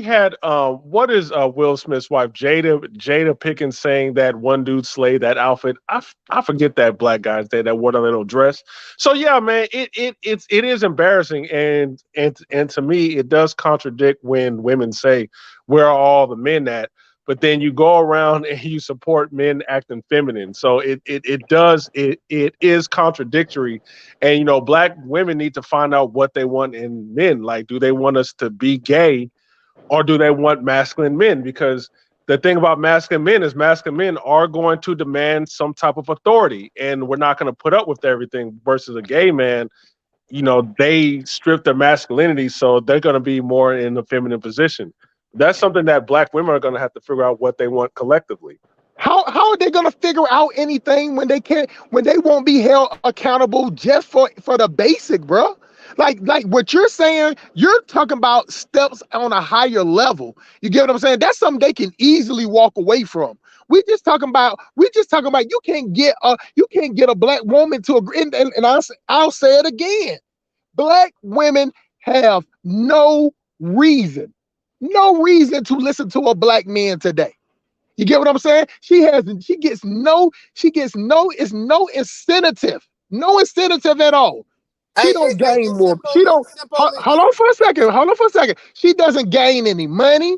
had what is Will Smith's wife, Jada Pickens, saying that one dude slayed that outfit. I forget that black guy's name that wore the little dress. So yeah, man, it is embarrassing, and to me it does contradict when women say where are all the men at, but then you go around and you support men acting feminine. So it is contradictory. And black women need to find out what they want in men. Like, do they want us to be gay, or do they want masculine men? Because the thing about masculine men is masculine men are going to demand some type of authority, and we're not going to put up with everything. Versus a gay man, they strip their masculinity, so they're going to be more in a feminine position. That's something that black women are going to have to figure out what they want collectively. How are they gonna figure out anything when they won't be held accountable just for the basic, bro? Like what you're saying, you're talking about steps on a higher level. You get what I'm saying? That's something they can easily walk away from. We're just talking about you can't get a black woman to agree. And I'll say it again. Black women have no reason to listen to a black man today. You get what I'm saying? She gets no incentive at all. She don't gain more. She don't. Hold on for a second. She doesn't gain any money.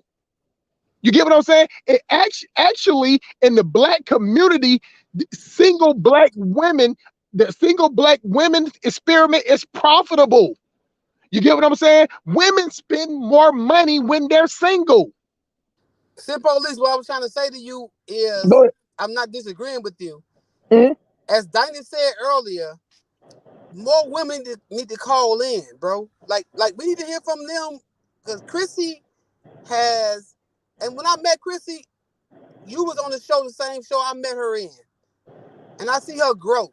You get what I'm saying? It actually in the black community, the single black women experiment is profitable. You get what I'm saying? Women spend more money when they're single. Simple at least what I was trying to say to you is I'm not disagreeing with you. Mm-hmm. As Dinah said earlier, more women need to call in, bro. Like we need to hear from them, because Chrissy has, and when I met Chrissy, you was on the show, the same show I met her in, and I see her growth.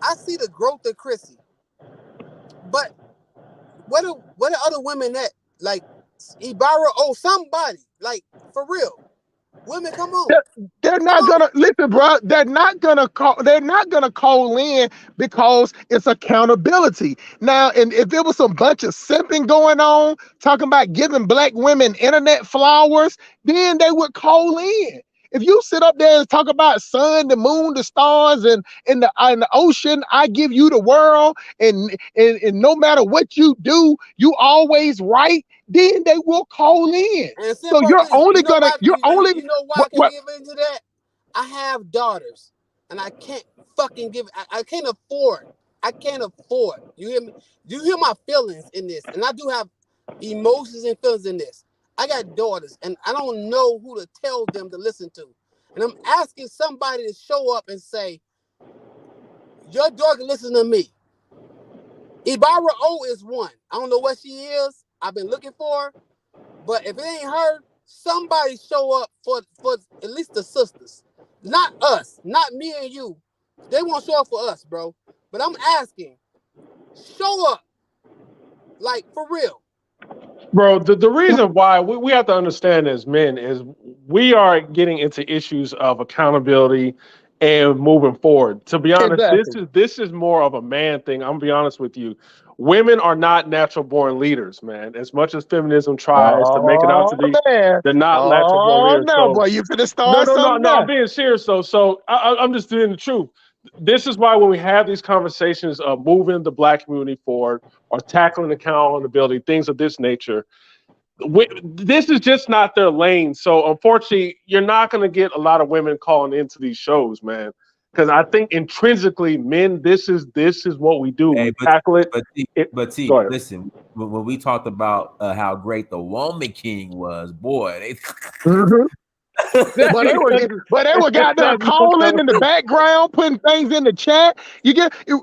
I see the growth of Chrissy. But what are other women at? Like Ibarra, somebody, like, for real. Women, come on. They're not gonna listen, bro. They're not gonna call in because it's accountability. Now, and if there was some bunch of simping going on, talking about giving black women internet flowers, then they would call in. If you sit up there and talk about sun, the moon, the stars, and in the ocean, I give you the world, and no matter what you do, you always right, then they will call in. So you're only gonna, you know why I can give into that? I have daughters, and I can't fucking give. I can't afford. You hear me? You hear my feelings in this, and I do have emotions and feelings in this. I got daughters, and I don't know who to tell them to listen to. And I'm asking somebody to show up and say, your daughter listen to me. Ibarra O is one. I don't know what she is. I've been looking for her. But if it ain't her, somebody show up for at least the sisters. Not us. Not me and you. They won't show up for us, bro. But I'm asking, show up Like for real. Bro, the reason why we have to understand as men is we are getting into issues of accountability and moving forward. To be honest, Exactly. this is more of a man thing. I'm gonna be honest with you. Women are not natural born leaders, man. As much as feminism tries to make it out Oh to be, man. they're not natural born Oh leaders. no, So boy, you finna no, start no, no, something no. I'm now. being serious though. So I'm just doing the truth. This is why when we have these conversations of moving the black community forward or tackling accountability, things of this nature, this is just not their lane. So unfortunately, you're not going to get a lot of women calling into these shows, man. Because I think intrinsically, men, this is what we do. Hey, We tackle it. but Go T, ahead. listen, when we talked about how great the woman king was, boy, they But they were got there calling in the background, putting things in the chat.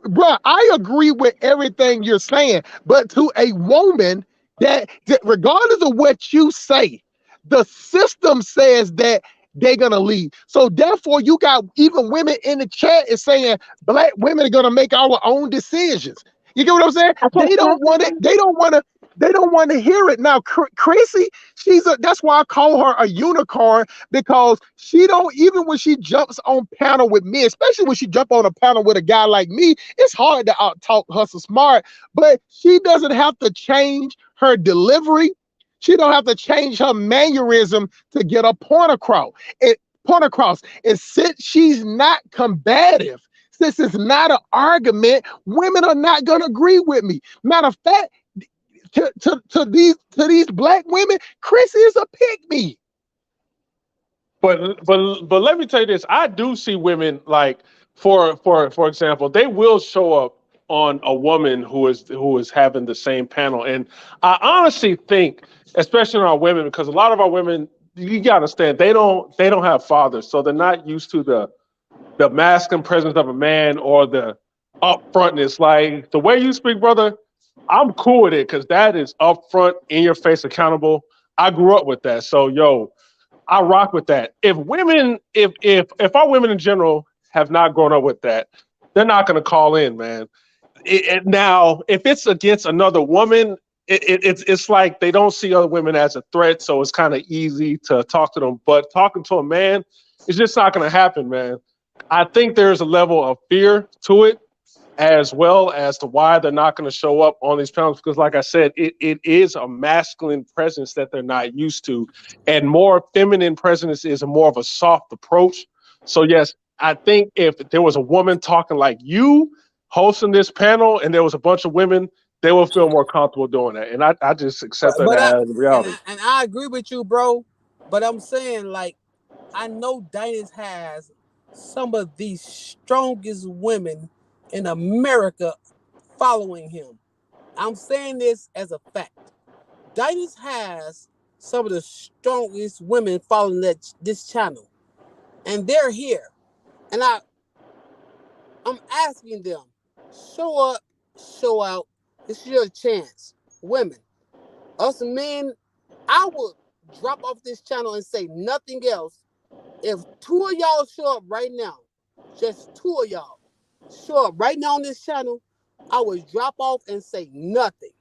Bro, I agree with everything you're saying, but to a woman that regardless of what you say, the system says that they're gonna leave. So therefore, you got even women in the chat is saying black women are gonna make our own decisions. You get what I'm saying? They don't want it. They don't want to. They don't want to hear it now. Chrissy, that's why I call her a unicorn, because she don't, even when she jumps on panel with me, especially when she jump on a panel with a guy like me, it's hard to out talk Hustle Smart, but she doesn't have to change her delivery. She don't have to change her mannerism to get a point across. And since she's not combative, since it's not an argument, women are not gonna agree with me. Matter of fact, to these black women, Chris is a pick-me. But let me tell you this. I do see women like for example, they will show up on a woman who is having the same panel. And I honestly think, especially on our women, because a lot of our women, you gotta understand, they don't have fathers, so they're not used to the masculine presence of a man or the upfrontness. Like the way you speak, brother, I'm cool with it because that is upfront, in your face, accountable. I grew up with that. So yo, I rock with that. If our women in general have not grown up with that, they're not gonna call in, man. Now, if it's against another woman, it's like they don't see other women as a threat, so it's kind of easy to talk to them. But talking to a man, it's just not gonna happen, man. I think there's a level of fear to it, as well as to why they're not going to show up on these panels, because like I said, it is a masculine presence that they're not used to, and more feminine presence is a more of a soft approach. So yes, I think if there was a woman talking like you hosting this panel and there was a bunch of women, they will feel more comfortable doing that, and I just accept that as reality. I agree with you, bro. But I'm saying, like, I know Dynast has some of the strongest women in America following him. I'm saying this as a fact. Dynast has some of the strongest women following this channel, and they're here. And I'm asking them, show up, show out. This is your chance, women. Us men, I would drop off this channel and say nothing else. If two of y'all show up right now, just two of y'all show up right now on this channel, I would drop off and say nothing.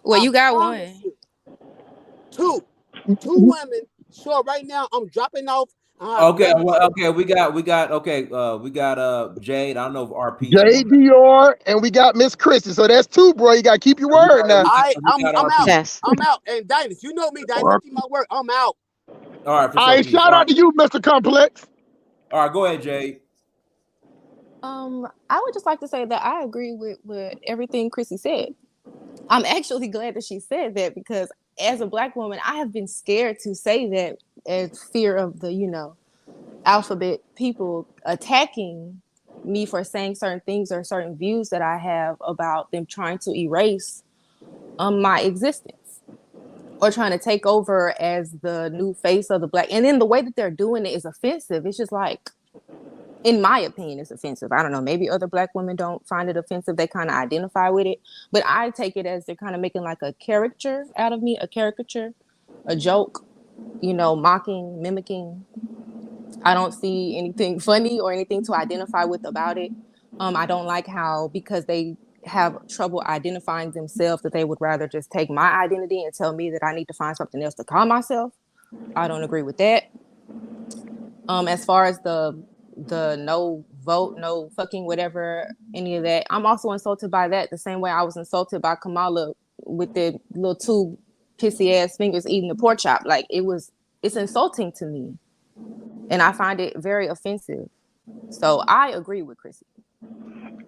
Well, you got promise one. you. Two women show up right now. I'm dropping off. Okay, we got Jade. I don't know if RP is on. JDR, and we got Miss Christie. So that's two, bro. You gotta keep your word now. I'm out. Yes. I'm out. And Dynast, you know me, Dynast. Keep my word. I'm out. All right, All right, shout out to you, Mr. Complex. All right, go ahead, Jade. I would just like to say that I agree with everything Chrissy said. I'm actually glad that she said that, because as a Black woman, I have been scared to say that as fear of the, alphabet people attacking me for saying certain things or certain views that I have about them trying to erase my existence or trying to take over as the new face of the Black. And then the way that they're doing it is offensive. It's just like, in my opinion, it's offensive. I don't know. Maybe other Black women don't find it offensive. They kind of identify with it. But I take it as they're kind of making like a caricature out of me, a caricature, a joke, mocking, mimicking. I don't see anything funny or anything to identify with about it. I don't like how, because they have trouble identifying themselves, that they would rather just take my identity and tell me that I need to find something else to call myself. I don't agree with that. As far as the no vote, no fucking whatever, any of that, I'm also insulted by that the same way I was insulted by Kamala with the little two pissy ass fingers eating the pork chop. Like, it's insulting to me, and I find it very offensive. So I agree with Chrissy.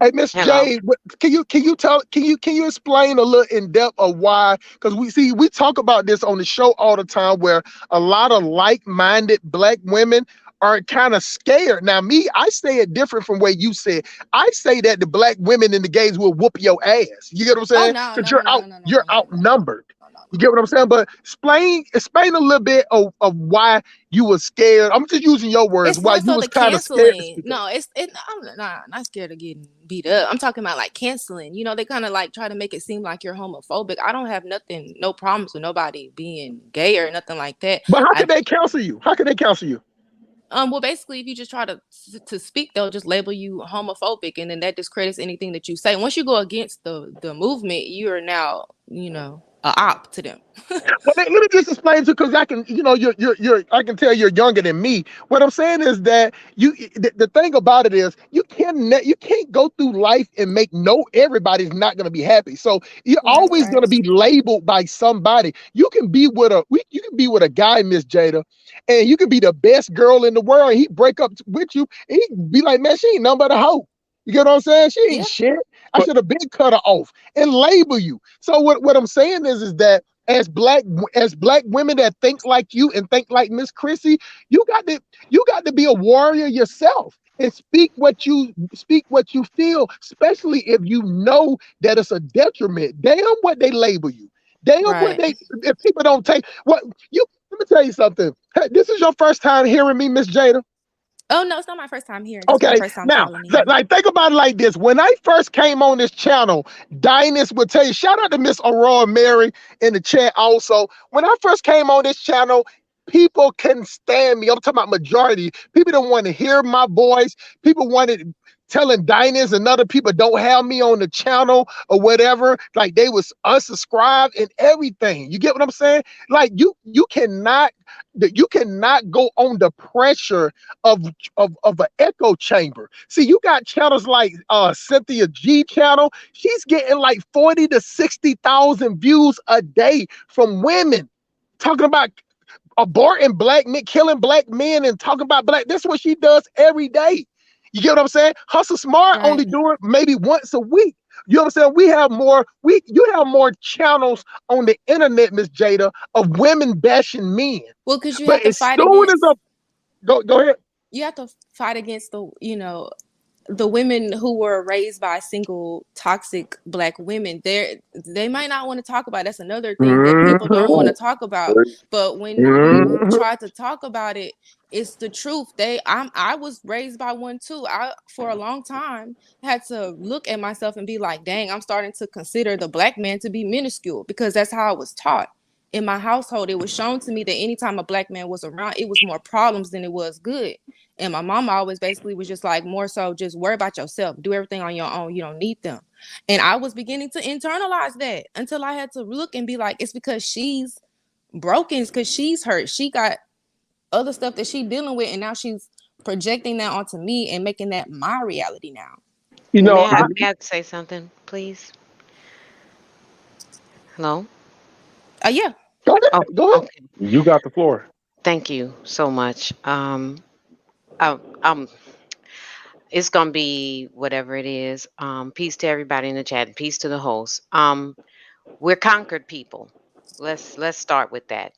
Hey, Miss Hello. J, can you explain a little in depth of why? Because we talk about this on the show all the time, where a lot of like-minded black women are kind of scared. Now, me, I say it different from what you said. I say that the black women in the gays will whoop your ass. You get what I'm Oh saying? no, Because no, no, no, no, no, you're no, outnumbered. You get what I'm saying? But explain a little bit of why you were scared. I'm just using your words. It's Why more you so was the kind of scared to canceling. speak up. No, I'm not scared of getting beat up. I'm talking about like canceling. You know, they kind of like try to make it seem like you're homophobic. I don't have no problems with nobody being gay or nothing like that. But how can they cancel you? How can they cancel you? Well, basically, if you just try to speak, they'll just label you homophobic, and then that discredits anything that you say. Once you go against the movement, you are now, a op to them. Well, let me just explain to you, because I can, I can tell you're younger than me. What I'm saying is that the thing about it is you can't go through life and make everybody's not going to be happy. So you're always going to be labeled by somebody. You can be with a guy, Miss Jada, and you can be the best girl in the world, and he break up with you, and he be like, man, she ain't nothing but a hoe. You get what I'm saying? She ain't shit. I should have been cut her off and label you. So what I'm saying is that as black women that think like you and think like Miss Chrissy, you got to be a warrior yourself and speak what you feel, especially if you know that it's a detriment. Damn what they label you. Damn what Right. if people don't take what you. Let me tell you something. Hey, this is your first time hearing me, Miss Jada. Oh no, it's not my first time hearing. It's my Okay, first time now, calling in. like, think about it like this. When I first came on this channel, Dynast would tell you, shout out to Miss Aurora Mary in the chat also. When I first came on this channel, people couldn't stand me. I'm talking about majority. People don't want to hear my voice. People wanted telling Dynast and other people don't have me on the channel or whatever. Like, they was unsubscribed and everything. You get what I'm saying? Like, you cannot go on the pressure of an echo chamber. See, you got channels like Cynthia G channel. She's getting like 40 to 60,000 views a day from women talking about aborting black men, killing black men, and talking about black. That's what she does every day. You get what I'm saying? Hustle Smart only do it maybe once a week. You know what I'm saying? You have more channels on the internet, Miss Jada, of women bashing men. Well, because you But have to as fight soon as against. go ahead. You have to fight against the women who were raised by single toxic black women. They might not want to talk about. That's another thing that people don't want to talk about. But when you try to talk about it, it's the truth. I was raised by one too. I, for a long time, had to look at myself and be like, dang, I'm starting to consider the black man to be minuscule, because that's how I was taught. In my household, it was shown to me that anytime a black man was around, it was more problems than it was good. And my mom always basically was just like, more so just worry about yourself, do everything on your own, you don't need them. And I was beginning to internalize that until I had to look and be like, it's because she's broken, it's because she's hurt, she got other stuff that she's dealing with, and now she's projecting that onto me and making that my reality now. May I say something, please? Hello? Yeah. Go ahead. Go ahead. Okay. You got the floor. Thank you so much. It's gonna be whatever it is. Peace to everybody in the chat, and peace to the host. We're conquered people. Let's start with that.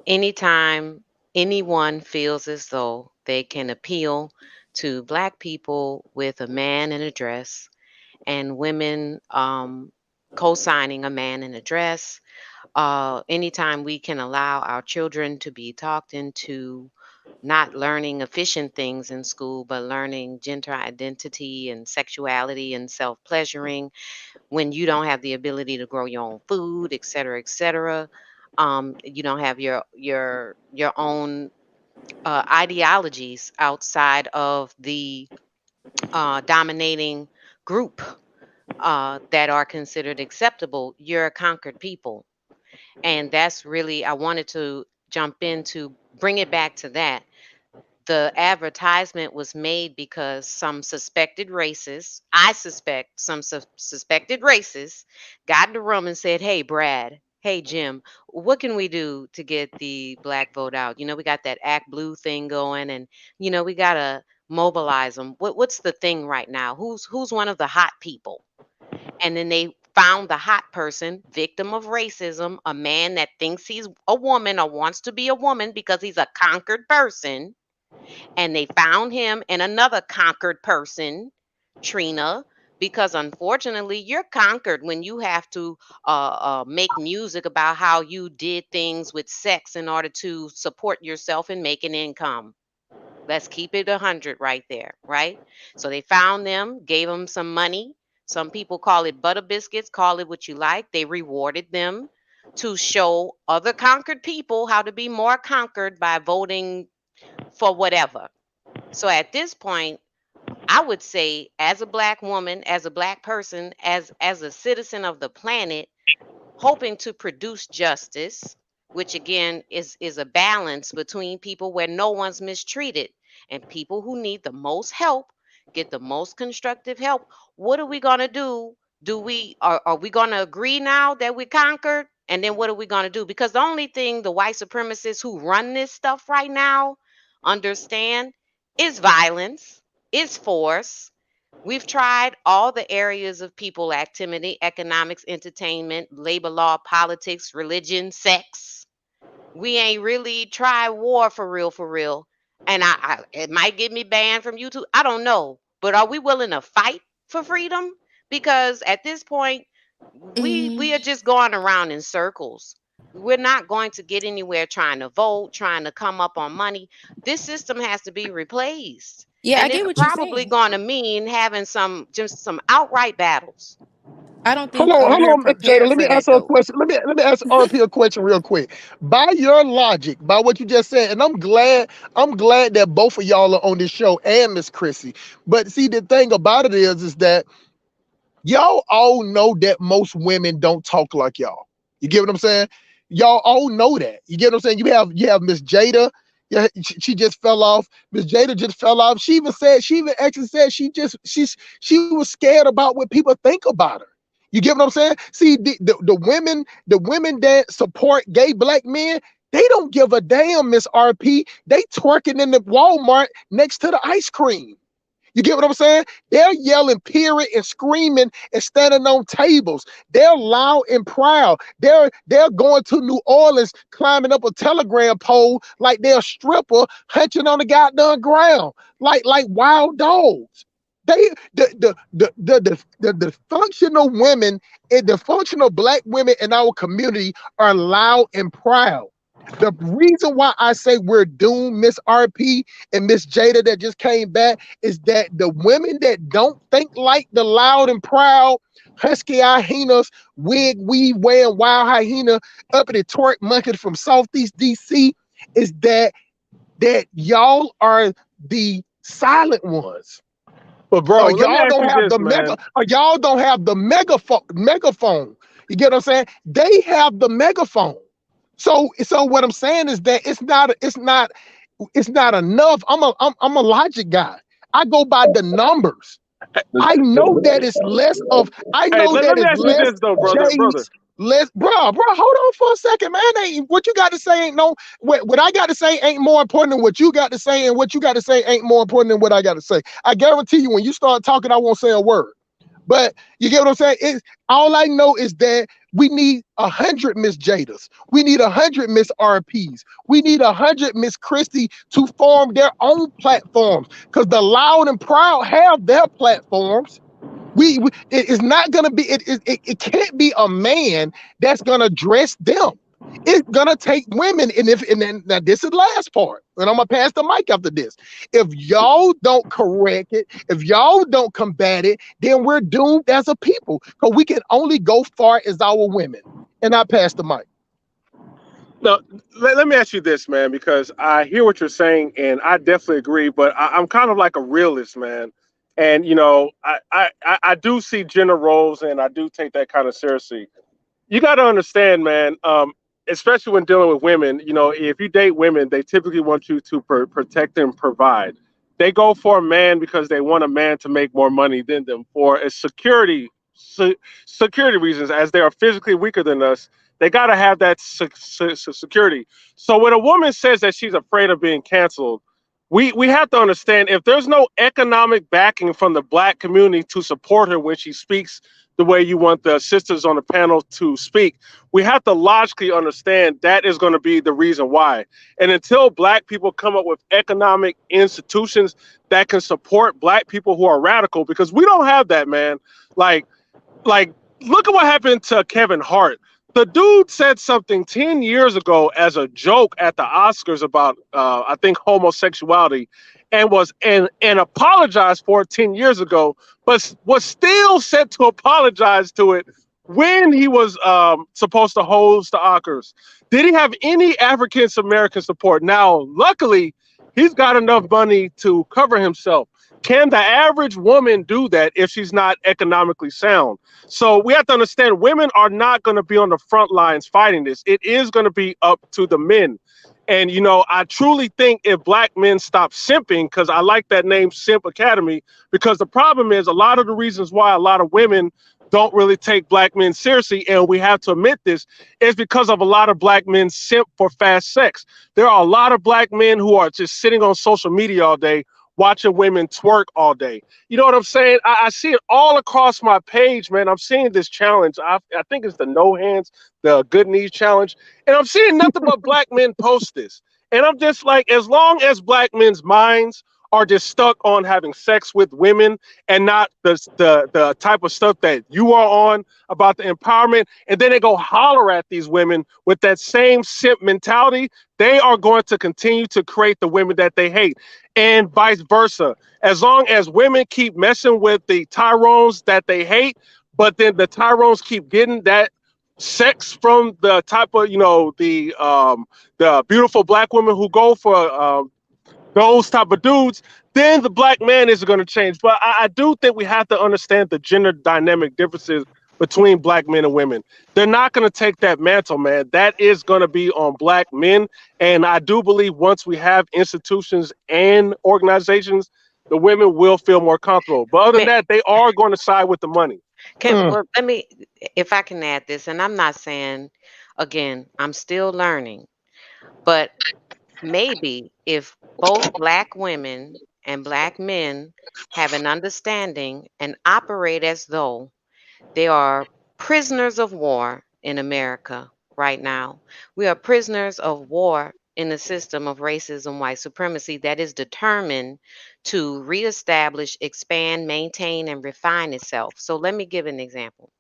Anytime anyone feels as though they can appeal to Black people with a man in a dress, and women co-signing a man in a dress, anytime we can allow our children to be talked into not learning efficient things in school, but learning gender identity and sexuality and self-pleasuring, when you don't have the ability to grow your own food, et cetera, et cetera. You don't have your own ideologies outside of the dominating group. that are considered acceptable, you're a conquered people. And that's really, I wanted to jump in to bring it back to that. The advertisement was made because some suspected racists, I suspect some suspected racists, got in the room and said, "Hey, Brad, hey, Jim, what can we do to get the black vote out? You know, we got that Act Blue thing going, and you know, we gotta mobilize them. What's the thing right now? Who's one of the hot people?" And then they found the hot person, victim of racism, a man that thinks he's a woman or wants to be a woman because he's a conquered person. And they found him and another conquered person, Trina, because unfortunately you're conquered when you have to make music about how you did things with sex in order to support yourself and make an income. Let's keep it 100 right there, right? So they found them, gave them some money. Some people call it butter biscuits, call it what you like. They rewarded them to show other conquered people how to be more conquered by voting for whatever. So at this point, I would say, as a black woman, as a black person, as a citizen of the planet, hoping to produce justice, which again is a balance between people where no one's mistreated and people who need the most help get the most constructive help. What are we going to do? Are we going to agree now that we conquered? And then what are we going to do? Because the only thing the white supremacists who run this stuff right now understand is violence, is force. We've tried all the areas of people activity: economics, entertainment, labor law, politics, religion, sex. We ain't really tried war for real, for real. And it might get me banned from YouTube. I don't know. But are we willing to fight for freedom? Because at this point, we are just going around in circles. We're not going to get anywhere trying to vote, trying to come up on money. This system has to be replaced. Yeah, I And get it's what you're probably saying. going to mean having just some outright battles. I don't Hold think on, hold we're on, Jada. prepared Let me for that answer a though. question. Let me ask RP a question real quick. By your logic, by what you just said, and I'm glad that both of y'all are on this show and Miss Chrissy. But see, the thing about it is that y'all all know that most women don't talk like y'all. You get what I'm saying? Y'all all know that. You get what I'm saying? You have Miss Jada. Yeah, she just fell off. Miss Jada just fell off. She even actually said she was scared about what people think about her. You get what I'm saying? See, the women that support gay black men, they don't give a damn, Miss RP. They twerking in the Walmart next to the ice cream. You get what I'm saying? They're yelling period and screaming and standing on tables. They're loud and proud. They're going to New Orleans, climbing up a telegram pole like they're a stripper, hunching on the goddamn ground, like wild dogs. They the functional women and the functional black women in our community are loud and proud. The reason why I say we're doomed, Miss RP and Miss Jada that just came back, is that the women that don't think like the loud and proud husky hyenas, wig weave wearing wild hyena up in the twerk monkey from Southeast DC, is that y'all are the silent ones. But bro, Or let me y'all ask don't you have this, the man. megaphone. You get what I'm saying? They have the megaphone. So what I'm saying is that it's not enough. I'm a logic guy. I go by the numbers. I know that it's less of. I Hey, know let that me it's ask you less this though, brother. J's, less, bro. Hold on for a second, man. Ain't what you got to say ain't no. What I got to say ain't more important than what you got to say, and what you got to say ain't more important than what I got to say. I guarantee you, when you start talking, I won't say a word. But you get what I'm saying? All I know is that we need 100 Miss Jadas. We need 100 Miss RPs. We need 100 Miss Christie to form their own platforms, because the loud and proud have their platforms. It's not gonna be. It can't be a man that's gonna dress them. It's gonna take women, and then now this is the last part, and I'm gonna pass the mic after this. If y'all don't correct it, if y'all don't combat it, then we're doomed as a people, because we can only go far as our women. And I pass the mic. No, let me ask you this, man, because I hear what you're saying, and I definitely agree. But I'm kind of like a realist, man. And I do see gender roles, and I do take that kind of seriously. You got to understand, man. Especially when dealing with women, if you date women, they typically want you to protect and provide. They go for a man because they want a man to make more money than them for a security reasons, as they are physically weaker than us. They got to have that security. So when a woman says that she's afraid of being canceled, we have to understand, if there's no economic backing from the black community to support her when she speaks the way you want the sisters on the panel to speak, we have to logically understand that is going to be the reason why. And until black people come up with economic institutions that can support black people who are radical, because we don't have that, man. Like, look at what happened to Kevin Hart. The dude said something 10 years ago as a joke at the Oscars about, I think, homosexuality, and apologized for it 10 years ago, but was still set to apologize to it when he was supposed to host the Oscars. Did he have any African American support? Now, luckily, he's got enough money to cover himself. Can the average woman do that if she's not economically sound? So we have to understand, women are not going to be on the front lines fighting this. It is going to be up to the men. And, I truly think if black men stop simping, because I like that name, Simp Academy, because the problem is a lot of the reasons why a lot of women don't really take black men seriously, and we have to admit this, is because of a lot of black men simp for fast sex. There are a lot of black men who are just sitting on social media all day, watching women twerk all day. You know what I'm saying? I see it all across my page, man. I'm seeing this challenge. I think it's the no hands, the good knees challenge. And I'm seeing nothing but black men post this. And I'm just like, as long as black men's minds are just stuck on having sex with women and not the type of stuff that you are on about the empowerment, and then they go holler at these women with that same simp mentality, they are going to continue to create the women that they hate, and vice versa. As long as women keep messing with the Tyrones that they hate, but then the Tyrones keep getting that sex from the type of, the beautiful black women who go for those type of dudes, then the black man isn't going to change. But I do think we have to understand the gender dynamic differences between black men and women. They're not going to take that mantle, man. That is going to be on black men. And I do believe once we have institutions and organizations, the women will feel more comfortable. But other than that, they are going to side with the money. Well, let me, if I can add this, and I'm not saying, again, I'm still learning, but maybe if both black women and black men have an understanding and operate as though they are prisoners of war in America right now. We are prisoners of war in a system of racism, white supremacy that is determined to reestablish, expand, maintain, and refine itself. So let me give an example.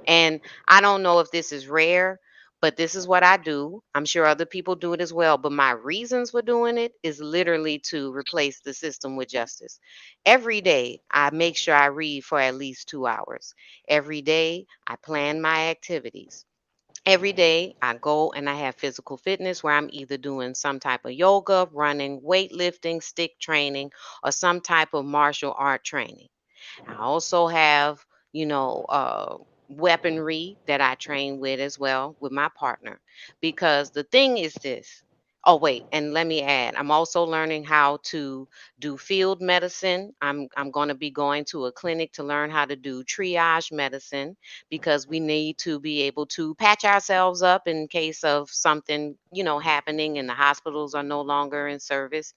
And I don't know if this is rare, but this is what I do. I'm sure other people do it as well. But my reasons for doing it is literally to replace the system with justice. Every day, I make sure I read for at least 2 hours. Every day, I plan my activities. Every day, I go and I have physical fitness where I'm either doing some type of yoga, running, weightlifting, stick training, or some type of martial art training. I also have, weaponry that I train with as well with my partner. Because the thing is this. Oh, wait, and let me add, I'm also learning how to do field medicine. I'm going to be going to a clinic to learn how to do triage medicine because we need to be able to patch ourselves up in case of something, happening and the hospitals are no longer in service,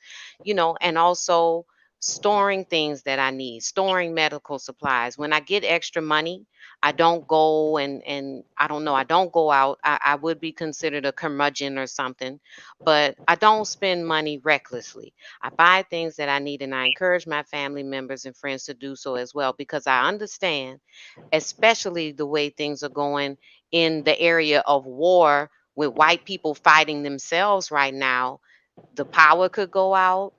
and also storing things that I need, storing medical supplies. When I get extra money, I don't go and I don't know, I don't go out. I would be considered a curmudgeon or something, but I don't spend money recklessly. I buy things that I need and I encourage my family members and friends to do so as well because I understand, especially the way things are going in the area of war with white people fighting themselves right now. The power could go out.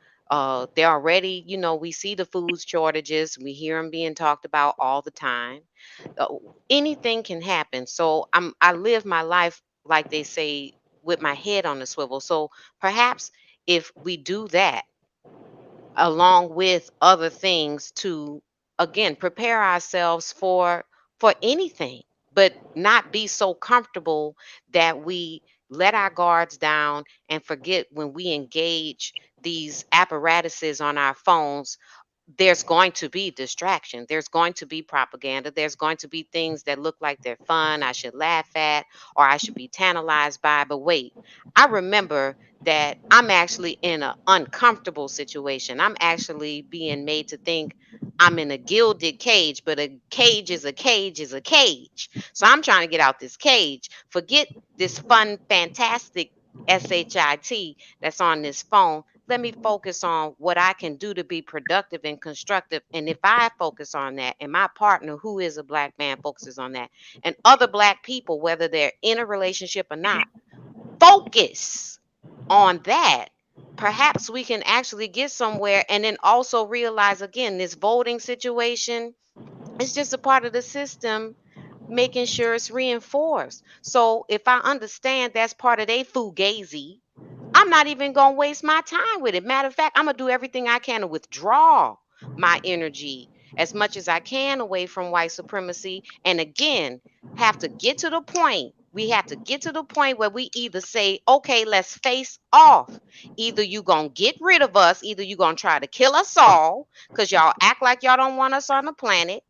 They're already, we see the food shortages. We hear them being talked about all the time. Uh, Anything can happen. So I live my life, like they say, with my head on the swivel. So perhaps if we do that, along with other things to again, prepare ourselves for anything, but not be so comfortable that we let our guards down and forget when we engage these apparatuses on our phones. There's going to be distraction. There's going to be propaganda. There's going to be things that look like they're fun, I should laugh at, or I should be tantalized by. But wait, I remember that I'm actually in an uncomfortable situation. I'm actually being made to think I'm in a gilded cage, but a cage is a cage is a cage. So I'm trying to get out this cage. Forget this fun, fantastic SHIT that's on this phone. Let me focus on what I can do to be productive and constructive. And if I focus on that, and my partner, who is a Black man, focuses on that, and other Black people, whether they're in a relationship or not, focus on that, perhaps we can actually get somewhere. And then also realize, again, this voting situation is just a part of the system, making sure it's reinforced. So if I understand that's part of their fugazi, I'm not even going to waste my time with it. Matter of fact, I'm going to do everything I can to withdraw my energy as much as I can away from white supremacy. And again, have to get to the point. We have to get to the point where we either say, okay, let's face off. Either you going to get rid of us, either you going to try to kill us all because y'all act like y'all don't want us on the planet.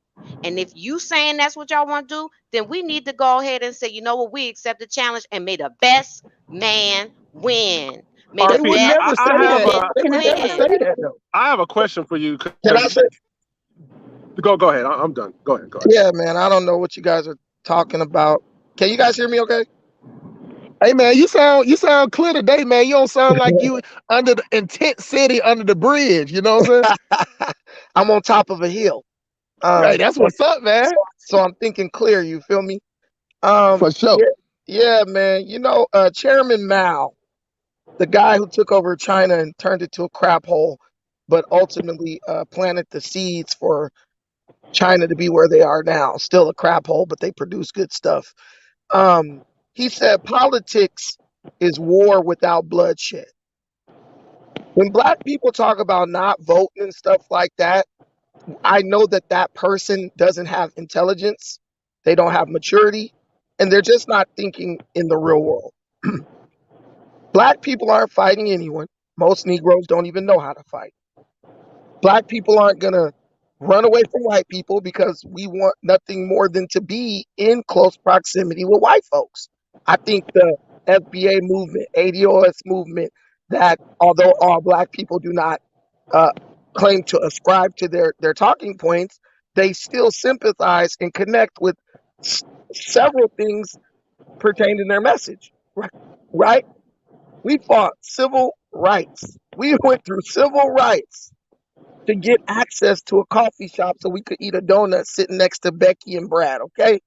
And if you saying that's what y'all want to do, then we need to go ahead and say, you know what, we accept the challenge and may the best man win. May They the would RP, best never say I have that. women a They would never say win. that though. I have a question for you. Can I say? Go ahead. I'm done. Go ahead. Yeah, man. I don't know what you guys are talking about. Can you guys hear me? Okay. Hey man, you sound clear today, man. You don't sound like you under the intent city under the bridge. You know what I'm saying? I'm on top of a hill. Hey, that's what's up, man. So I'm thinking clear. You feel me? For sure. Yeah, man. You know, Chairman Mao, the guy who took over China and turned it to a crap hole, but ultimately planted the seeds for China to be where they are now. Still a crap hole, but they produce good stuff. He said politics is war without bloodshed. When Black people talk about not voting and stuff like that, I know that that person doesn't have intelligence, they don't have maturity, and they're just not thinking in the real world. Black people aren't fighting anyone. Most Negroes don't even know how to fight. Black people aren't going to run away from white people because we want nothing more than to be in close proximity with white folks. I think the FBA movement, ADOS movement, that although all Black people do not claim to ascribe to their talking points, they still sympathize and connect with several things pertaining to their message. Right? We fought civil rights. We went through civil rights to get access to a coffee shop so we could eat a donut sitting next to Becky and Brad, okay?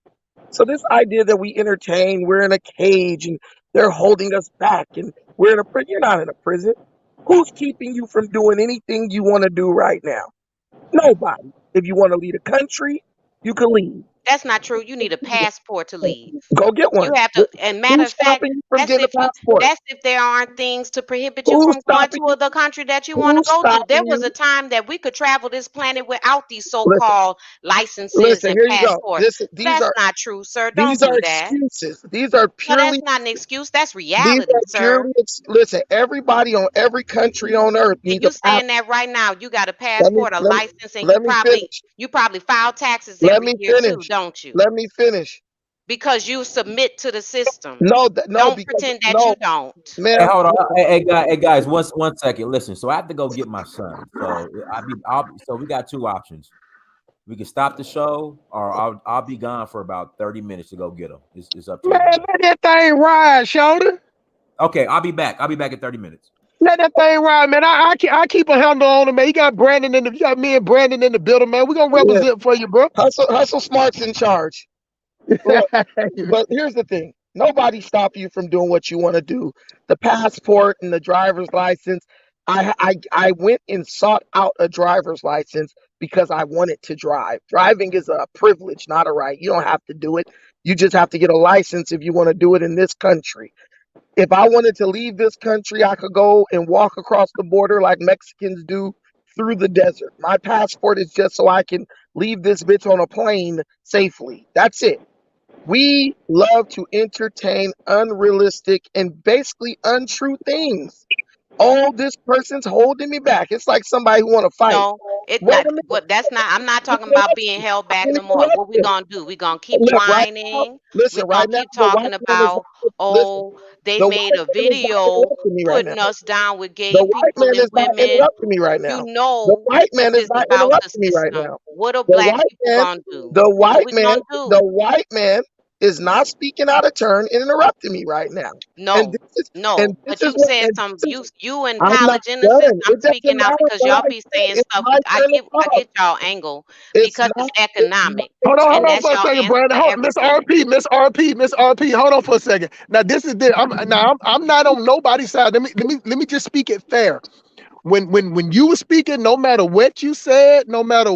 So this idea that we entertain, we're in a cage and they're holding us back and we're in a prison. You're not in a prison. Who's keeping you from doing anything you want to do right now? Nobody. If you want to leave the country, you can leave. That's not true. You need a passport to leave. Go get You one. have to, and matter Who's of fact, stopping you from getting a passport? that's if there aren't things to prohibit you Who's from going stopping to you? the country that you want to Who's go to. There stopping was you? a time that we could travel this planet without these Listen, so-called licenses listen, and here you go. passports. These That's are not true, sir. Don't these are do that. excuses. These are No, that's purely not an excuse. That's these reality, are sir. purely listen, everybody on every country on earth And needs a you pass. saying that right now, you got a Let me passport, a let me license, and let me finish. you probably file taxes Let every me year too, finish. don't you? Let me finish. Because you submit to the system. No, Don't because pretend that no, you don't. Hey, ma'am. hold on. Hey, guys, one second. Listen, so I have to go get my son. So so we got two options. We can stop the show, or I'll be gone for about 30 minutes to go get him. It's up to Man, you. let that thing ride, shoulder. Okay, I'll be back. I'll be back in 30 minutes. Let that thing ride, man. I keep a handle on it, man. You got you got me and Brandon in the building, man. We gonna Yeah. represent for you, bro. Hustle Smart's in charge. Look, but here's the thing. Nobody stop you from doing what you want to do. The passport and the driver's license. I went and sought out a driver's license because I wanted to drive. Driving is a privilege, not a right. You don't have to do it. You just have to get a license if you want to do it in this country. If I wanted to leave this country, I could go and walk across the border like Mexicans do through the desert. My passport is just so I can leave this bitch on a plane safely. That's it. We love to entertain unrealistic and basically untrue things. Oh, this person's holding me back. It's like somebody who want to fight. No, it Wait not. a minute. What? That's not. I'm not I talking about interrupt being you. held I back no didn't more. interrupt What we you. gonna do? We gonna keep Look, right now, whining. We listen, right gonna now, keep the white talking man is about, not, listen, oh, they the made white a man is not video interrupting me right now. putting us down with The gay white people man and is not women. interrupting me right You now. The know, white this man is is not about the interrupting me right system. now. What are The black white people man, gonna do? the What white we man, gonna the do? white man is not speaking out of turn and interrupting me right now. And No, this is no. and this But you is what said and some. this is You in I'm not college innocence. done. I'm It doesn't speaking out matter because what y'all I be say. saying It's stuff. my turn to I talk. get y'all angle It's because it's not. It's not. economic, Hold and on that's for a y'all second, answer Brandon. to Hold, Miss everything. RP, Miss RP, Miss RP. Hold on for a second. Now this is the. I'm not on nobody's side. Let me just speak it fair. When you were speaking, no matter what you said, no matter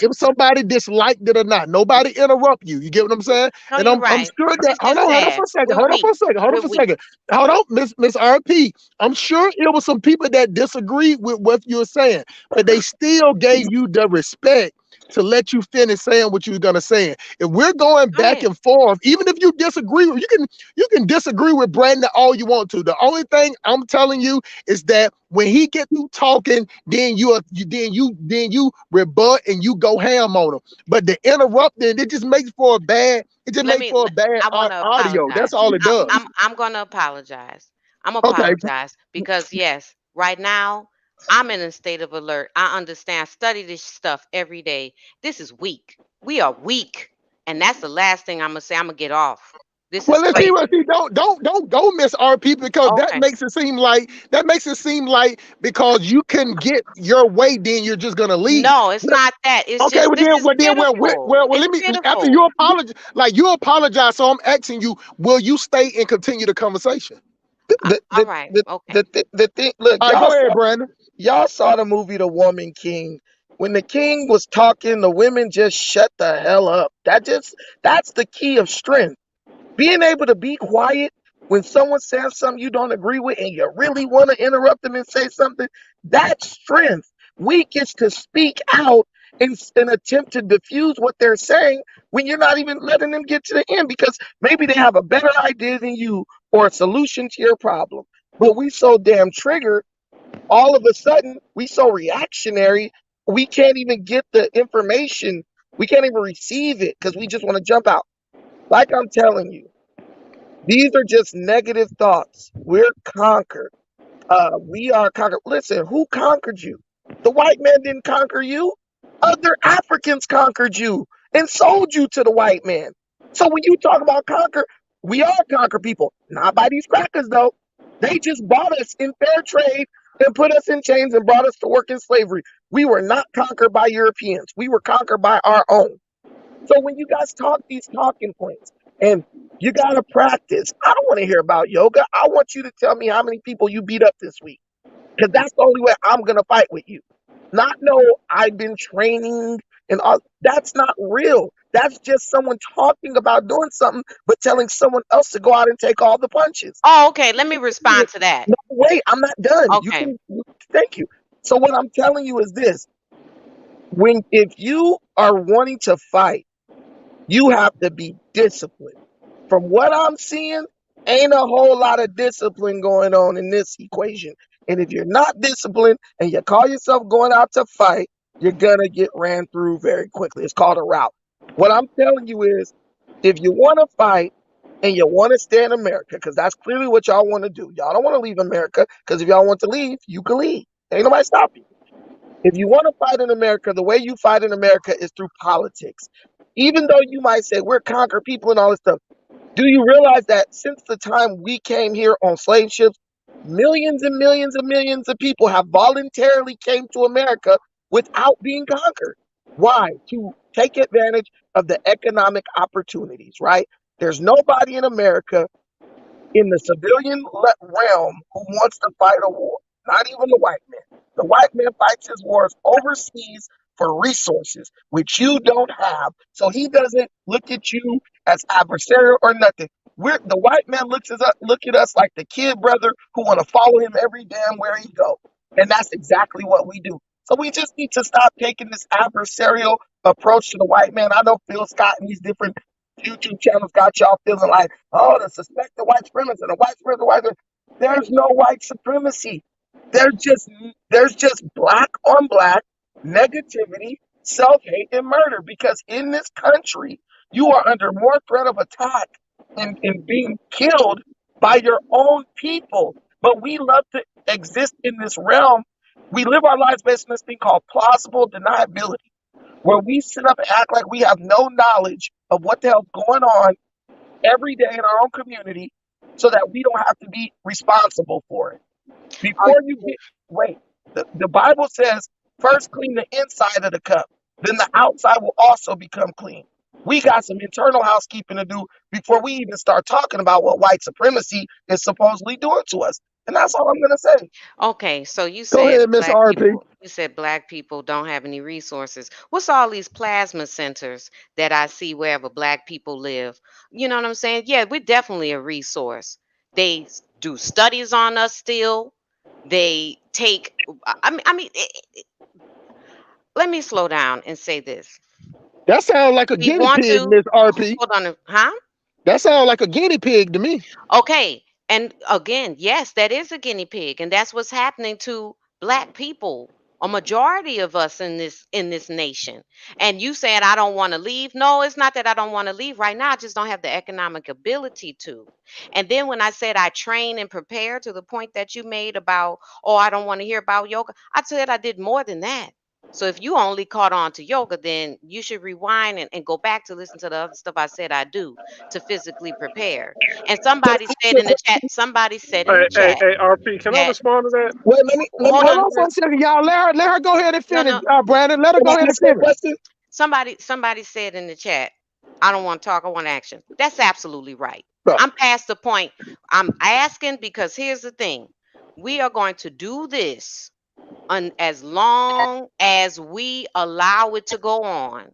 if somebody disliked it or not, nobody interrupt you. You get what I'm saying? No, And you're I'm right. sure that It's just hold on for sad. a second, We're hold on for weak. a second, hold on We're for a weak. second. Hold on, Miss RP. I'm sure it was some people that disagreed with what you were saying, but they still gave you the respect to let you finish saying what you were gonna say. If we're going Go back ahead. and forth, even if you disagree, you can disagree with Brandon all you want to. The only thing I'm telling you is that when he get through talking, then you rebut and you go ham on him. But the interrupting, it just makes for a bad. It just Let makes me. for a bad I want to audio. apologize. That's all it does. I'm gonna apologize. I'm Okay. apologize because yes, right now I'm in a state of alert. I understand. Study this stuff every day. This is weak. We are weak, and that's the last thing I'm gonna say. I'm gonna get off. This Well, is let's see crazy. what see. Don't go, Miss RP, because Okay. that makes it seem like because you couldn't get your way, then you're just gonna leave. No, it's not that. It's Okay, just well this then, is pitiful. let It's me after you pitiful. apologize, you apologize. So I'm asking you, will you stay and continue the conversation? The All the right. the Okay. the thing. Look, go ahead, Brandon. Y'all saw the movie The Woman King. When the king was talking, the women just shut the hell up. That's the key of strength. Being able to be quiet when someone says something you don't agree with and you really want to interrupt them and say something, that's strength. Weak is to speak out and attempt to diffuse what they're saying when you're not even letting them get to the end because maybe they have a better idea than you or a solution to your problem. But we so damn triggered, all of a sudden, we so reactionary, we can't even get the information. We can't even receive it because we just want to jump out. Like I'm telling you. These are just negative thoughts. We're conquered. We are conquered. Listen, who conquered you? The white man didn't conquer you. Other Africans conquered you and sold you to the white man. So when you talk about conquer, we are conquer people. Not by these crackers, though. They just bought us in fair trade and put us in chains and brought us to work in slavery. We were not conquered by Europeans. We were conquered by our own. So when you guys talk these talking points and you got to practice, I don't want to hear about yoga. I want you to tell me how many people you beat up this week because that's the only way I'm going to fight with you. Not no, I've been training and all. That's not real. That's just someone talking about doing something, but telling someone else to go out and take all the punches. Oh, okay. Let me respond to that. No, wait, I'm not done. Okay. Thank you. So what I'm telling you is this: if you are wanting to fight, you have to be disciplined. From what I'm seeing, ain't a whole lot of discipline going on in this equation. And if you're not disciplined and you call yourself going out to fight, you're going to get ran through very quickly. It's called a rout. What I'm telling you is if you want to fight and you want to stay in America, because that's clearly what y'all want to do. Y'all don't want to leave America because if y'all want to leave, you can leave. Ain't nobody stopping you. If you want to fight in America, the way you fight in America is through politics. Even though you might say we're conquer people and all this stuff, do you realize that since the time we came here on slave ships, millions and millions and millions of people have voluntarily came to America without being conquered? Why? To take advantage of the economic opportunities, right? There's nobody in America in the civilian realm who wants to fight a war. Not even the white man. The white man fights his wars overseas for resources, which you don't have. So he doesn't look at you as adversarial or nothing. The white man look at us like the kid brother who want to follow him every damn where he go. And that's exactly what we do. So we just need to stop taking this adversarial approach to the white man. I know Phil Scott and these different YouTube channels got y'all feeling like, oh, the suspected white supremacy, the white supremacy, the white supremacy. There's no white supremacy. There's just black on black negativity, self-hate, and murder. Because in this country, you are under more threat of attack and being killed by your own people. But we love to exist in this realm. We live our lives based on this thing called plausible deniability, where we sit up and act like we have no knowledge of what the hell's going on every day in our own community so that we don't have to be responsible for it. Wait, the Bible says, first clean the inside of the cup, then the outside will also become clean. We got some internal housekeeping to do before we even start talking about what white supremacy is supposedly doing to us. And that's all I'm going to say. Okay, so you Go said ahead, Miss black RP. people. You said black people don't have any resources. What's all these plasma centers that I see wherever black people live? You know what I'm saying? Yeah, we're definitely a resource. They do studies on us still. They take. Let me slow down and say this. That sounds like a We guinea want pig, to Miss RP. hold on, huh? That sounds like a guinea pig to me. Okay. And again, yes, that is a guinea pig, and that's what's happening to black people, a majority of us in this nation. And you said I don't want to leave. No, it's not that I don't want to leave right now. I just don't have the economic ability to. And then when I said I train and prepare, to the point that you made about, oh, I don't want to hear about yoga, I said I did more than that. So if you only caught on to yoga, then you should rewind and go back to listen to the other stuff I said I do to physically prepare. And somebody said in the chat, Hey, RP, can I that, respond to that? Wait, let me hold hold on, on for a second, y'all. Let her go ahead and no, finish, no, Brandon. Let her can go I ahead and ask you a finish. question? Somebody said in the chat, I don't want to talk, I want action. That's absolutely right. I'm past the point. I'm asking because here's the thing. We are going to do this as long as we allow it to go on.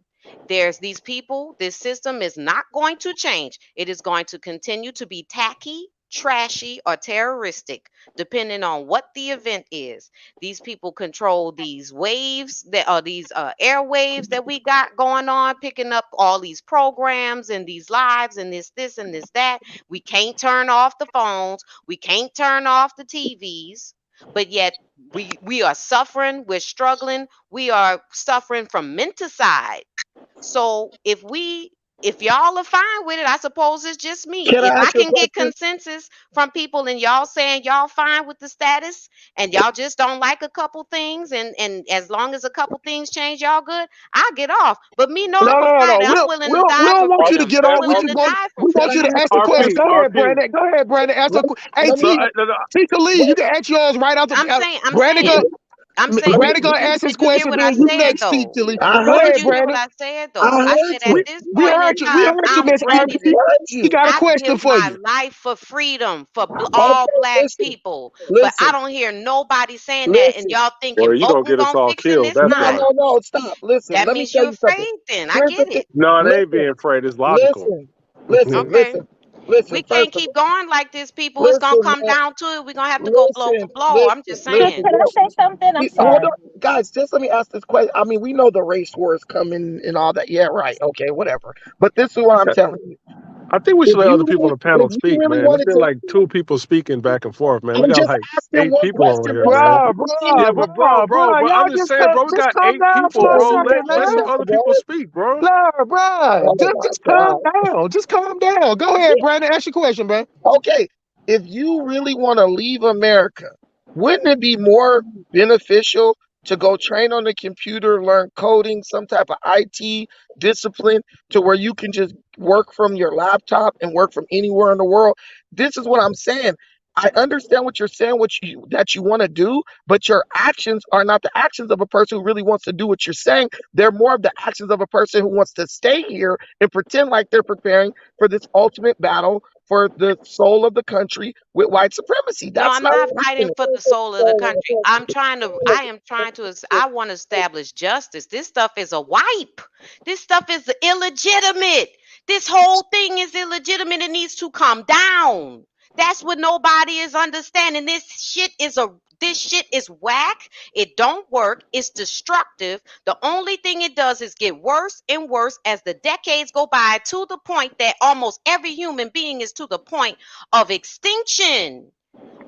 There's these people, this system is not going to change. It is going to continue to be tacky, trashy, or terroristic, depending on what the event is. These people control these waves that are these airwaves that we got going on, picking up all these programs and these lives and this and this that. We can't turn off the phones. We can't turn off the TVs. But yet we are suffering, we're struggling, we are suffering from menticide. So if y'all are fine with it, I suppose it's just me. Can If I I ask you a can get question? consensus from people and y'all saying y'all fine with the status and y'all just don't like a couple things, and as long as a couple things change, y'all good, I'll get off. But me, no, I'm a No. fighter. I'm willing to We die don't for want you to freedom. get I'm on. willing to die for We want you to freedom. ask the question. RP, Go ahead, RP. Brandon. Go ahead, Brandon. Ask the question. Hey, Tika Lee, you can ask yours right out the. I'm saying, Brandon gonna ask his did you hear question, what I then you said next, though? Tika Lee. I Go Did ahead, you hear what Brandon. I said though? I said at this We point in heard you. We time, heard you, I'm Miss ready RP. to. He got a I question give for my you. life for freedom for Okay, all black listen. people, but I Listen. don't hear nobody saying that, and Listen. y'all Well, thinking you gonna voting get us gonna all fix in killed. this That's time. why. No. Stop. Listen. That Let me means tell you're you something. afraid. Then I Here's the get thing. it. No, it ain't Listen. being afraid. It's logical. Listen. Listen. Okay. Listen. We can't First of keep all, going like this, people. It's gonna listen, come man. down to it. We're gonna have to go blow for blow. I'm just Can saying. I say something? I'm Hold sorry. on, guys. Just let me ask this question. I mean, we know the race war is coming and all that. Yeah, right. Okay, whatever. But this is what I'm telling you. I think we should If let other you people on really, the panel if you speak, really man. It's wanted been to, like two people speaking back and forth, man. We I'm got just like asking 8 one people on question, here, bro. man. Yeah, but Y'all I'm just saying, bro, we just got calm 8 down people, for a bro. second, Let man. some other people speak, bro. Bro. Oh Just calm down. Just calm down. Go ahead, Brandon. Ask your question, man. Okay, if you really want to leave America, wouldn't it be more beneficial to go train on the computer, learn coding, some type of IT discipline, to where you can just work from your laptop and work from anywhere in the world? This is what I'm saying. I understand what you're saying, that you want to do, but your actions are not the actions of a person who really wants to do what you're saying. They're more of the actions of a person who wants to stay here and pretend like they're preparing for this ultimate battle for the soul of the country with white supremacy. No, That's I'm not not what fighting for the soul of the country. I want to establish justice. This stuff is a wipe. This stuff is illegitimate. This whole thing is illegitimate. It needs to come down. That's what nobody is understanding. This shit is whack. It don't work. It's destructive. The only thing it does is get worse and worse as the decades go by, to the point that almost every human being is to the point of extinction.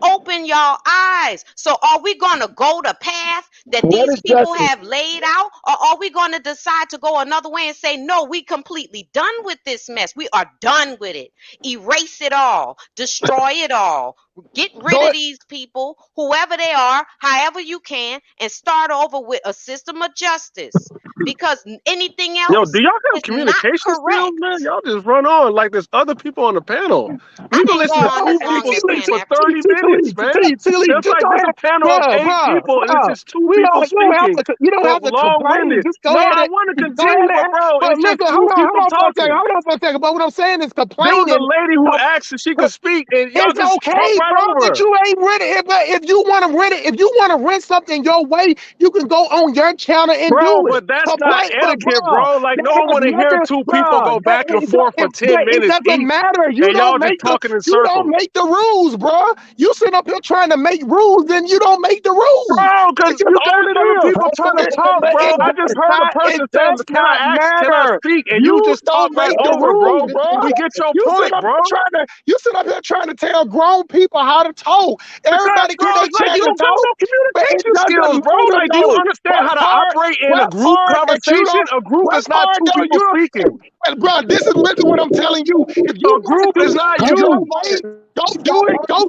Open y'all eyes. So are we going to go the path that What these is people justice? have laid out, or are we going to decide to go another way and say, no, we completely done with this mess? We are done with it. Erase it all. Destroy it all. Get rid Go of these people, whoever they are, however you can, and start over with a system of justice, because anything Yo, else do y'all have is not communication skills, correct. man? Y'all just run on like there's other people on the panel. I We been didn't go listening to on two as long people as speak Pan for African. 30 minutes, man. It's Just like go this a ahead, panel of bro, 8 people, and it's bro. just two people You don't have speaking, to. You don't but have to complain. long-winded. Just go No, ahead I and want to go ahead continue, but and. bro, But it's just listen, two hold people on for a second. talking. Hold on for a second. But what I'm saying is There was a complaining. lady who asked if she could speak, and y'all It's just talk okay, right bro, over but her. you ain't rent it. But if you want to rent it, if you want to rent something your way, you can go on your channel and Bro, do it. but that's not Complain, but etiquette, bro, bro. Like, no that one has want to hear nothing, two people bro. go back and forth for 10 But it minutes doesn't each, matter. and y'all just talking in You don't circles. make the rules, bro. You sit up here trying to make rules, then you don't make the rules. Bro, It's because just you all got it other is. people trying to talk, But bro. it I just heard a it person saying, does can not I matter. speak? And you You just talk don't right make the over, rules, bro. bro. We get your You sit point, up bro. here trying to tell grown people how to talk. Because, Everybody bro, get their it's like you chance to don't got talk, no but it communication skills, doesn't bro. matter Like, do you though. understand how to operate in a What group part that you conversation? don't A group what is not part two don't people you speaking. well, bro, this is really what I'm telling you. If you A want group to do is not things your you. way, go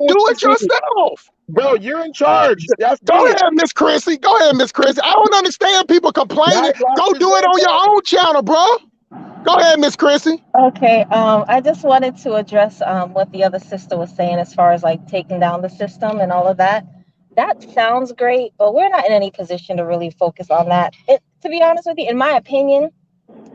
do it yourself. Bro, you're in charge. That's Go it. ahead, Miss Chrissy. Go ahead, Miss Chrissy. I don't understand people complaining. Guys lost Go his do it on your grandfather. own channel, bro. Go ahead, Miss Chrissy. Okay, I just wanted to address what the other sister was saying as far as like taking down the system and all of that. That sounds great, but we're not in any position to really focus on that. To be honest with you, in my opinion,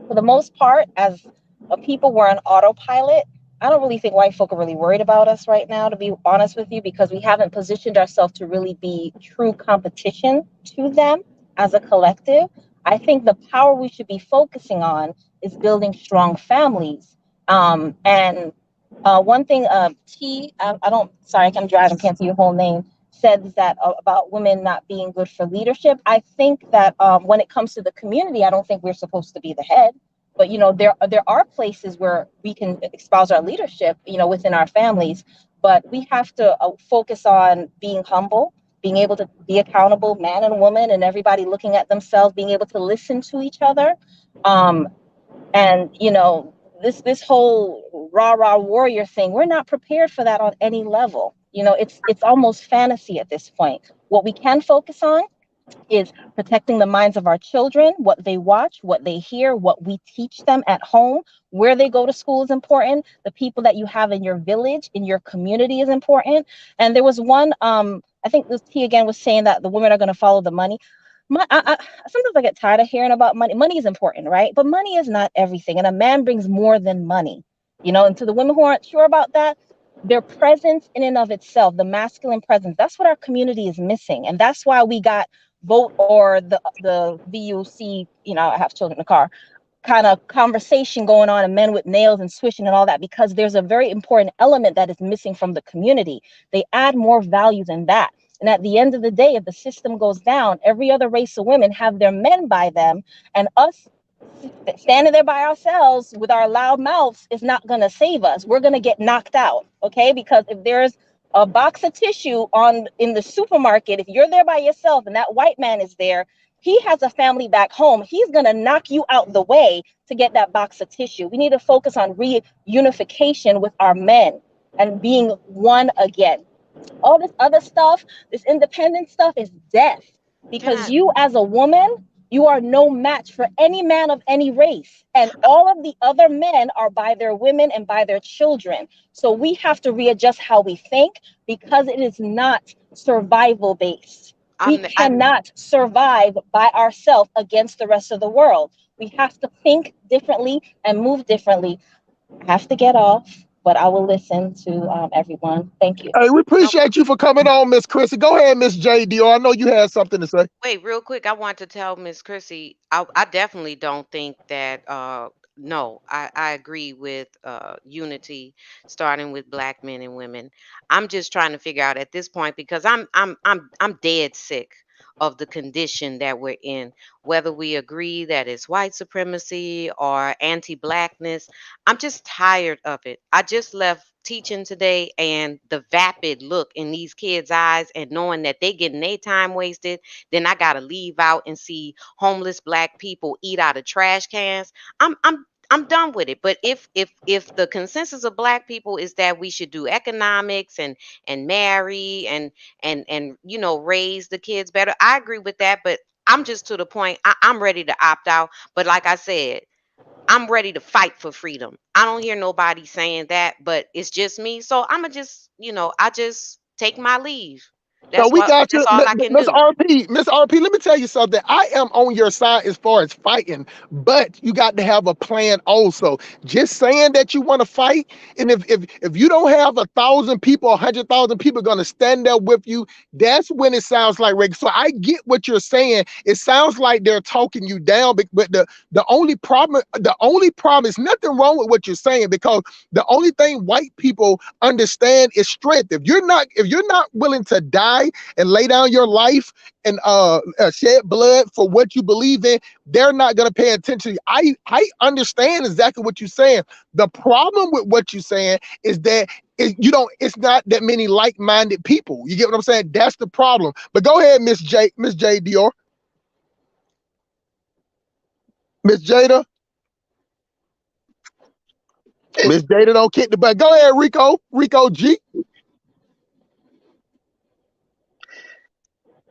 for the most part, as a people, we're on autopilot. I don't really think white folk are really worried about us right now, to be honest with you, because we haven't positioned ourselves to really be true competition to them as a collective. I think the power we should be focusing on is building strong families. And one thing, I don't, sorry, I'm driving, can't see your whole name, said that about women not being good for leadership. I think that when it comes to the community, I don't think we're supposed to be the head. But there are places where we can espouse our leadership, within our families. But we have to focus on being humble, being able to be accountable, man and woman, and everybody looking at themselves, being able to listen to each other. And this whole rah warrior thing, we're not prepared for that on any level. It's almost fantasy at this point. What we can focus on is protecting the minds of our children. What they watch, what they hear, what we teach them at home, where they go to school is important. The people that you have in your village, in your community is important. And there was one, I think this T again was saying that the women are going to follow the money. Sometimes I get tired of hearing about money. Money is important, right? But money is not everything. And a man brings more than money, and to the women who aren't sure about that, their presence in and of itself, the masculine presence, that's what our community is missing. And that's why we got vote or the VUC, I have children in the car, kind of conversation going on, and men with nails and swishing and all that, because there's a very important element that is missing from the community. They add more value than that. And at the end of the day, if the system goes down, every other race of women have their men by them, and us standing there by ourselves with our loud mouths is not going to save us. We're going to get knocked out, okay? Because if there's a box of tissue in the supermarket, if you're there by yourself and that white man is there, he has a family back home. He's going to knock you out the way to get that box of tissue. We need to focus on reunification with our men and being one again. All this other stuff, this independent stuff, is death, because you as a woman, you are no match for any man of any race. And all of the other men are by their women and by their children. So we have to readjust how we think, because it is not survival based. We cannot survive by ourselves against the rest of the world. We have to think differently and move differently. I have to get off, but I will listen to everyone. Thank you. Hey, we appreciate you for coming on, Miss Chrissy. Go ahead, Miss JD. I know you had something to say. Wait, real quick, I want to tell Miss Chrissy, I definitely don't think that no, I agree with unity, starting with black men and women. I'm just trying to figure out at this point because I'm dead sick of the condition that we're in, whether we agree that it's white supremacy or anti-blackness. I'm just tired of it. I just left teaching today, and the vapid look in these kids' eyes, and knowing that they getting their time wasted, then I gotta leave out and see homeless black people eat out of trash cans. I'm done with it. But if the consensus of black people is that we should do economics and marry and raise the kids better, I agree with that. But I'm just to the point. I'm ready to opt out. But like I said, I'm ready to fight for freedom. I don't hear nobody saying that, but it's just me. So I'ma just I just take my leave. So That's we what. got That's you, all I can Miss do. RP. Miss RP, let me tell you something. I am on your side as far as fighting, but you got to have a plan also. Just saying that you want to fight, and if you don't have 1,000 people, 100,000 people going to stand there with you, that's when it sounds like regular. So I get what you're saying. It sounds like they're talking you down, but the only problem is nothing wrong with what you're saying, because the only thing white people understand is strength. If you're not willing to die and lay down your life and shed blood for what you believe in, they're not going to pay attention to you. I understand exactly what you're saying. The problem with what you're saying is that it's not that many like-minded people. You get what I'm saying? That's the problem. But go ahead, Miss J Dior. Miss Jada. Miss Jada don't kick the butt. Go ahead, Rico G.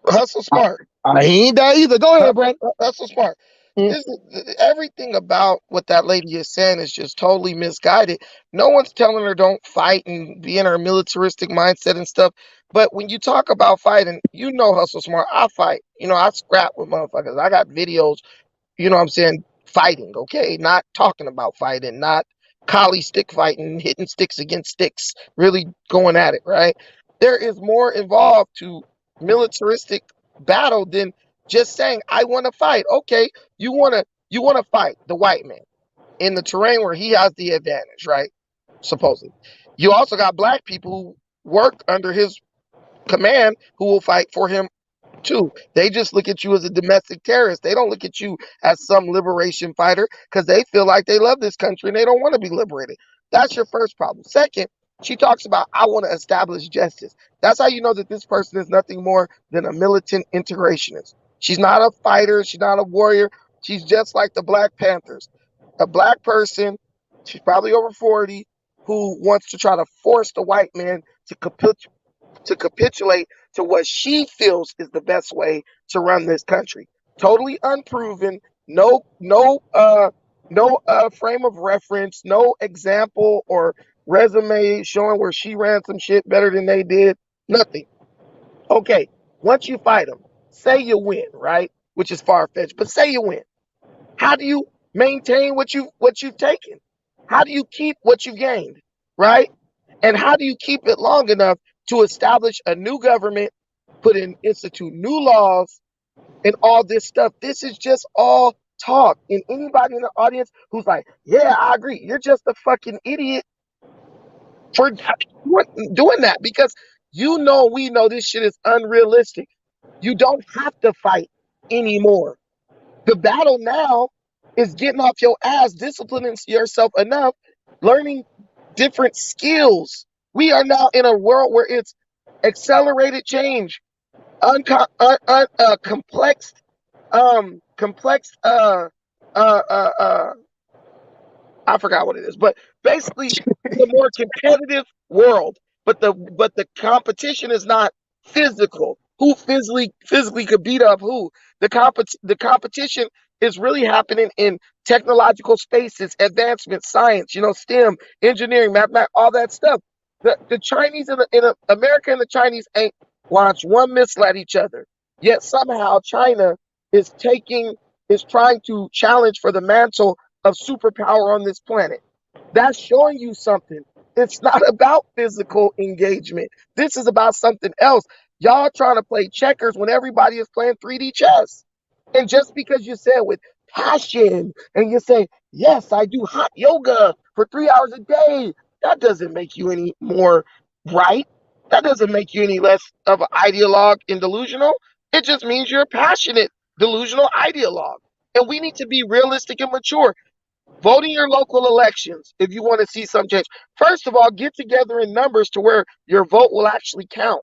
Hustle smart. He ain't there either. Go ahead, Brad. Hustle smart. This is, everything about what that lady is saying is just totally misguided. No one's telling her don't fight and be in her militaristic mindset and stuff. But when you talk about fighting, hustle smart. I fight. I scrap with motherfuckers. I got videos, what I'm saying, fighting, okay? Not talking about fighting, not collie stick fighting, hitting sticks against sticks, really going at it, right? There is more involved to militaristic battle than just saying I want to fight. Okay, you want to fight the white man in the terrain where he has the advantage, right? Supposedly. You also got black people who work under his command who will fight for him too. They just look at you as a domestic terrorist. They don't look at you as some liberation fighter because they feel like they love this country and they don't want to be liberated. That's your first problem. Second, she talks about, I want to establish justice. That's how you know that this person is nothing more than a militant integrationist. She's not a fighter. She's not a warrior. She's just like the Black Panthers. A black person, she's probably over 40, who wants to try to force the white man to capitulate to what she feels is the best way to run this country. Totally unproven, no frame of reference, no example or resume showing where she ran some shit better than they did. Nothing. Okay, once you fight them, say you win, right? Which is far fetched, but say you win. How do you maintain what you've taken? How do you keep what you've gained, right? And how do you keep it long enough to establish a new government, institute new laws, and all this stuff? This is just all talk. And anybody in the audience who's like, yeah, I agree, you're just a fucking idiot for doing that, because we know this shit is unrealistic. You don't have to fight anymore. The battle now is getting off your ass, disciplining yourself enough, learning different skills. We are now in a world where it's accelerated change, complex, complex. I forgot what it is, but basically, it's a more competitive world. But the competition is not physical. Who physically could beat up who? The competition is really happening in technological spaces, advancement, science, STEM, engineering, mathematics, all that stuff. The Chinese in America and the Chinese ain't launched one missile at each other. Yet somehow China is trying to challenge for the mantle of superpower on this planet. That's showing you something. It's not about physical engagement. This is about something else. Y'all trying to play checkers when everybody is playing 3D chess. And just because you said with passion and you say, yes, I do hot yoga for 3 hours a day, that doesn't make you any more right. That doesn't make you any less of an ideologue and delusional. It just means you're a passionate, delusional ideologue. And we need to be realistic and mature. Vote in your local elections if you want to see some change. First of all, get together in numbers to where your vote will actually count.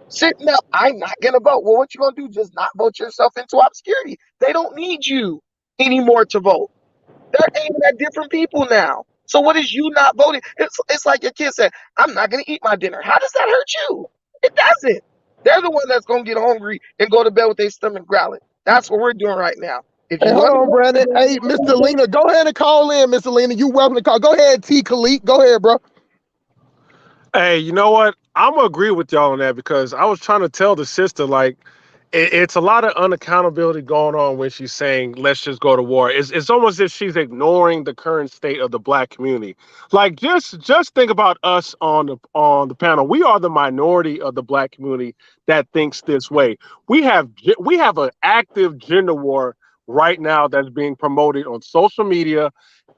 Sitting up, I'm not going to vote. Well, what you going to do? Just not vote yourself into obscurity. They don't need you anymore to vote. They're aiming at different people now. So what is you not voting? It's like your kid said, I'm not going to eat my dinner. How does that hurt you? It doesn't. They're the one that's going to get hungry and go to bed with their stomach growling. That's what we're doing right now. If Hey, you hold want on, Brandon. Hey, Mr. Lena, go ahead and call in, Mr. Lena. You welcome to call. Go ahead, T. Khalid. Go ahead, bro. Hey, you know what? I'm gonna agree with y'all on that because I was trying to tell the sister like it's a lot of unaccountability going on when she's saying let's just go to war. It's almost as if she's ignoring the current state of the black community. Like just think about us on the panel. We are the minority of the black community that thinks this way. We have an active gender war right now that's being promoted on social media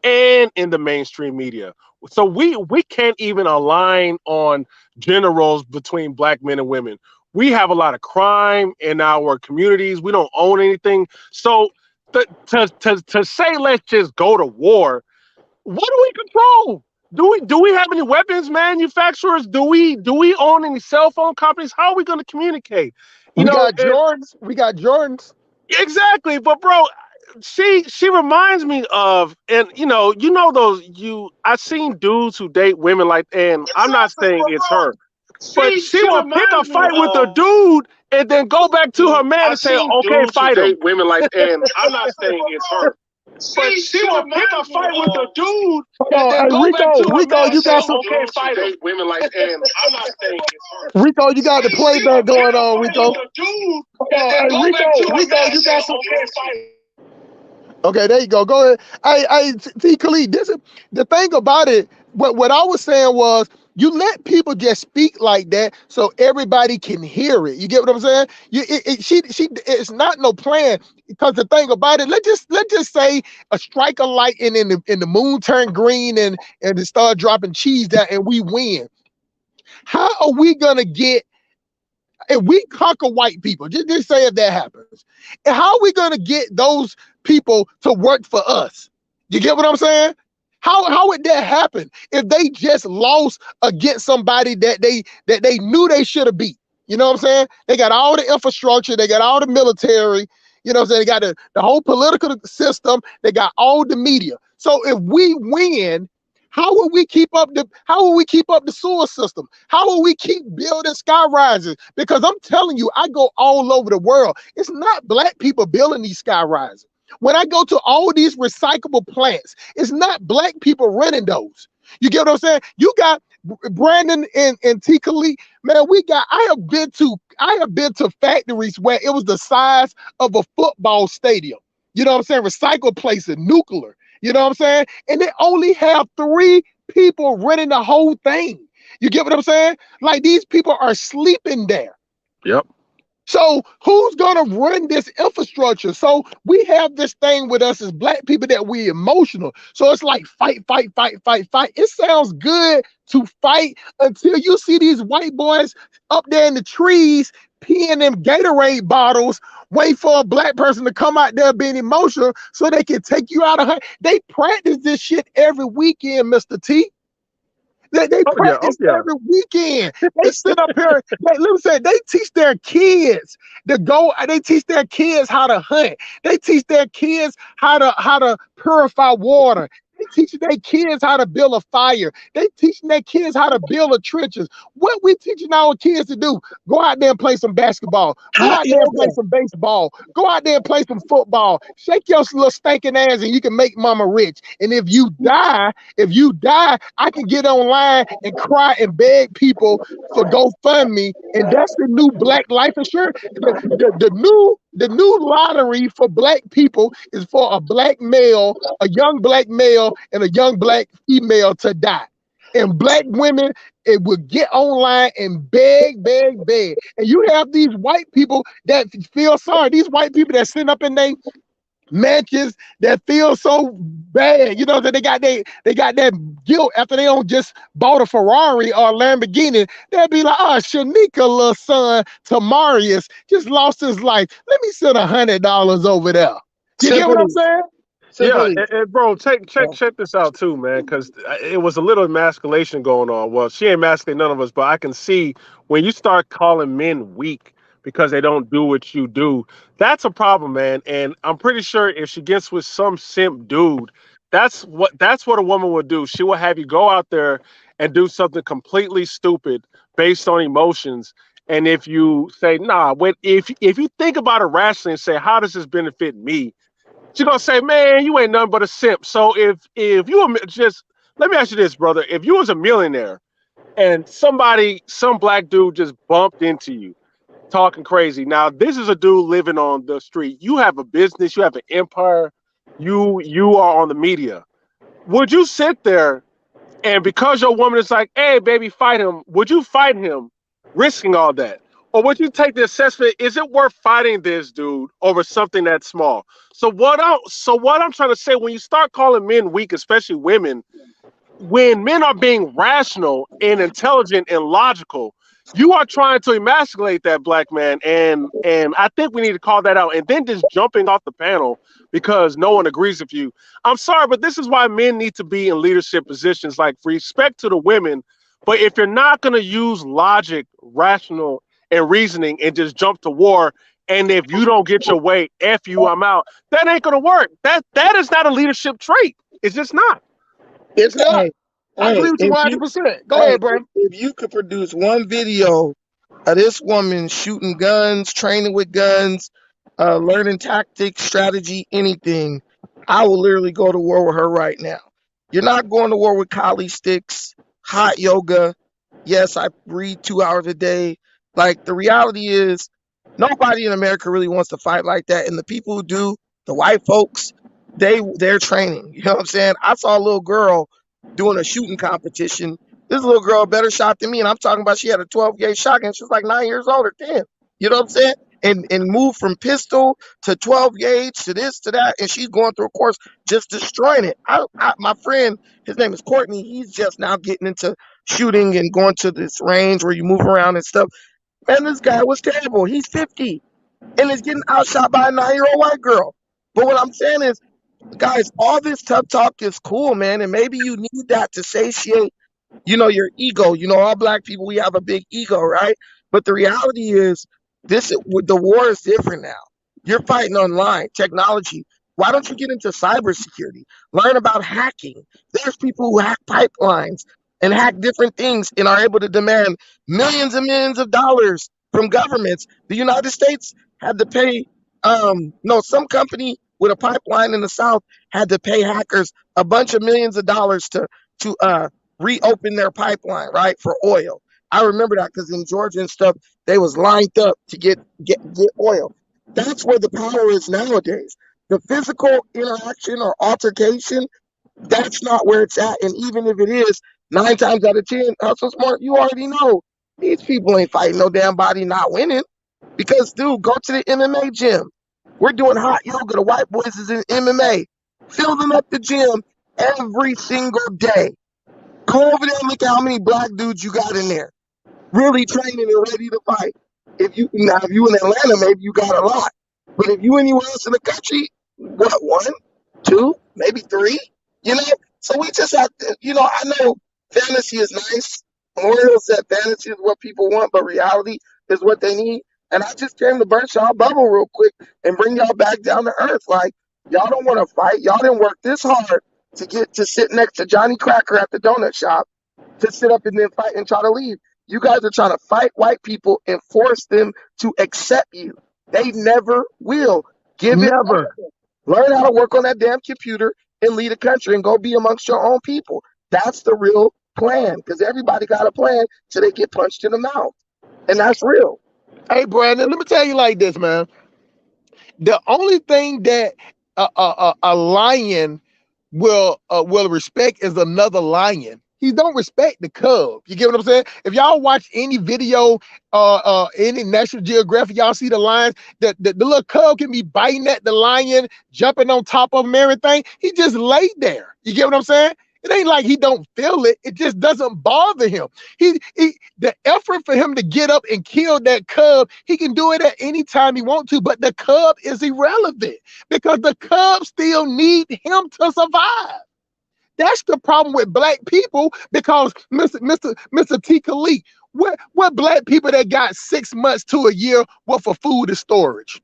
and in the mainstream media. So we can't even align on gender roles between black men and women. We have a lot of crime in our communities. We don't own anything. So to say let's just go to war, what do we control? Do we have any weapons manufacturers? Do we own any cell phone companies? How are we going to communicate? We got Jordans. Exactly, but bro, she reminds me of, and I've seen dudes who date women like, and I'm not saying it's her, but she will pick a fight with a dude and then go back to her man and say, okay, fight him. Women like, and I'm not saying it's her. But she will pick a fight with a dude Hold and on. then Hey, go back to her Rico, man you and say, got some. okay, fight him. Women like, and I'm not saying it's her. Rico, you got the playback going on, Rico. Dude, Hey, Rico, you got some. Okay, there you go. Go ahead. Hey, T. Khalid, this is the thing about it. What I was saying was you let people just speak like that so everybody can hear it. You get what I'm saying? It's not no plan, because the thing about it, let's just say a strike a lightning and the moon turn green and it start dropping cheese down and we win. How are we gonna get? If we conquer white people, just say if that happens, and how are we gonna get those people to work for us? You get what I'm saying? How would that happen if they just lost against somebody that they knew they should have beat? You know what I'm saying? They got all the infrastructure, they got all the military, you know what I'm saying? They got the whole political system, they got all the media. So if we win, how will we keep up the sewer system? How will we keep building sky rises? Because I'm telling you, I go all over the world. It's not black people building these sky rises. When I go to all these recyclable plants, it's not black people running those. You get what I'm saying? You got Brandon and T. Khalid. Man, I have been to factories where it was the size of a football stadium. You know what I'm saying? Recycle places, nuclear. You know what I'm saying? And they only have 3 people running the whole thing. You get what I'm saying? Like, these people are sleeping there. Yep. So who's gonna run this infrastructure? So we have this thing with us as black people that we emotional. So it's like fight. It sounds good to fight until you see these white boys up there in the trees peeing them Gatorade bottles, wait for a black person to come out there being emotional so they can take you out of her. They practice this shit every weekend, Mr. T. They practice every weekend. They sit up here. Let me say, they teach their kids to go. They teach their kids how to hunt. They teach their kids how to purify water. They teach their kids how to build a fire. They teaching their kids how to build a trenches. What we teaching our kids to do? Go out there and play some basketball. Go out there and play some baseball. Go out there and play some football. Shake your little stinking ass and you can make mama rich. And if you die, I can get online and cry and beg people for GoFundMe. And that's the new black life insurance. The new lottery for black people is for a black male, a young black male, and a young black female to die. And black women, it will get online and beg. And you have these white people that feel sorry. These white people that sit up in mansions that feel so bad. You know that they got that guilt after they don't just bought a Ferrari or a Lamborghini. They'll be like, oh, Shanika, little son, Tamarius just lost his life. Let me send $100 over there. You get what I'm saying? Yeah, and bro, check this out too, man, because it was a little emasculation going on. Well, she ain't emasculating none of us, but I can see when you start calling men weak because they don't do what you do, that's a problem, man. And I'm pretty sure if she gets with some simp dude, that's what a woman would do. She will have you go out there and do something completely stupid based on emotions. And if you say, nah, if you think about it rationally and say, how does this benefit me? She's gonna say, man, you ain't nothing but a simp. So if you were just, let me ask you this, brother. If you was a millionaire and some black dude just bumped into you talking crazy. Now, this is a dude living on the street. You have a business, you have an empire, you are on the media. Would you sit there and because your woman is like, hey, baby, fight him, would you fight him risking all that? Or would you take the assessment, is it worth fighting this dude over something that small? So what I'm trying to say, when you start calling men weak, especially women, when men are being rational and intelligent and logical, you are trying to emasculate that black man. And I think we need to call that out. And then just jumping off the panel because no one agrees with you. I'm sorry, but this is why men need to be in leadership positions, like respect to the women. But if you're not going to use logic, rational, and reasoning and just jump to war, and if you don't get your way, F you, I'm out, that ain't going to work. That is not a leadership trait. It's just not. It's not. I agree with you If 100%. Go ahead, bro. if you could produce one video of this woman shooting guns, training with guns, learning tactics, strategy, anything, I will literally go to war with her right now. You're not going to war with Kali sticks, hot yoga. Yes, I read 2 hours a day. Like, the reality is, nobody in America really wants to fight like that. And the people who do, the white folks, they're training. You know what I'm saying? I saw a little girl doing a shooting competition. This little girl better shot than me, and I'm talking about she had a 12 gauge shotgun. She was like 9 years old or 10. You know what I'm saying? And moved from pistol to 12 gauge to this to that, and she's going through a course just destroying it. My friend, his name is Courtney. He's just now getting into shooting and going to this range where you move around and stuff. Man, this guy was terrible. He's 50 and is getting outshot by a 9-year-old white girl. But what I'm saying is, guys, all this tough talk is cool, man, and maybe you need that to satiate, your ego. All black people, we have a big ego, right? But the reality is, the war is different now. You're fighting online, technology. Why don't you get into cybersecurity? Learn about hacking. There's people who hack pipelines and hack different things and are able to demand millions and millions of dollars from governments. The United States had to pay, some company with a pipeline in the South had to pay hackers a bunch of millions of dollars to reopen their pipeline, right, for oil. I remember that because in Georgia and stuff, they was lined up to get oil. That's where the power is nowadays. The physical interaction or altercation, that's not where it's at. And even if it is, 9 times out of 10, Hustle Smart, you already know these people ain't fighting no damn body not winning. Because, dude, go to the MMA gym. We're doing hot yoga. The white boys is in MMA. Filling up the gym every single day. Go over there and look at how many black dudes you got in there. Really training and ready to fight. If you in Atlanta, maybe you got a lot. But if you anywhere else in the country, what, 1, 2, maybe 3? So we just have to, I know fantasy is nice. Memorial said fantasy is what people want, but reality is what they need. And I just came to burst y'all bubble real quick and bring y'all back down to earth. Like, y'all don't want to fight. Y'all didn't work this hard to get to sit next to Johnny Cracker at the donut shop to sit up and then fight and try to leave. You guys are trying to fight white people and force them to accept you. They never will. Never. Learn how to work on that damn computer and lead a country and go be amongst your own people. That's the real plan, because everybody got a plan till they get punched in the mouth. And that's real. Hey, Brandon, let me tell you like this, man. The only thing that a lion will respect is another lion. He don't respect the cub. You get what I'm saying? If y'all watch any video, any National Geographic, y'all see the lions. The little cub can be biting at the lion, jumping on top of him, everything. He just laid there. You get what I'm saying? It ain't like he don't feel it. It just doesn't bother him. The effort for him to get up and kill that cub, he can do it at any time he want to, but the cub is irrelevant because the cub still need him to survive. That's the problem with black people because Mr. T. Khalid, what black people that got 6 months to a year worth of food and storage?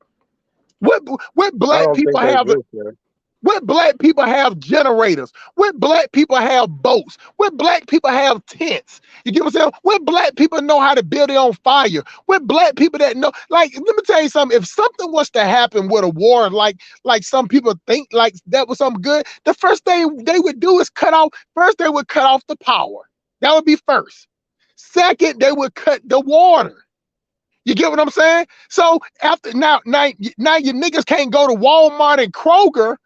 What I black don't people think they have? do, sir. What black people have generators? What black people have boats? What black people have tents? You get what I'm saying? What black people know how to build their own fire? What black people that know, like, let me tell you something. If something was to happen with a war, like some people think like that was something good, the first thing they would do is cut off the power. That would be first. Second, they would cut the water. You get what I'm saying? So after now your niggas can't go to Walmart and Kroger,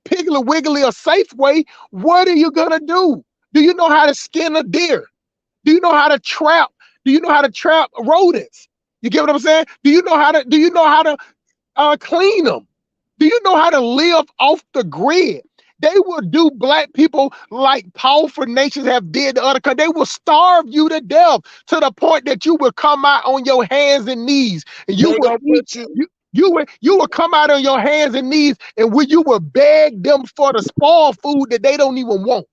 Piggly Wiggly or Safeway. What are you gonna do? Do you know how to skin a deer? Do you know how to trap? Do you know how to trap rodents? You get what I'm saying? Do you know how to clean them? Do you know how to live off the grid? They will do black people like powerful nations have did to other countries. They will starve you to death to the point that you will come out on your hands and knees, and you will eat. You will come out on your hands and knees, and you will beg them for the spoiled food that they don't even want.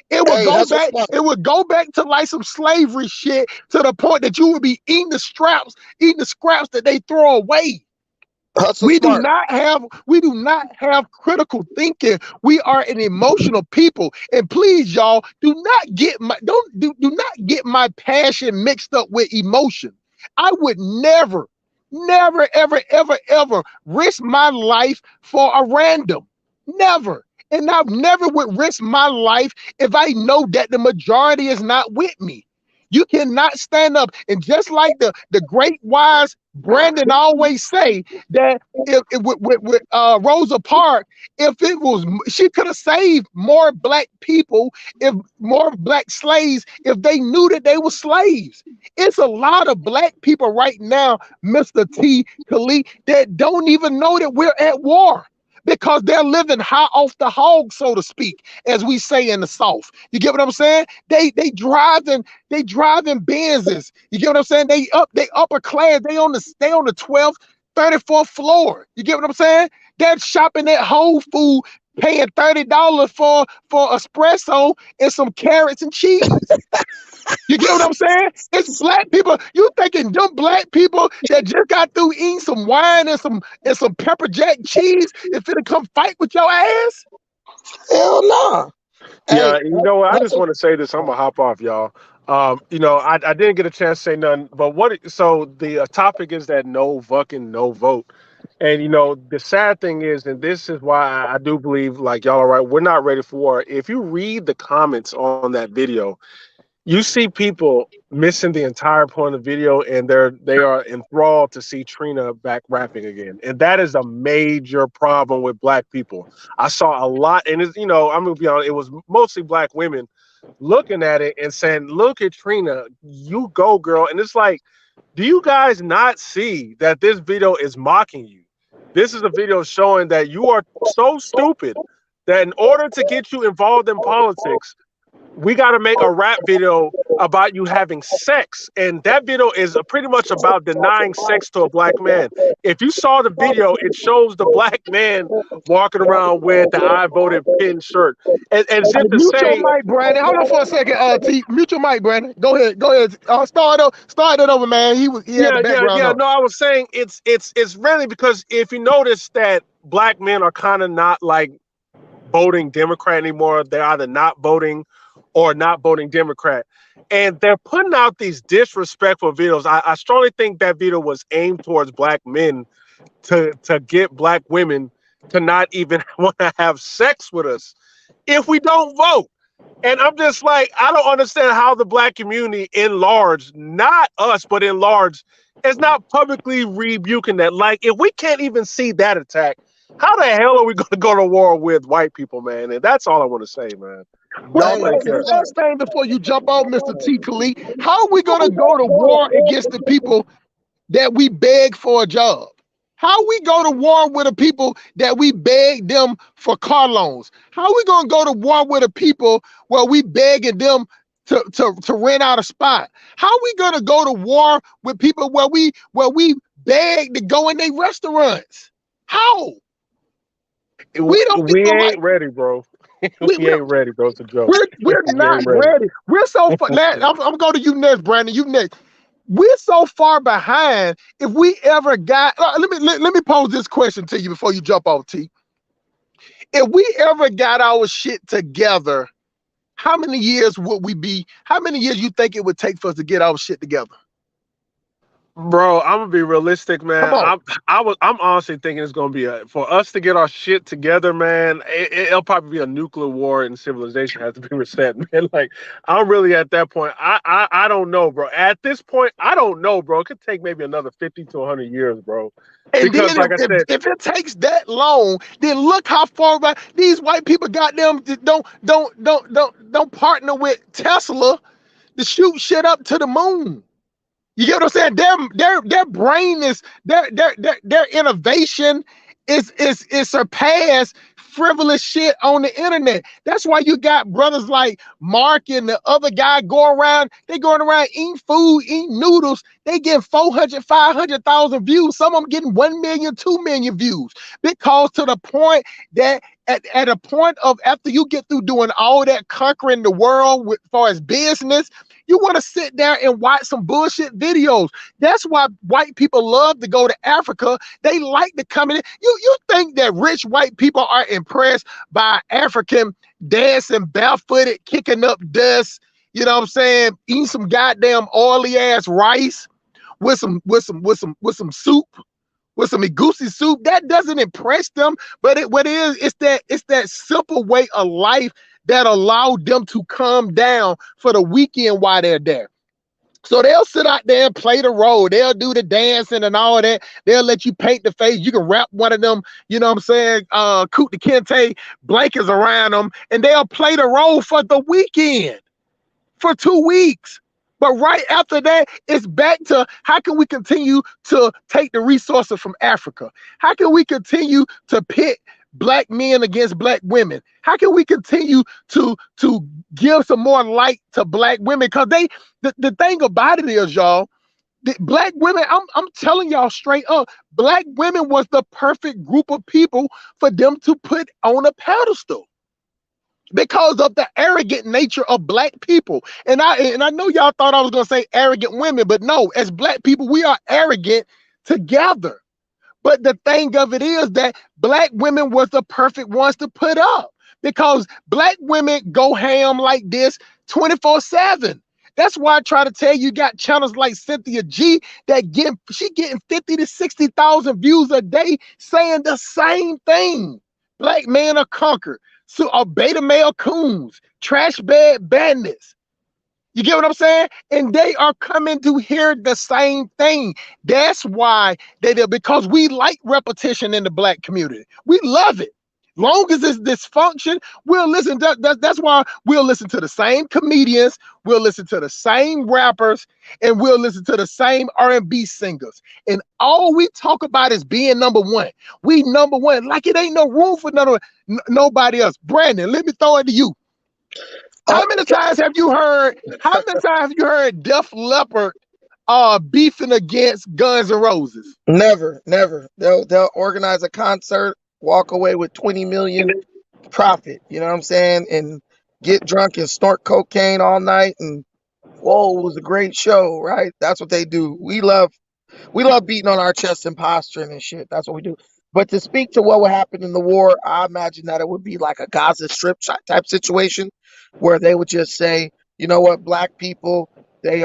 It will go back. It would go back to like some slavery shit to the point that you would be eating the scraps that they throw away. We do not have critical thinking. We are an emotional people. And please, y'all, do not get my passion mixed up with emotion. I would never, ever risk my life for a random. Never. And I never would risk my life if I know that the majority is not with me. You cannot stand up. And just like the great wise Brandon always say, that if with Rosa Parks, she could have saved more black people, if more black slaves, if they knew that they were slaves. It's a lot of black people right now, Mr. T. Khalid, that don't even know that we're at war, because they're living high off the hog, so to speak, as we say in the South. You get what I'm saying? They driving Benzes. You get what I'm saying? They upper class. They on the 12th, 34th floor. You get what I'm saying? They're shopping at Whole Foods, paying $30 for espresso and some carrots and cheese. You get what I'm saying? It's black people. You thinking them black people that just got through eating some wine and some pepper jack cheese is finna come fight with your ass? Hell no. Yeah, you know what? I just want to say this. I'm gonna hop off, y'all. I didn't get a chance to say nothing, but so the topic is that no Vucking, no vote. And the sad thing is, and this is why I do believe, like, y'all are right, we're not ready for war. If you read the comments on that video, you see people missing the entire point of the video, and they are enthralled to see Trina back rapping again. And that is a major problem with black people. I saw a lot, and it's, I'm gonna be honest, it was mostly black women looking at it and saying, "Look at Trina, you go, girl." And it's like, do you guys not see that this video is mocking you? This is a video showing that you are so stupid that in order to get you involved in politics, we got to make a rap video about you having sex. And that video is pretty much about denying sex to a black man. If you saw the video, it shows the black man walking around with the I voted pin shirt. And as if to Mute say, your mic, Brandon. Hold on for a second, T. Mute your mic, Brandon. Go ahead. Start it over, man. He had the background on. No, I was saying it's really because if you notice that black men are kind of not like voting Democrat anymore. They're either not voting or not voting Democrat. And they're putting out these disrespectful videos. I strongly think that video was aimed towards black men to get black women to not even want to have sex with us if we don't vote. And I'm just like, I don't understand how the black community in large, not us, but in large, is not publicly rebuking that. Like, if we can't even see that attack, How the hell are we going to go to war with white people, man? And that's all I want to say, man. Well, Dumb Hey, like the that. last thing before you jump off, Mr. T. Khalid, how are we gonna go to war against the people that we beg for a job? How we go to war with the people that we beg them for car loans? How we gonna go to war with the people where we begging them to rent out a spot? How we gonna go to war with people where we beg to go in their restaurants? How? We don't We feel like ain't ready, bro. we, We we ain't ready, bro. It's a joke. we're We not ain't ready. ready. We're so far. I'm going to you next, Brandon. You next. We're so far behind. If we ever got, let me pose this question to you before you jump off, T. If we ever got our shit together, how many years would we be? How many years you think it would take for us to get our shit together? Bro, I'm gonna be realistic, man. Come on. I'm honestly thinking it's gonna be for us to get our shit together, man. It'll probably be a nuclear war and civilization has to be reset, man. Like I'm really at that point. I don't know, bro. At this point, I don't know, bro. It could take maybe another 50 to 100 years, bro. And Because, then like I said, if it takes that long, then look how far back these white people got them. Don't partner with Tesla to shoot shit up to the moon. You get what I'm saying? Their brain is their innovation is surpassed frivolous shit on the internet. That's why you got brothers like Mark and the other guy going around eating food, eating noodles. They get 400, 500,000 views. Some of them getting 1 million, 2 million views. Because to the point that at a point of after you get through doing all that conquering the world with far as business, you want to sit there and watch some bullshit videos. That's why white people love to go to Africa. They like to come in. You think that rich white people are impressed by African dancing barefooted, kicking up dust, you know what I'm saying? Eating some goddamn oily ass rice with some soup, with some egusi soup. That doesn't impress them, but it's that simple way of life that allowed them to calm down for the weekend while they're there. So they'll sit out there and play the role. They'll do the dancing and all that. They'll let you paint the face. You can wrap one of them, you know what I'm saying, Kuta Kente blankets around them, and they'll play the role for the weekend, for 2 weeks. But right after that, it's back to how can we continue to take the resources from Africa? How can we continue to pit black men against black women? How can we continue to give some more light to black women? Because the thing about it is, y'all, black women, I'm telling y'all straight up, black women was the perfect group of people for them to put on a pedestal, because of the arrogant nature of black people. And I know y'all thought I was gonna say arrogant women, but no, as black people, we are arrogant together. But the thing of it is that black women was the perfect ones to put up, because black women go ham like this 24/7. That's why I try to tell you, got channels like Cynthia G that getting 50 to 60,000 views a day saying the same thing. Black men are conquered. So are beta male coons, trash bag bandits. You get what I'm saying? And they are coming to hear the same thing. That's why they do, because we like repetition in the black community. We love it. Long as it's dysfunction, we'll listen. That's why we'll listen to the same comedians, we'll listen to the same rappers, and we'll listen to the same R&B singers. And all we talk about is being number one. We number one, like it ain't no room for nobody else. Brandon, let me throw it to you. How many times have you heard? How many times have you heard Def Leppard beefing against Guns N' Roses? Never. They'll organize a concert, walk away with 20 million profit. You know what I'm saying? And get drunk and snort cocaine all night. And whoa, it was a great show, right? That's what they do. We love beating on our chest and posturing and shit. That's what we do. But to speak to what would happen in the war, I imagine that it would be like a Gaza Strip type situation where they would just say, you know what, black people, they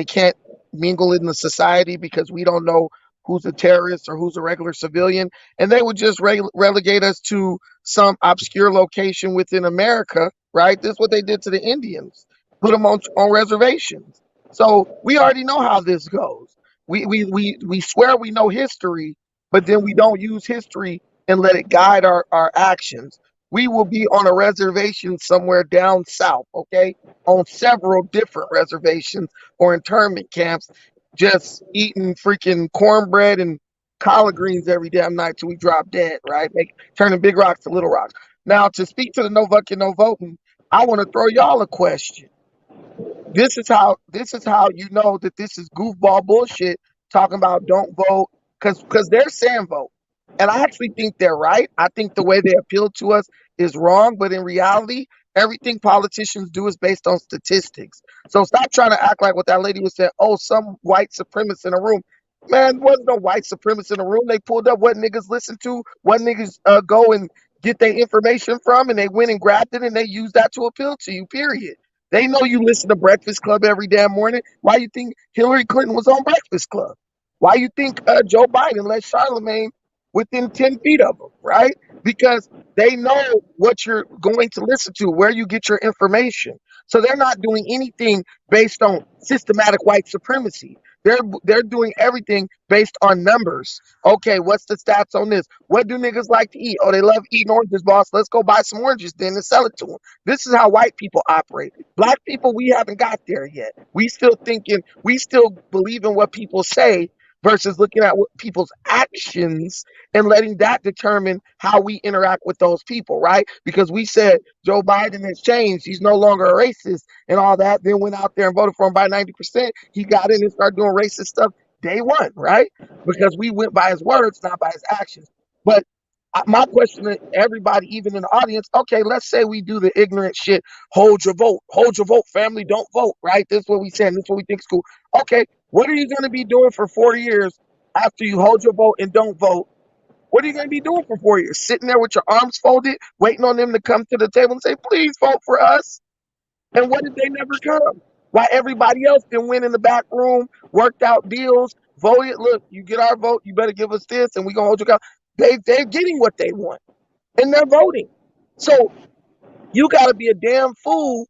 can't mingle in the society because we don't know who's a terrorist or who's a regular civilian. And they would just relegate us to some obscure location within America, right? This is what they did to the Indians, put them on reservations. So we already know how this goes. We swear we know history, but then we don't use history and let it guide our actions. We will be on a reservation somewhere down south, okay? On several different reservations or internment camps, just eating freaking cornbread and collard greens every damn night till we drop dead, right? Turning big rocks to little rocks. Now, to speak to the no vucking, no voting, I want to throw y'all a question. This is how you know that this is goofball bullshit talking about don't vote because they're saying vote. And I actually think they're right. I think the way they appeal to us is wrong, but in reality, everything politicians do is based on statistics. So stop trying to act like what that lady was saying, oh, some white supremacist in a room. Man, there wasn't no white supremacist in the room. They pulled up what niggas listen to, what niggas go and get their information from, and they went and grabbed it and they used that to appeal to you, period. They know you listen to Breakfast Club every damn morning. Why you think Hillary Clinton was on Breakfast Club? Why you think Joe Biden let Charlemagne within 10 feet of them, right? Because they know what you're going to listen to, where you get your information. So they're not doing anything based on systematic white supremacy. They're doing everything based on numbers. Okay, what's the stats on this? What do niggas like to eat? Oh, they love eating oranges, boss. Let's go buy some oranges then and sell it to them. This is how white people operate. Black people, we haven't got there yet. We still believe in what people say versus looking at what people's actions and letting that determine how we interact with those people, right? Because we said Joe Biden has changed. He's no longer a racist and all that. Then went out there and voted for him by 90%. He got in and started doing racist stuff day one, right? Because we went by his words, not by his actions. But my question to everybody, even in the audience, okay, let's say we do the ignorant shit. Hold your vote, family, don't vote, right? This is what we said, this is what we think is cool. Okay, what are you going to be doing for 40 years after you hold your vote and don't vote? What are you going to be doing for 4 years? Sitting there with your arms folded, waiting on them to come to the table and say, please vote for us. And what did they never come? While everybody else then went in the back room, worked out deals, voted. Look, you get our vote, you better give us this, and we're going to hold you accountable. They're getting what they want, and they're voting. So you got to be a damn fool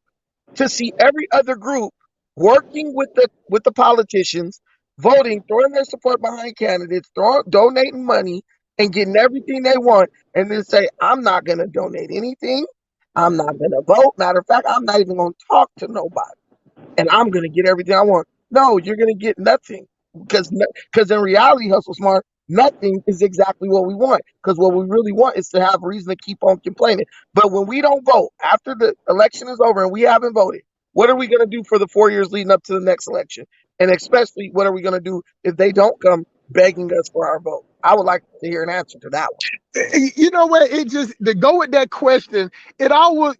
to see every other group working with the politicians, voting, throwing their support behind candidates, donating money, and getting everything they want, and then say, I'm not going to donate anything. I'm not going to vote. Matter of fact, I'm not even going to talk to nobody, and I'm going to get everything I want. No, you're going to get nothing because in reality, Hustle Smart, nothing is exactly what we want, because what we really want is to have reason to keep on complaining. But when we don't vote, after the election is over and we haven't voted, what are we going to do for the 4 years leading up to the next election? And especially, what are we going to do if they don't come begging us for our vote? I would like to hear an answer to that one. You know what? It just, to go with that question, it always,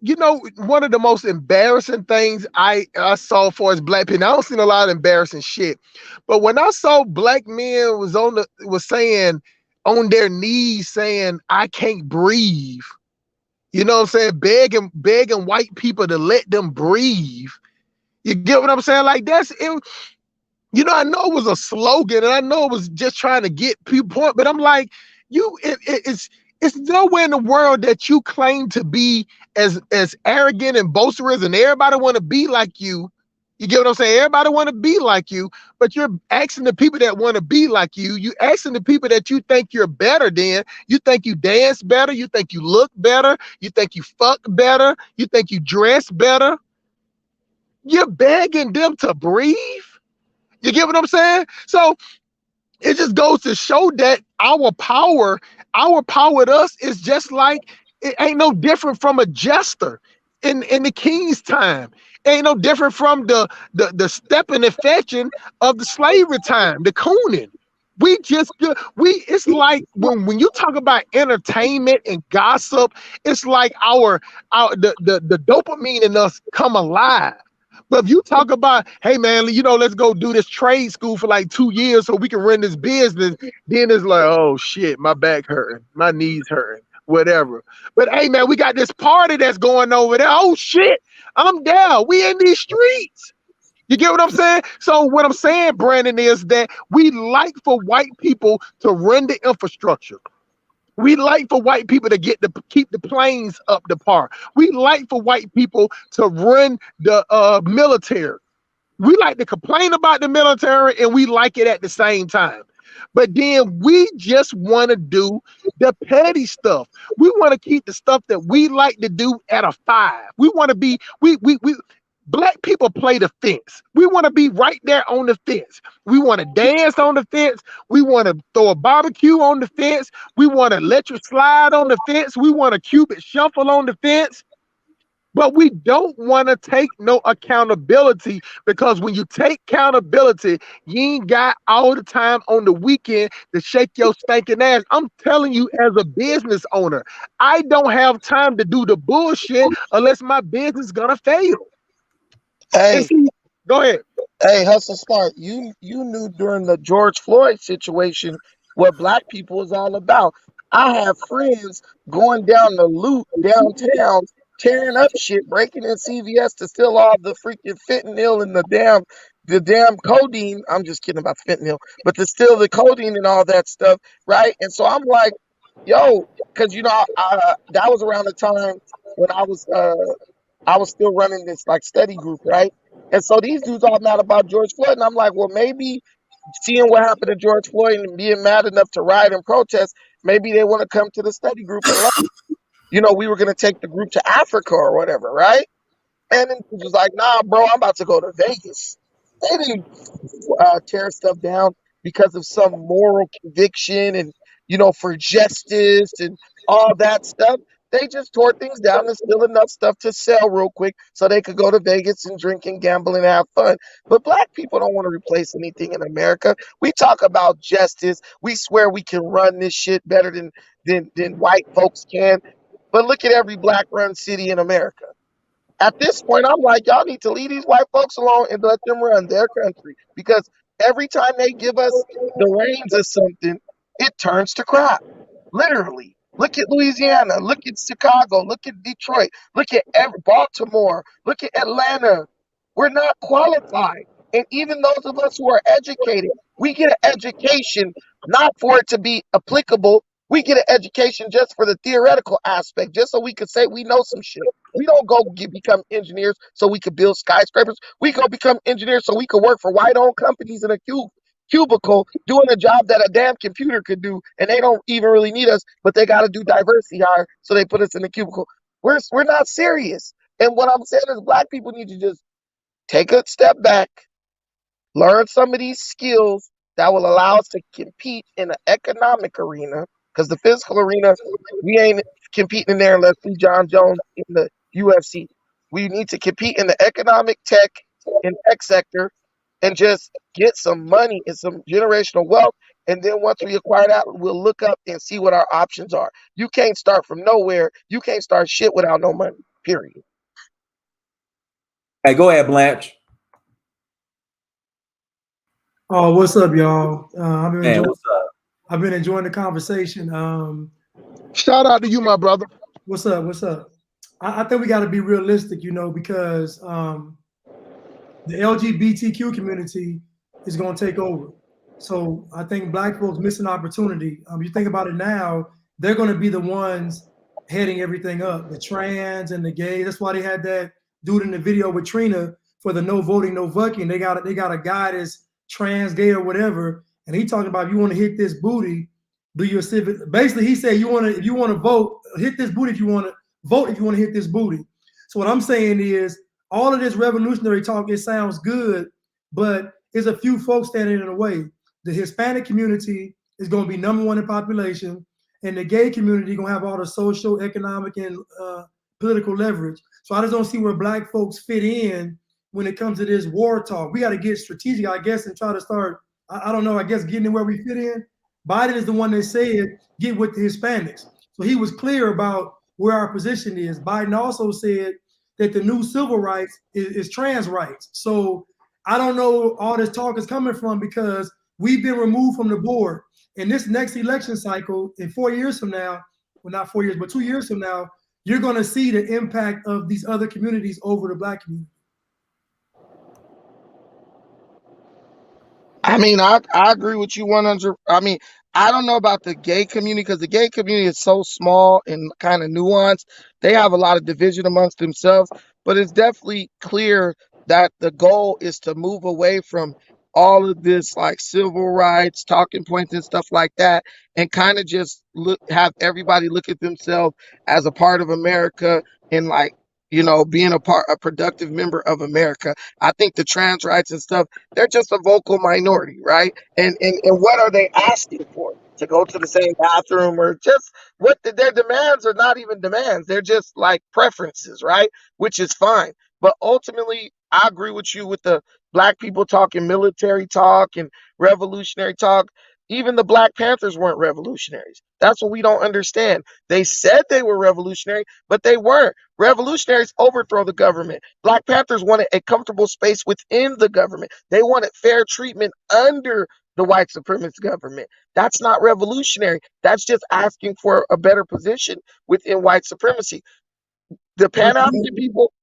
one of the most embarrassing things I saw for as black people. I don't see a lot of embarrassing shit, but when I saw black men was saying on their knees saying, I can't breathe. You know what I'm saying? Begging white people to let them breathe. You get what I'm saying? Like that's it. I know it was a slogan, and I know it was just trying to get people point, but I'm like, it's nowhere in the world that you claim to be as arrogant and boisterous, and everybody want to be like you. You get what I'm saying? Everybody want to be like you, but you're asking the people that want to be like you. You asking the people that you think you're better than. You think you dance better. You think you look better. You think you fuck better. You think you dress better. You're begging them to breathe. You get what I'm saying? So it just goes to show that our power to us is just like, it ain't no different from a jester in the king's time. It ain't no different from the stepping and fetching of the slavery time, the cooning. It's like when you talk about entertainment and gossip, it's like the dopamine in us come alive. But if you talk about, hey man, let's go do this trade school for like 2 years so we can run this business, then it's like, oh shit, my back hurting, my knees hurting, whatever. But hey man, we got this party that's going over there. Oh shit, I'm down. We in these streets. You get what I'm saying? So what I'm saying, Brandon, is that we like for white people to run the infrastructure. We like for white people to keep the planes up the par. We like for white people to run the military. We like to complain about the military, and we like it at the same time. But then we just want to do the petty stuff. We want to keep the stuff that we like to do at a 5. We want to be, we black people play the fence. We want to be right there on the fence. We want to dance on the fence. We want to throw a barbecue on the fence. We want to let you slide on the fence. We want to Cupid shuffle on the fence. But we don't want to take no accountability, because when you take accountability, you ain't got all the time on the weekend to shake your stinking ass. I'm telling you, as a business owner, I don't have time to do the bullshit unless my business is gonna fail. And Hey, see, go ahead. hey, Hustle Smart, you knew during the George Floyd situation what black people is all about. I have friends going down the loot downtown, tearing up shit, breaking in CVS to steal all the freaking fentanyl and the damn codeine. I'm just kidding about the fentanyl, but to steal the codeine and all that stuff, right? And so I'm like, yo, because that was around the time when I was still running this like study group, right? And so these dudes all mad about George Floyd, and I'm like, well, maybe seeing what happened to George Floyd and being mad enough to riot and protest, maybe they want to come to the study group and learn. We were gonna take the group to Africa or whatever, right? And then he was like, nah, bro, I'm about to go to Vegas. They didn't tear stuff down because of some moral conviction and, for justice and all that stuff. They just tore things down and steal enough stuff to sell real quick so they could go to Vegas and drink and gamble and have fun. But black people don't want to replace anything in America. We talk about justice. We swear we can run this shit better than white folks can. But look at every black run city in America. At this point, I'm like, y'all need to leave these white folks alone and let them run their country, because every time they give us the reins of something, it turns to crap. Literally. Look at Louisiana. Look at Chicago. Look at Detroit. Look at Baltimore. Look at Atlanta. We're not qualified. And even those of us who are educated, we get an education not for it to be applicable. We get an education just for the theoretical aspect, just so we could say we know some shit. We don't go become engineers so we could build skyscrapers. We go become engineers so we could work for white-owned companies in a cubicle doing a job that a damn computer could do, and they don't even really need us, but they got to do diversity hire, so they put us in the cubicle. We're not serious. And what I'm saying is black people need to just take a step back, learn some of these skills that will allow us to compete in the economic arena, because the physical arena, we ain't competing in there unless we John Jones in the UFC. We need to compete in the economic tech and tech sector and just get some money and some generational wealth. And then once we acquire that, we'll look up and see what our options are. You can't start from nowhere. You can't start shit without no money, period. Hey, go ahead, Blanche. Oh, what's up, y'all? Man, what's up? I've been enjoying the conversation. Shout out to you, my brother. What's up? What's up? I think we got to be realistic, because the LGBTQ community is going to take over. So I think black folks miss an opportunity. You think about it now, they're going to be the ones heading everything up, the trans and the gay. That's why they had that dude in the video with Trina for the no voting, no vucking. They got a guy that's trans, gay, or whatever, and he talking about, if you want to hit this booty, do your civic. Basically, he said, if you want to vote, hit this booty. If you want to vote, if you want to hit this booty. So what I'm saying is, all of this revolutionary talk, it sounds good, but there's a few folks standing in the way. The Hispanic community is going to be number one in population, and the gay community going to have all the social, economic, and political leverage. So I just don't see where black folks fit in when it comes to this war talk. We got to get strategic, I guess, and try to start, I don't know, I guess getting where we fit in. Biden is the one that said, get with the Hispanics. So he was clear about where our position is. Biden also said that the new civil rights is trans rights. So I don't know all this talk is coming from, because we've been removed from the board. In this next election cycle, in 4 years from now, well, not 4 years, but 2 years from now, you're going to see the impact of these other communities over the black community. I mean, I agree with you 100. I mean, I don't know about the gay community, because the gay community is so small and kind of nuanced. They have a lot of division amongst themselves, but it's definitely clear that the goal is to move away from all of this like civil rights talking points and stuff like that, and kind of just have everybody look at themselves as a part of America and like, you know, being a productive member of America. I think the trans rights and stuff, they're just a vocal minority, right? And what are they asking for? To go to the same bathroom, or just what their demands are not even demands. They're just like preferences, right? Which is fine. But ultimately, I agree with you with the black people talking military talk and revolutionary talk. Even the Black Panthers weren't revolutionaries. That's what we don't understand. They said they were revolutionary, but they weren't. Revolutionaries overthrow the government. Black Panthers wanted a comfortable space within the government. They wanted fair treatment under the white supremacist government. That's not revolutionary. That's just asking for a better position within white supremacy. The But Pan African people,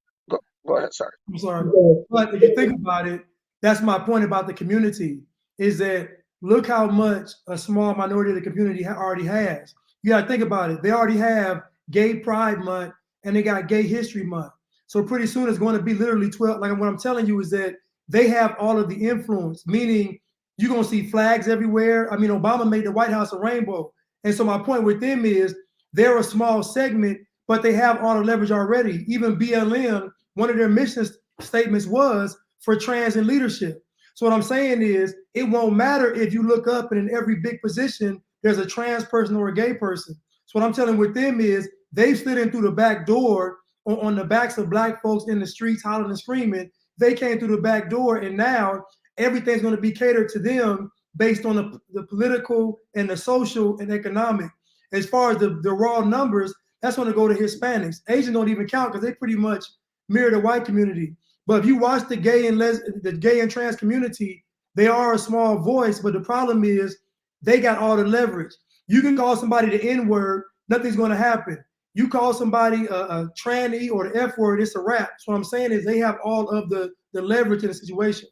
go ahead, sorry. I'm sorry. But if you think about it, that's my point about the community, is that look how much a small minority of the community already has. You got to think about it. They already have Gay Pride Month and they got Gay History Month. So pretty soon it's going to be literally 12. Like what I'm telling you is that they have all of the influence, meaning you're going to see flags everywhere. I mean, Obama made the White House a rainbow. And so my point with them is they're a small segment, but they have all the leverage already. Even BLM, one of their mission statements was for trans in leadership. So what I'm saying is it won't matter if you look up and in every big position, there's a trans person or a gay person. So what I'm telling with them is they slid in through the back door on the backs of black folks in the streets hollering and screaming. They came through the back door, and now everything's going to be catered to them based on the political and the social and economic. As far as the raw numbers, that's going to go to Hispanics. Asians don't even count because they pretty much mirror the white community. But if you watch the gay and trans community, they are a small voice, but the problem is they got all the leverage. You can call somebody the N-word, nothing's going to happen. You call somebody a tranny or the F word, it's a wrap. So what I'm saying is they have all of the leverage in the situation.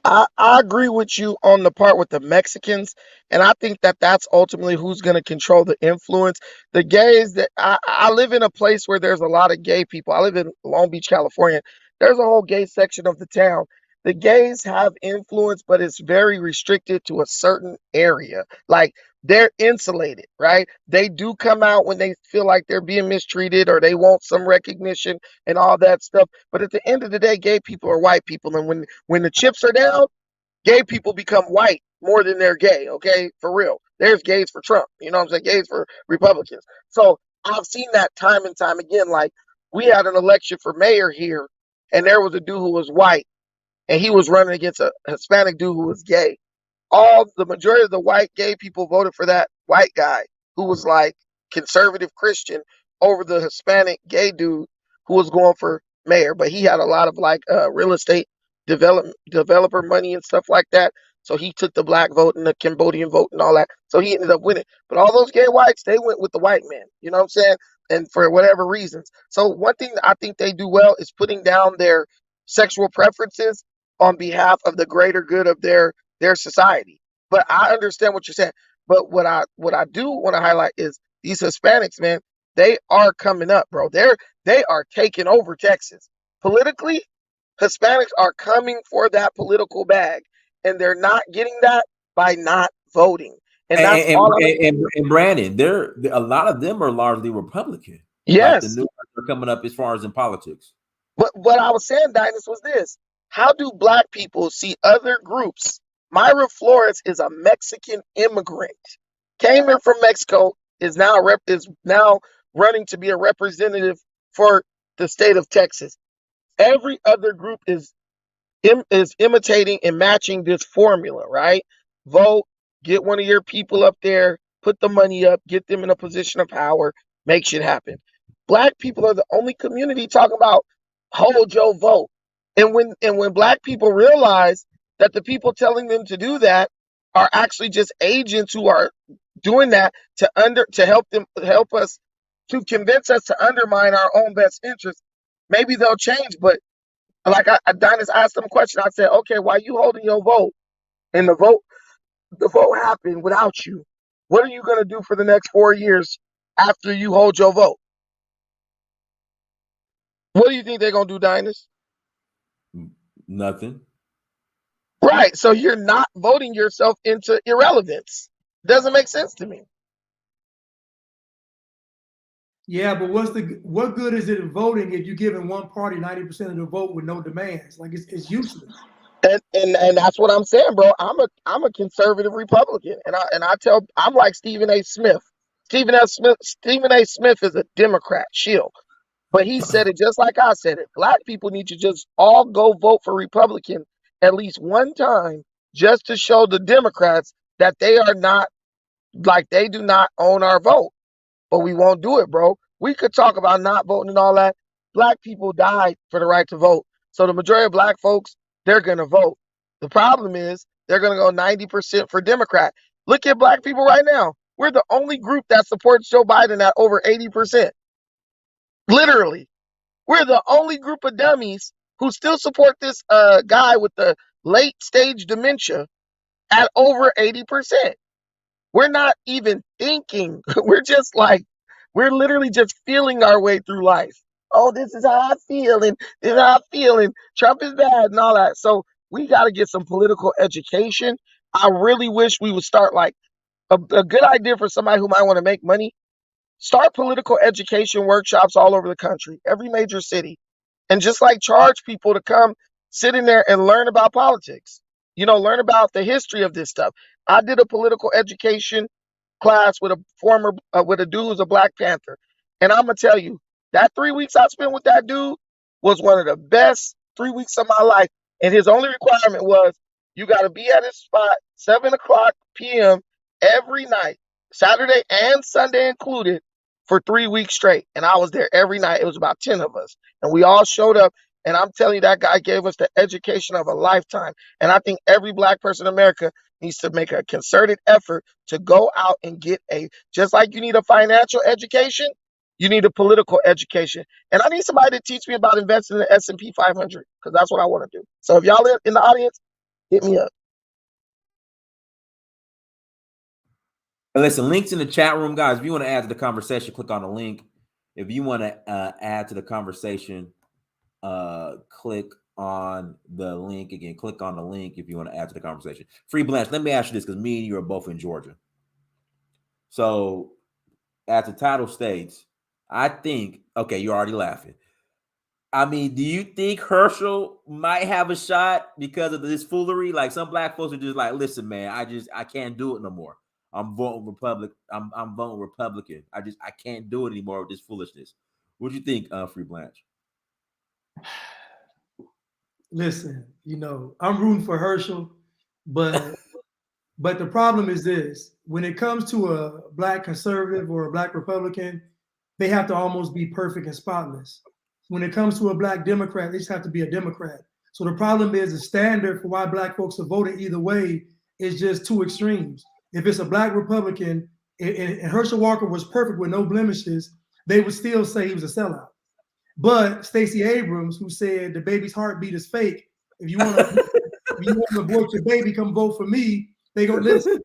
I agree with you on the part with the Mexicans, and I think that that's ultimately who's going to control the influence. The gays that I live in a place where there's a lot of gay people. I live in Long Beach, California. There's a whole gay section of the town. The gays have influence, but it's very restricted to a certain area. Like they're insulated, right? They do come out when they feel like they're being mistreated or they want some recognition and all that stuff. But at the end of the day, gay people are white people. And when the chips are down, gay people become white more than they're gay, okay? For real. There's gays for Trump, you know what I'm saying? Gays for Republicans. So I've seen that time and time again. Like we had an election for mayor here, and there was a dude who was white, and he was running against a Hispanic dude who was gay. The majority of the white gay people voted for that white guy who was like conservative Christian over the Hispanic gay dude who was going for mayor, but he had a lot of like real estate developer money and stuff like that. So he took the black vote and the Cambodian vote and all that. So he ended up winning. But all those gay whites, they went with the white man. You know what I'm saying? And for whatever reasons. So one thing I think they do well is putting down their sexual preferences on behalf of the greater good of their society. But I understand what you're saying. But what I do want to highlight is these Hispanics, man, they are coming up, bro. They are taking over Texas. Politically, Hispanics are coming for that political bag, and they're not getting that by not voting. And that's and Brandon, a lot of them are largely Republican. Yes. Like the new ones are coming up as far as in politics. But what I was saying, Dynas, was this. How do black people see other groups? Myra Flores is a Mexican immigrant. Came here from Mexico, is now running to be a representative for the state of Texas. Every other group is imitating and matching this formula, right? Vote, get one of your people up there, put the money up, get them in a position of power, make shit happen. Black people are the only community talking about hold your vote. And when black people realize that the people telling them to do that are actually just agents who are doing that to help us to convince us to undermine our own best interest, maybe they'll change. But like Dynas asked them a question, I said, okay, why you holding your vote and the vote happened without you? What are you going to do for the next 4 years after you hold your vote? What do you think they're going to do, Dynas? Nothing. Right. So you're not voting yourself into irrelevance. Doesn't make sense to me. Yeah, but what good is it in voting if you're giving one party 90% of the vote with no demands? Like it's useless. And that's what I'm saying, bro. I'm a conservative Republican, and I'm like Stephen A. Smith. Stephen A. Smith is a Democrat, shield, but he said it just like I said it. Black people need to just all go vote for Republican at least one time, just to show the Democrats that they are not like they do not own our vote. But we won't do it, bro. We could talk about not voting and all that. Black people died for the right to vote. So the majority of black folks, they're going to vote. The problem is they're going to go 90% for Democrat. Look at black people right now. We're the only group that supports Joe Biden at over 80%. Literally. We're the only group of dummies who still support this guy with the late stage dementia at over 80%. We're not even thinking. We're literally just feeling our way through life. Oh, this is how I feel, and this is how I feel, and Trump is bad and all that. So we got to get some political education. I really wish we would start like a good idea for somebody who might want to make money. Start political education workshops all over the country, every major city, and just like charge people to come sit in there and learn about politics. Learn about the history of this stuff. I did a political education class with a dude who's a Black Panther, and I'm gonna tell you that 3 weeks I spent with that dude was one of the best 3 weeks of my life. And his only requirement was you got to be at his spot 7 o'clock p.m. every night, Saturday and Sunday included, for 3 weeks straight. And I was there every night. It was about 10 of us, and we all showed up. And I'm telling you, that guy gave us the education of a lifetime. And I think every Black person in America needs to make a concerted effort to go out and get just like you need a financial education, you need a political education. And I need somebody to teach me about investing in the S&P 500, because that's what I want to do. So if y'all in the audience, hit me up. And listen, links in the chat room, guys. If you want to add to the conversation, click on the link. If you want to add to the conversation, click on the link. Again, click on the link if you want to add to the conversation. Free Blanche, let me ask you this, because me and you are both in Georgia. So as the title states, I think, okay, you're already laughing. I mean, do you think Herschel might have a shot because of this foolery? Like, some Black folks are just like, listen, man, I can't do it no more. I'm voting Republican. I'm voting Republican. I can't do it anymore with this foolishness. What do you think, Free Blanche? Listen, I'm rooting for Herschel, but the problem is this: when it comes to a Black conservative or a Black Republican, they have to almost be perfect and spotless. When it comes to a Black Democrat, they just have to be a Democrat. So the problem is the standard for why Black folks are voting either way is just two extremes. If it's a Black Republican and Herschel Walker was perfect with no blemishes, they would still say he was a sellout. But Stacey Abrams, who said the baby's heartbeat is fake, if you want to abort your baby, come vote for me. They go, listen.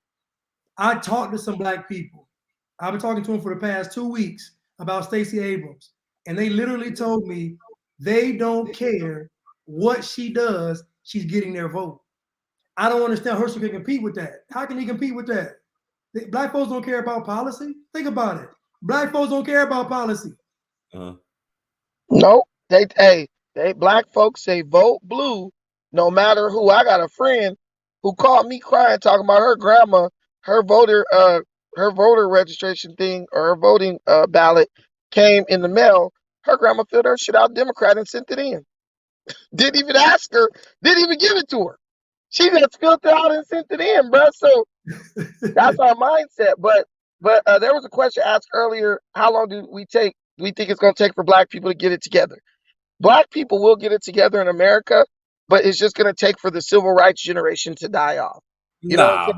I talked to some Black people. I've been talking to them for the past 2 weeks about Stacey Abrams, and they literally told me they don't care what she does. She's getting their vote. I don't understand how Herschel can compete with that. How can he compete with that? Black folks don't care about policy. Think about it. Black folks don't care about policy. Nope. Black folks say vote blue no matter who. I got a friend who called me crying, talking about her grandma, her voter registration thing, or her voting ballot came in the mail. Her grandma filled her shit out Democrat and sent it in. Didn't even ask her, didn't even give it to her. She just filled it out and sent it in, bro. So that's our mindset. But there was a question asked earlier: how long do we think it's going to take for Black people to get it together? Black people will get it together in America, but it's just going to take for the civil rights generation to die off. Nah.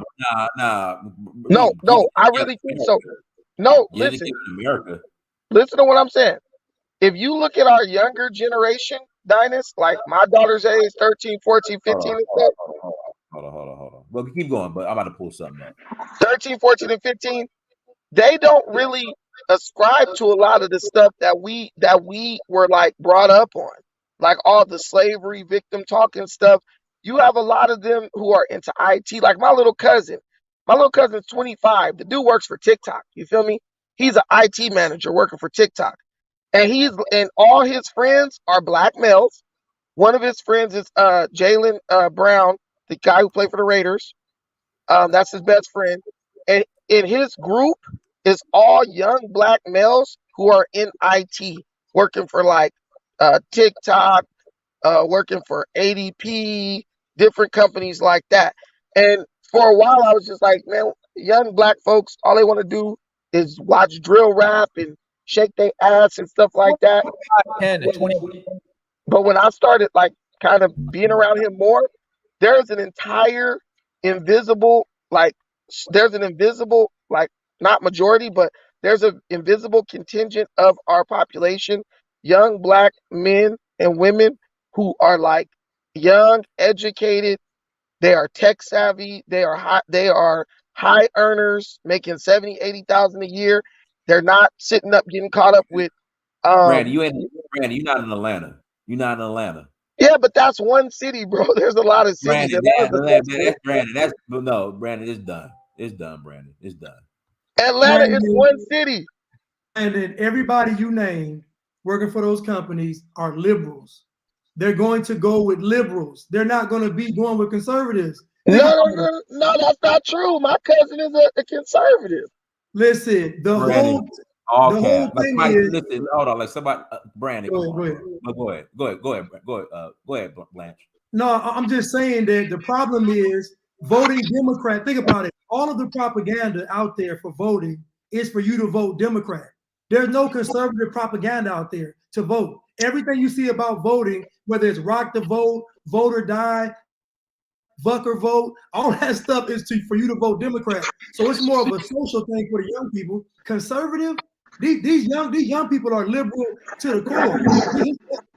No, I really think so. No, listen. Listen to what I'm saying. If you look at our younger generation, Dynast, like my daughter's age, 13, 14, 15, and stuff. Hold on. Well, keep going, but I'm about to pull something up. 13, 14, and 15, they don't really ascribe to a lot of the stuff that we were like brought up on, like all the slavery victim talking stuff. you have a lot of them who are into IT. Like my little cousin. My little cousin's 25. The dude works for TikTok. You feel me? He's an IT manager working for TikTok. And all his friends are black males. One of his friends is Jalen Brown, the guy who played for the Raiders. That's his best friend. And in his group is all young black males who are in IT, working for like TikTok, working for ADP, different companies like that. And for a while, I was just like, man, young black folks, all they want to do is watch drill rap and shake their ass and stuff like that. 10 to 20. But when I started like kind of being around him more, there's an entire invisible, like, there's an invisible, like, not majority, but there's an invisible contingent of our population, young black men and women who are like young, educated. They are tech savvy. They are high earners, making 70, 80,000 a year. They're not sitting up getting caught up with Brandon, um you're not in Atlanta. You're not in Atlanta. yeah, but that's one city, bro. There's a lot of cities. Brandon, Atlanta's Brandon, it's done. It's done, Brandon. It's done. Atlanta is one city. And then everybody you named working for those companies are liberals. They're going to go with liberals. They're not going to be going with conservatives. No, that's not true. My cousin is a conservative. Listen, the Brandon, whole thing is. Listen, hold on, like somebody, Brandon. Go ahead, Blanche. No, I'm just saying that the problem is voting Democrat. Think about it. All of the propaganda out there for voting is for you to vote Democrat. There's no conservative propaganda out there to vote. Everything you see about voting, whether it's rock the vote, vote or die, Vucker vote, all that stuff is for you to vote Democrat. So it's more of a social thing for the young people. Conservative, these young people are liberal to the core.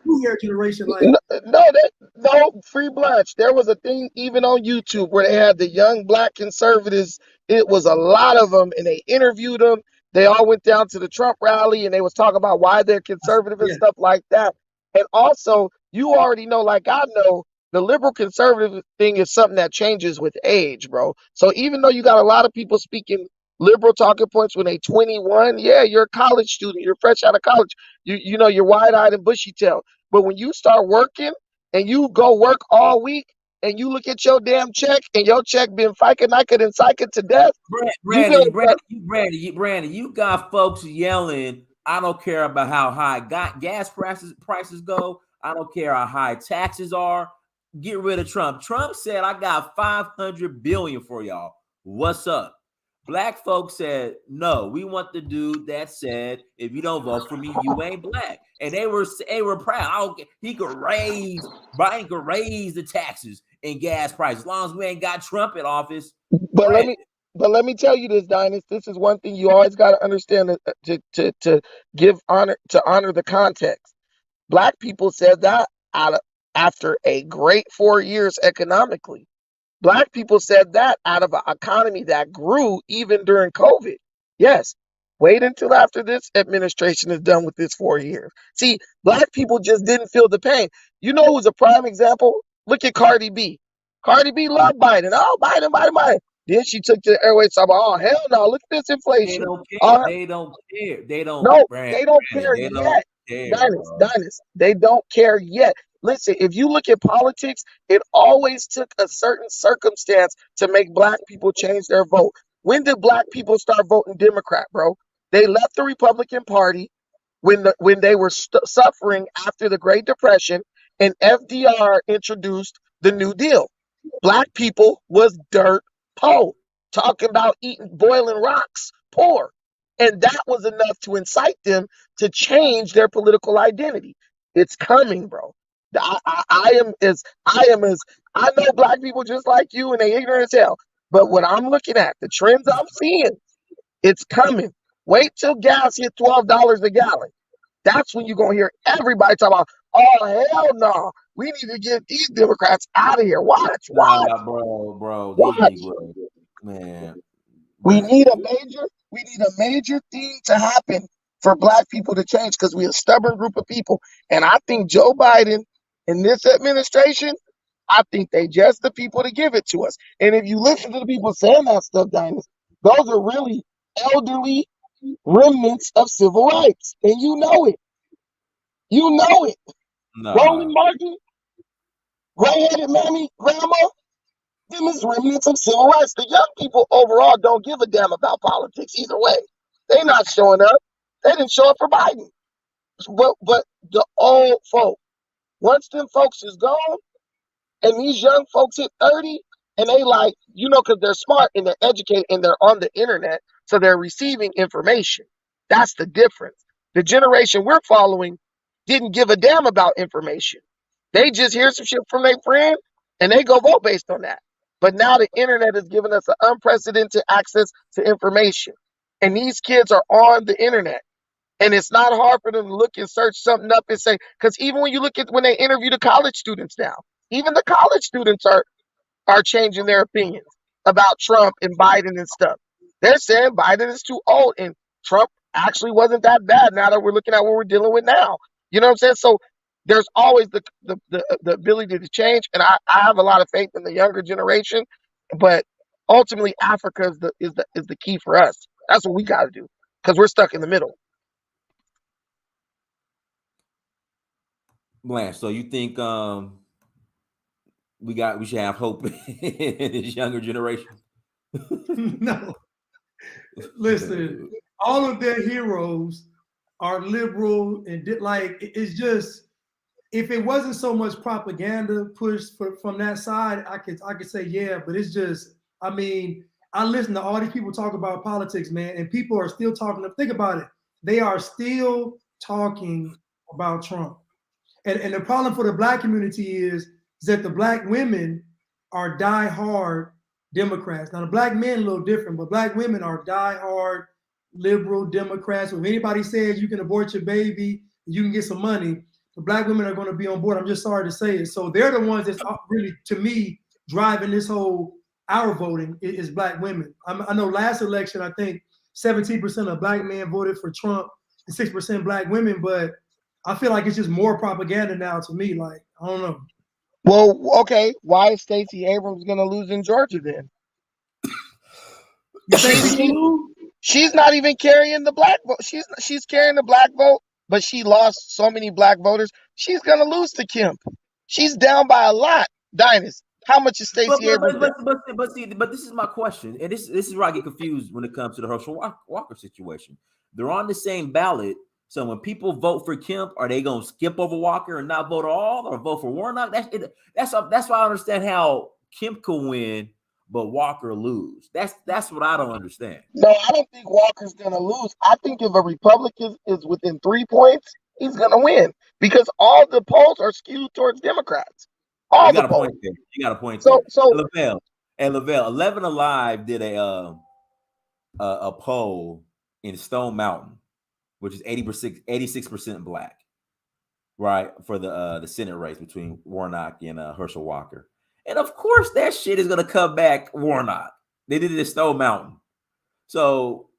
New generation, like no, free Blanche. There was a thing even on YouTube where they had the young black conservatives. It was a lot of them, and they interviewed them. They all went down to the Trump rally, and they was talking about why they're conservative and stuff like that. And also, you already know, like I know, the liberal conservative thing is something that changes with age, bro. So even though you got a lot of people speaking liberal talking points when they 21, yeah, you're a college student, you're fresh out of college, you know, you're wide-eyed and bushy-tailed. But when you start working and you go work all week and you look at your damn check and your check been FICA, NICA, and psyched to death, Brandon, you got folks yelling, I don't care about how high gas prices go. I don't care how high taxes are. Get rid of Trump. Trump said, I got $500 billion for y'all. What's up? Black folks said, no, we want the dude that said, if you don't vote for me, you ain't black. And they were proud. Biden could raise the taxes and gas prices as long as we ain't got Trump in office. But let me tell you this, Dynast. This is one thing you always got to understand to give honor the context. Black people said that after a great 4 years economically. Black people said that out of an economy that grew even during COVID. Yes. Wait until after this administration is done with this 4 years. See, black people just didn't feel the pain. You know who's a prime example? Look at Cardi B. Cardi B loved Biden. Oh, Biden. Then she took to the airways talking about, oh, hell no, look at this inflation. They don't care. They don't care yet. Dynast, they don't care yet. Listen, if you look at politics, it always took a certain circumstance to make black people change their vote. When did black people start voting Democrat, bro? They left the Republican Party when they were suffering after the Great Depression, and FDR introduced the New Deal. Black people was dirt poor, talking about boiling rocks, poor. And that was enough to incite them to change their political identity. It's coming, bro. I know black people just like you and they ignorant as hell. But what I'm looking at, the trends I'm seeing, it's coming. Wait till gas hit $12 a gallon. That's when you're gonna hear everybody talk about, oh hell no, we need to get these Democrats out of here. Watch. Bro. Watch. Man. We need a major thing to happen for black people to change because we're a stubborn group of people. And I think Joe Biden and this administration, I think they just the people to give it to us. And if you listen to the people saying that stuff, Dynasty, those are really elderly remnants of civil rights. And you know it. You know it. Roland Nah. Martin, gray-headed mammy, grandma, them is remnants of civil rights. The young people overall don't give a damn about politics either way. They not showing up. They didn't show up for Biden. But the old folk, once them folks is gone, and these young folks hit 30, and they like, because they're smart and they're educated and they're on the internet, so they're receiving information. That's the difference. The generation we're following didn't give a damn about information. They just hear some shit from their friend and they go vote based on that. But now the internet has given us an unprecedented access to information. And these kids are on the internet. And it's not hard for them to look and search something up and say, because even when you look at when they interview the college students now, even the college students are changing their opinions about Trump and Biden and stuff. They're saying Biden is too old and Trump actually wasn't that bad now that we're looking at what we're dealing with now. You know what I'm saying? So there's always the ability to change. And I have a lot of faith in the younger generation, but ultimately Africa is the key for us. That's what we got to do because we're stuck in the middle. Blanche, so you think we should have hope in this younger generation? No. Listen, all of their heroes are liberal and it's just, if it wasn't so much propaganda pushed from that side, I could say yeah, but it's just, I listen to all these people talk about politics, man, and people are still talking. Think about it. They are still talking about Trump. And the problem for the black community is that the black women are diehard Democrats. Now the black men a little different, but black women are diehard liberal Democrats. If anybody says you can abort your baby, you can get some money, the black women are going to be on board. I'm just sorry to say it. So they're the ones that's really, to me, driving this whole our voting is black women. I know last election, I think 17% of black men voted for Trump and 6% black women, but I feel like it's just more propaganda now to me. Like, I don't know. Well, okay. Why is Stacey Abrams going to lose in Georgia then? She's not even carrying the black vote. She's carrying the black vote, but she lost so many black voters. She's going to lose to Kemp. She's down by a lot. Dynasty. How much is Stacey Abrams? But this is my question, and this is where I get confused when it comes to the Herschel Walker situation. They're on the same ballot. So when people vote for Kemp, are they going to skip over Walker and not vote at all, or vote for Warnock? That's why I understand how Kemp could win, but Walker lose. That's what I don't understand. No, I don't think Walker's going to lose. I think if a Republican is within 3 points, he's going to win because all the polls are skewed towards Democrats. All the polls. You got a point there. So Lavelle, 11 Alive did a poll in Stone Mountain, which is 86% black, right, for the Senate race between Warnock and Herschel Walker. And of course, that shit is going to come back Warnock. They did it at Stone Mountain. So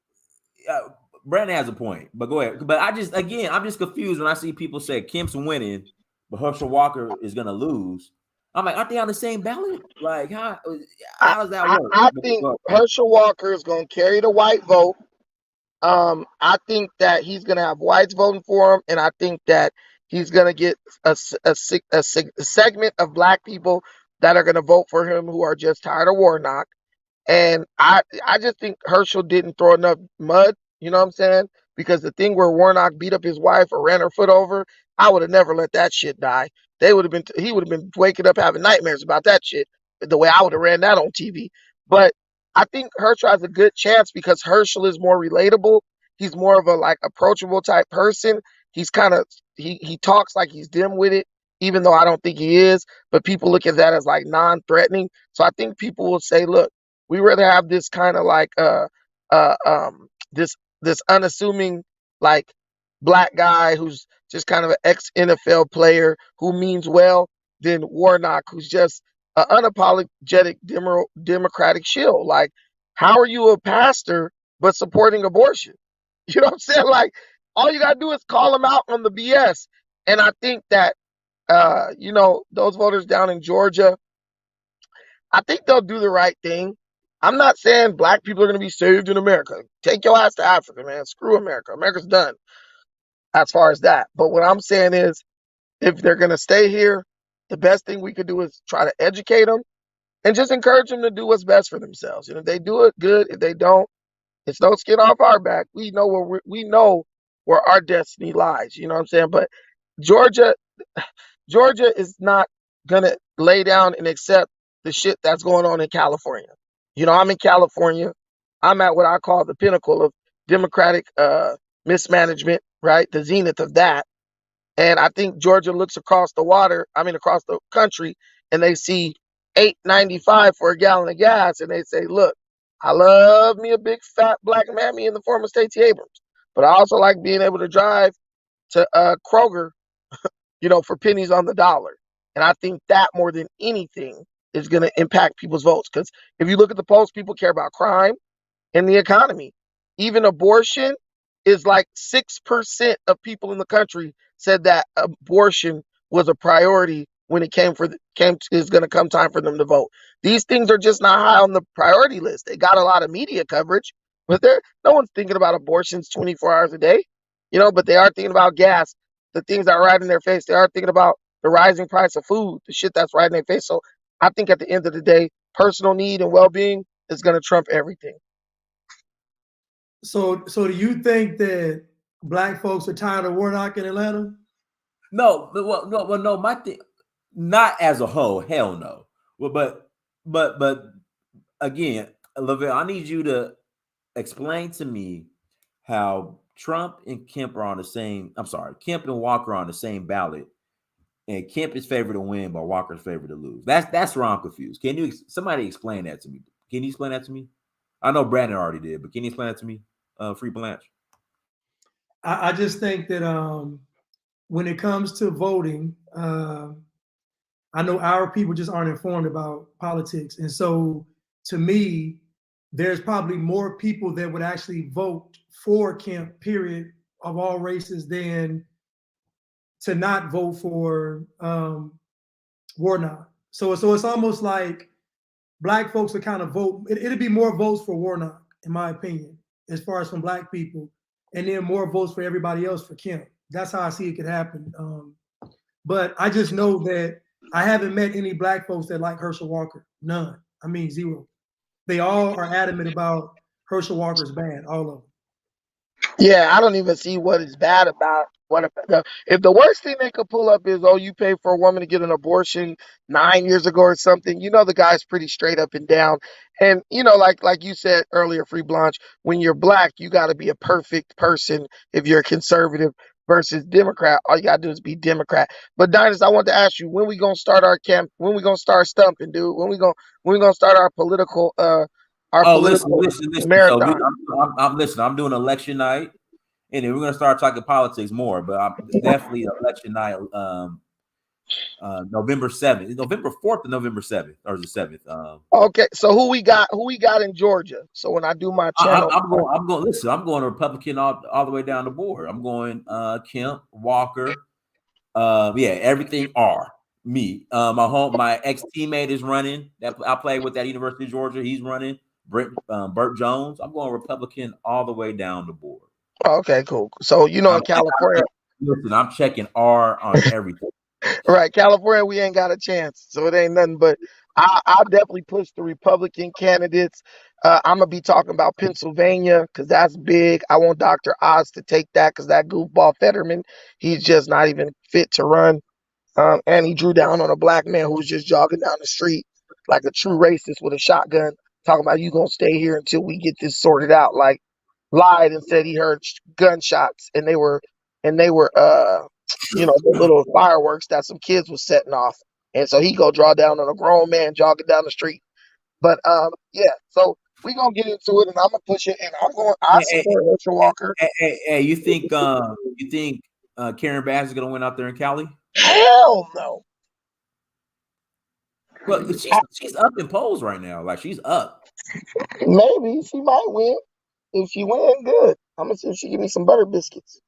Brandon has a point, but go ahead. But I'm just confused when I see people say Kemp's winning, but Herschel Walker is going to lose. I'm like, aren't they on the same ballot? Like, how does that work? I think Herschel Walker is going to carry the white vote. I think that he's going to have whites voting for him, and I think that he's going to get a segment of black people that are going to vote for him who are just tired of Warnock. And I just think Herschel didn't throw enough mud, you know what I'm saying? Because the thing where Warnock beat up his wife or ran her foot over, I would have never let that shit die. He would have been waking up having nightmares about that shit, the way I would have ran that on TV. But I think Herschel has a good chance because Herschel is more relatable. He's more of a like approachable type person. He's kind of he talks like he's dim-witted, even though I don't think he is. But people look at that as like non-threatening. So I think people will say, look, we rather have this kind of like this unassuming like black guy who's just kind of an ex-NFL player who means well than Warnock, who's just an unapologetic democratic shill. Like, how are you a pastor but supporting abortion? You know what I'm saying? Like, all you gotta do is call him out on the BS. And I think that You know, those voters down in Georgia, I think they'll do the right thing. I'm not saying black people are going to be saved in America. Take your ass to Africa, man. Screw America. America's done as far as that. But what I'm saying is, if they're going to stay here, the best thing we could do is try to educate them and just encourage them to do what's best for themselves. And if they do it, good. If they don't, it's no skin off our back. We know where our destiny lies. You know what I'm saying? But Georgia, Georgia is not gonna lay down and accept the shit that's going on in California. You know, I'm in California. I'm at what I call the pinnacle of democratic mismanagement, right? The zenith of that. And I think Georgia looks across across the country, and they see $8.95 for a gallon of gas, and they say, "Look, I love me a big fat black mammy in the form of Stacey Abrams, but I also like being able to drive to Kroger, you know, for pennies on the dollar." And I think that more than anything is going to impact people's votes, because if you look at the polls, people care about crime and the economy. Even abortion is like 6% of people in the country said that abortion was a priority when it is going to come time for them to vote. These things are just not high on the priority list. They got a lot of media coverage, but no one's thinking about abortions 24 hours a day, you know, but they are thinking about gas, the things that are right in their face. They are thinking about the rising price of food, the shit that's right in their face. So I think at the end of the day, personal need and well-being is going to trump everything. So do you think that black folks are tired of Warnock in Atlanta? No, no. My thing, not as a whole. Hell no. Well, but again, Lavelle, I need you to explain to me how Trump and Kemp are on the same. I'm sorry, Kemp and Walker are on the same ballot, and Kemp is favored to win, but Walker's favored to lose. That's where I'm confused. Can you somebody explain that to me? Can you explain that to me? I know Brandon already did, but can you explain that to me? Free Blanche. I just think that when it comes to voting, I know our people just aren't informed about politics. And so to me, there's probably more people that would actually vote for Kemp, period, of all races, than to not vote for Warnock. So it's almost like black folks would kind of vote. It'd be more votes for Warnock, in my opinion, as far as from black people, and then more votes for everybody else for Kemp. That's how I see it could happen. But I just know that I haven't met any black folks that like Herschel Walker. None. I mean, zero. They all are adamant about Herschel Walker's bad, all of them. Yeah, I don't even see what is bad about if the worst thing they could pull up is, oh, you pay for a woman to get an abortion 9 years ago or something. You know, the guy's pretty straight up and down. And you know, like you said earlier, Free Blanche, when you're black, you got to be a perfect person if you're a conservative versus Democrat. All you got to do is be Democrat. But Dynas, I want to ask you, when we gonna start our camp? When we gonna start stumping, dude? When we gonna start our political Listen. marathon? So I'm listening. I'm doing election night, and then we're gonna start talking politics more. But I'm definitely election night. November 7th, November 4th, and November 7th, or the 7th. Okay, so who we got in Georgia? So when I do my channel, I'm going. Listen, I'm going Republican all the way down the board. I'm going Kemp, Walker. Everything R. Me. My ex teammate is running. That I played with at University of Georgia. He's running. Burt Jones. I'm going Republican all the way down the board. Okay, cool. So you know, in California, listen, I'm checking R on everything. Right, California, we ain't got a chance, so it ain't nothing. But I'll definitely push the Republican candidates. I'm gonna be talking about Pennsylvania because that's big. I want Dr. Oz to take that because that goofball Fetterman, he's just not even fit to run. And he drew down on a black man who was just jogging down the street like a true racist with a shotgun, talking about you gonna stay here until we get this sorted out. Like lied and said he heard gunshots and they were the little fireworks that some kids was setting off. And so he go draw down on a grown man jogging down the street. But so we gonna get into it and I'm gonna push it and I support Herschel Walker. Hey, you think Karen Bass is gonna win out there in Cali? Hell no. Well, she's up in polls right now. Like she's up. Maybe she might win. If she win, good. I'm gonna see if she give me some butter biscuits.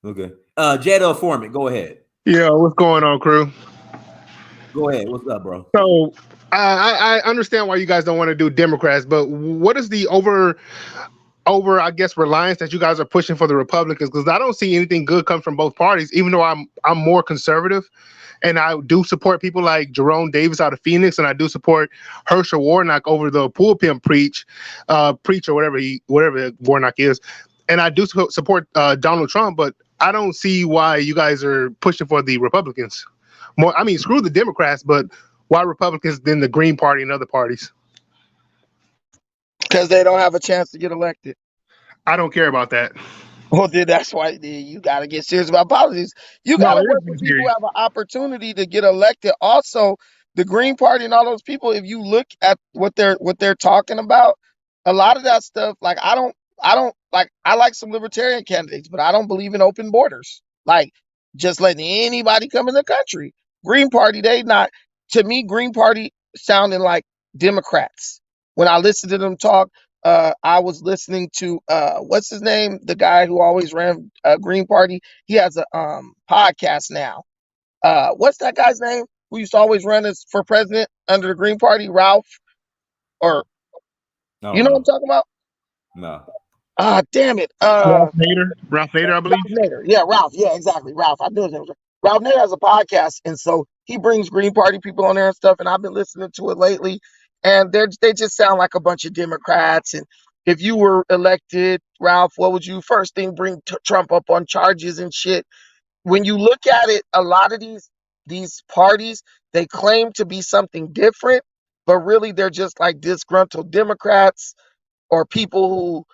Okay. Jada Foreman, go ahead. Yeah, what's going on, crew? Go ahead. What's up, bro? So I understand why you guys don't want to do Democrats, but what is the over I guess reliance that you guys are pushing for the Republicans? Because I don't see anything good come from both parties, even though I'm more conservative. And I do support people like Jerome Davis out of Phoenix, and I do support Herschel Warnock over the pulpit preach or whatever Warnock is. And I do support Donald Trump, but I don't see why you guys are pushing for the Republicans. More, I mean, screw the Democrats, but why Republicans than the Green Party and other parties? Because they don't have a chance to get elected. I don't care about that. Well, then that's why you got to get serious about politics. You got to work with people who have an opportunity to get elected. Also, the Green Party and all those people, if you look at what they're talking about, a lot of that stuff, like I like some libertarian candidates, but I don't believe in open borders. Like just letting anybody come in the country. Green Party, to me, Green Party sounding like Democrats. When I listen to them talk, I was listening to what's his name? The guy who always ran Green Party. He has a podcast now. What's that guy's name? Who used to always run as for president under the Green Party? Ralph, or you know what I'm talking about? No. Damn it. Ralph Nader, I believe. Ralph Nader. Yeah, Ralph. Yeah, exactly. Ralph. I knew his name was Ralph Nader has a podcast, and so he brings Green Party people on there and stuff. And I've been listening to it lately, and they just sound like a bunch of Democrats. And if you were elected, Ralph, what would you first thing bring Trump up on charges and shit? When you look at it, a lot of these parties, they claim to be something different, but really they're just like disgruntled Democrats or people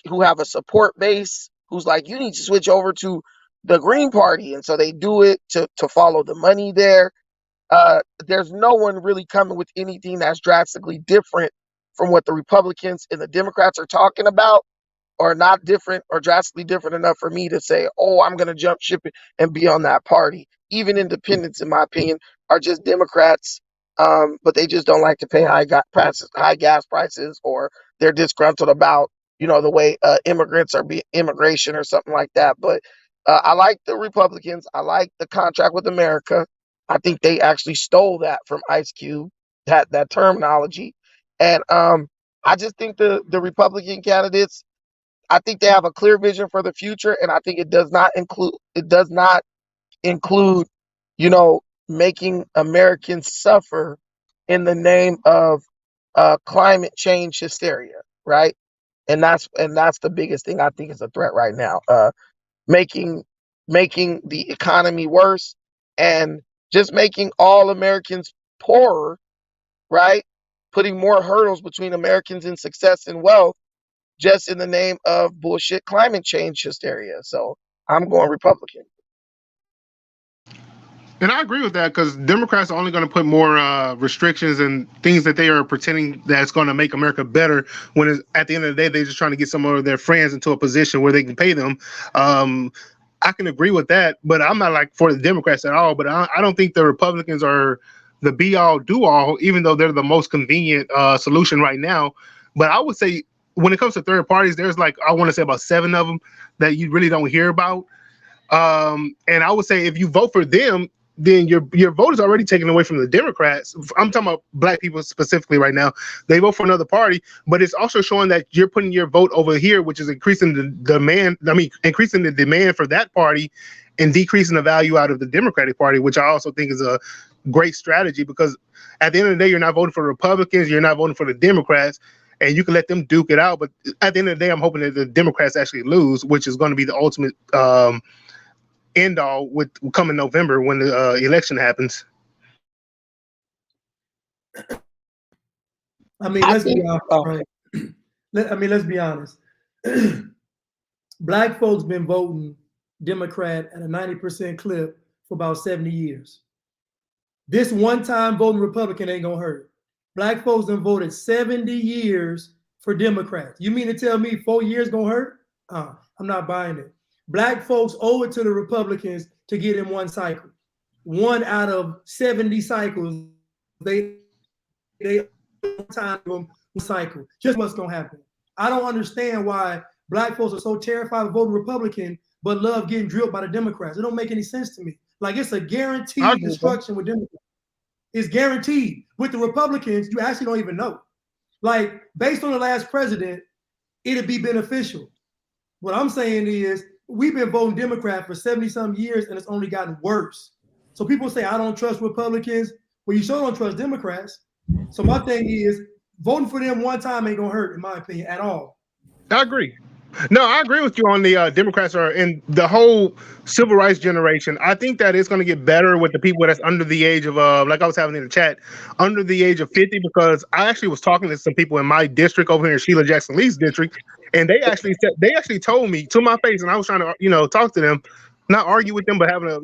who have a support base who's like, you need to switch over to the Green Party, and so they do it to follow the money there. There's no one really coming with anything that's drastically different from what the Republicans and the Democrats are talking about, or not different or drastically different enough for me to say, oh, I'm going to jump ship and be on that party. Even independents, in my opinion, are just Democrats, but they just don't like to pay high gas prices, or they're disgruntled about, the way immigrants are immigration or something like that. But I like the Republicans. I like the contract with America. I think they actually stole that from Ice Cube, that terminology. And I just think the Republican candidates, I think they have a clear vision for the future, and I think it does not include, making Americans suffer in the name of climate change hysteria, right? And that's the biggest thing I think is a threat right now. Making the economy worse and just making all Americans poorer, right? Putting more hurdles between Americans in success and wealth, just in the name of bullshit climate change hysteria. So I'm going Republican. And I agree with that, because Democrats are only going to put more restrictions and things that they are pretending that's going to make America better, when at the end of the day, they're just trying to get some of their friends into a position where they can pay them. I can agree with that, but I'm not like for the Democrats at all. But I don't think the Republicans are the be all do all, even though they're the most convenient solution right now. But I would say when it comes to third parties, there's like, I want to say about 7 of them that you really don't hear about. And I would say if you vote for them, then your vote is already taken away from the Democrats. I'm talking about black people specifically right now. They vote for another party, but it's also showing that you're putting your vote over here, which is increasing the demand. Increasing the demand for that party and decreasing the value out of the Democratic Party, which I also think is a great strategy, because at the end of the day, you're not voting for the Republicans, you're not voting for the Democrats, and you can let them duke it out. But at the end of the day, I'm hoping that the Democrats actually lose, which is going to be the ultimate end all with coming November when the election happens. Let's be honest, right? Let's be honest. Black folks been voting Democrat at a 90% clip for about 70 years. This one time voting Republican ain't gonna hurt. Black folks done voted 70 years for Democrats. You mean to tell me 4 years gonna hurt? I'm not buying it. Black folks owe it to the Republicans to get in one cycle. 1 out of 70 cycles, they time one cycle. Just what's gonna happen. I don't understand why black folks are so terrified of voting Republican, but love getting drilled by the Democrats. It don't make any sense to me. Like it's a I guaranteed agree with that. destruction with Democrats. It's guaranteed. With the Republicans, you actually don't even know. Like based on the last president, it'd be beneficial. What I'm saying is we've been voting Democrat for 70-some years and it's only gotten worse. So people say, I don't trust Republicans. Well, you sure don't trust Democrats. So my thing is voting for them one time ain't gonna hurt, in my opinion, at all. I agree. No, I agree with you on the Democrats are in the whole civil rights generation. I think that it's going to get better with the people that's under the age of, like I was having in the chat, under the age of 50, because I actually was talking to some people in my district over here in Sheila Jackson Lee's district, and they actually told me to my face, and I was trying to, talk to them, not argue with them, but having a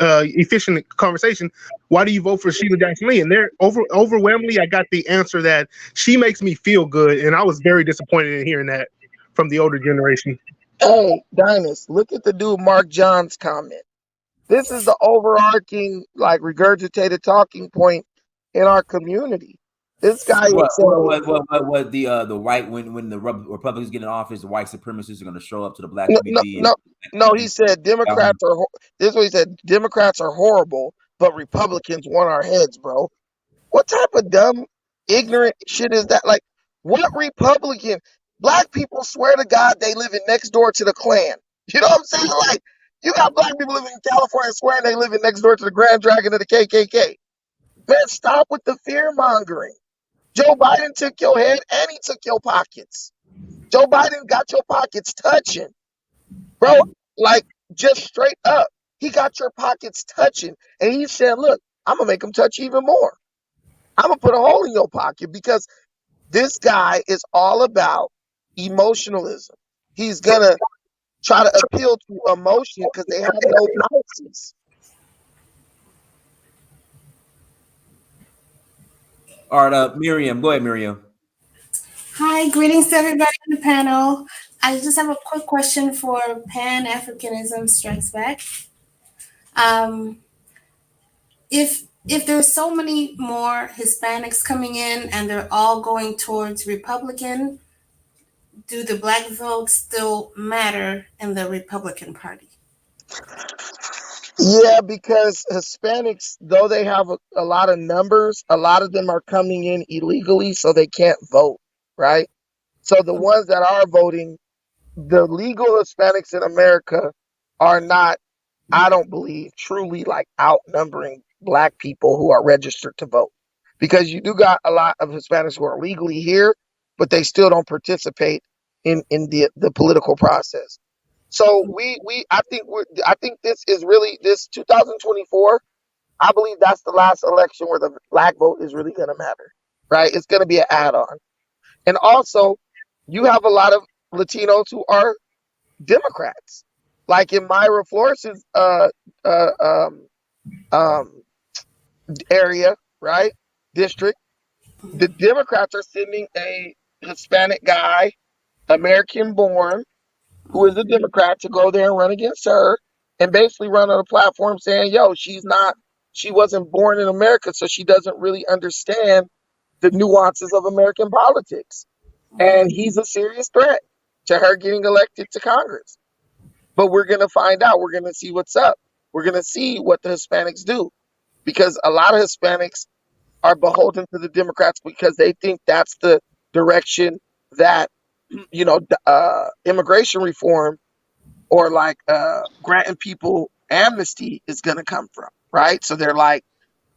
efficient conversation. Why do you vote for Sheila Jackson Lee? And they're overwhelmingly, I got the answer that she makes me feel good, and I was very disappointed in hearing that from the older generation. Hey, Dynast, look at the dude Mark John's comment. This is the overarching, like, regurgitated talking point in our community. This guy is saying, What the white when the Republicans get in office, the white supremacists are going to show up to the black community. No, he said Democrats are. This is what he said. Democrats are horrible, but Republicans want our heads, bro. What type of dumb, ignorant shit is that? Like, what Republican? Black people swear to God they living next door to the Klan. You know what I'm saying? Like, you got black people living in California swearing they living next door to the Grand Dragon of the KKK. Man, stop with the fear mongering. Joe Biden took your head and he took your pockets. Joe Biden got your pockets touching. Bro, like, just straight up. He got your pockets touching. And he said, look, I'm going to make them touch even more. I'm going to put a hole in your pocket because this guy is all about emotionalism. He's going to try to appeal to emotion because they have no policies. All right, Miriam. Go ahead, Miriam. Hi, greetings to everybody on the panel. I just have a quick question for Pan-Africanism Strikes Back. If there's so many more Hispanics coming in and they're all going towards Republican, do the black votes still matter in the Republican Party? Yeah, because Hispanics, though they have a lot of numbers, a lot of them are coming in illegally, so they can't vote, right? So the ones that are voting, the legal Hispanics in America are not, I don't believe, truly like outnumbering black people who are registered to vote. Because you do got a lot of Hispanics who are legally here, but they still don't participate in the political process. So I think this is really, this 2024, I believe that's the last election where the black vote is really going to matter, right? It's going to be an add-on. And also, you have a lot of Latinos who are Democrats. Like in Myra Flores's area, right? District, the Democrats are sending a Hispanic guy, American born, who is a Democrat, to go there and run against her and basically run on a platform saying, yo, she wasn't born in America, so she doesn't really understand the nuances of American politics. And he's a serious threat to her getting elected to Congress. But we're going to find out. We're going to see what's up. We're going to see what the Hispanics do, because a lot of Hispanics are beholden to the Democrats because they think that's the direction that, immigration reform or like granting people amnesty is going to come from, right? So they're like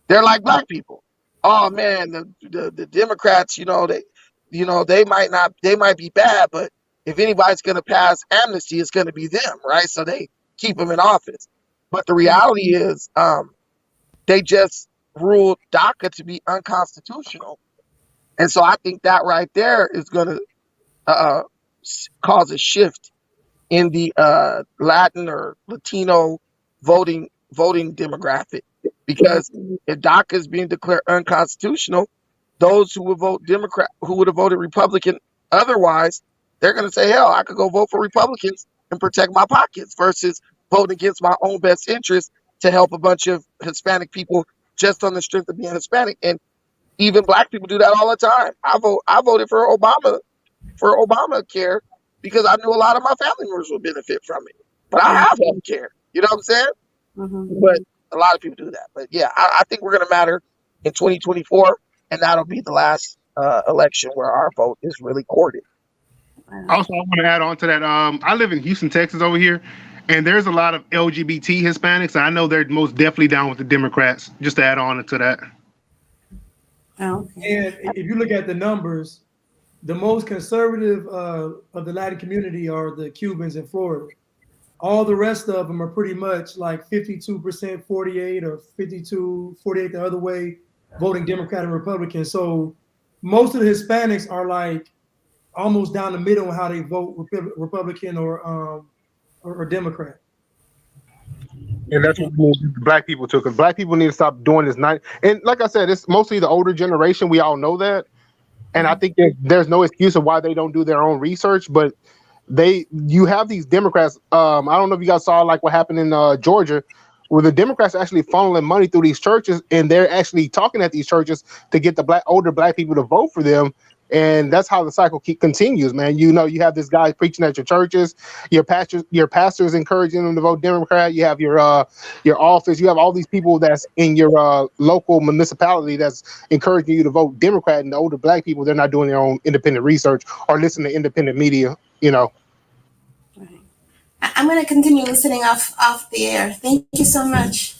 black people. Oh man, the Democrats, they might be bad, but if anybody's going to pass amnesty, it's going to be them, right? So they keep them in office. But the reality is, they just ruled DACA to be unconstitutional, and so I think that right there is going to cause a shift in the Latin or Latino voting demographic, because if DACA is being declared unconstitutional, those who would vote Democrat, who would have voted Republican otherwise, they're going to say, hell, I could go vote for Republicans and protect my pockets versus vote against my own best interest to help a bunch of Hispanic people just on the strength of being Hispanic. And even black people do that all the time. I voted for Obamacare because I knew a lot of my family members would benefit from it. But I have health care. You know what I'm saying? But a lot of people do that. But yeah, I think we're going to matter in 2024, and that'll be the last election where our vote is really courted. Also, I want to add on to that. I live in Houston, Texas, over here, and there's a lot of LGBT Hispanics. I know they're most definitely down with the Democrats. Just to add on to that. And if you look at the numbers, the most conservative of the Latin community are the Cubans in Florida. All the rest of them are pretty much like 52%, 48, or 52, 48 the other way, voting Democrat and Republican. So most of the Hispanics are like almost down the middle on how they vote Republican or Democrat. And that's what we need black people to, because black people need to stop doing this night. And like I said, it's mostly the older generation. We all know that. And I think there's no excuse of why they don't do their own research, but you have these Democrats. I don't know if you guys saw like what happened in Georgia, where the Democrats are actually funneling money through these churches, and they're actually talking at these churches to get the older black people to vote for them. And that's how the cycle continues, man. You know, you have this guy preaching at your churches, your pastors encouraging them to vote Democrat. You have your office. You have all these people that's in your local municipality that's encouraging you to vote Democrat. And the older black people, they're not doing their own independent research or listening to independent media. You know. I'm going to continue listening off the air. Thank you so much.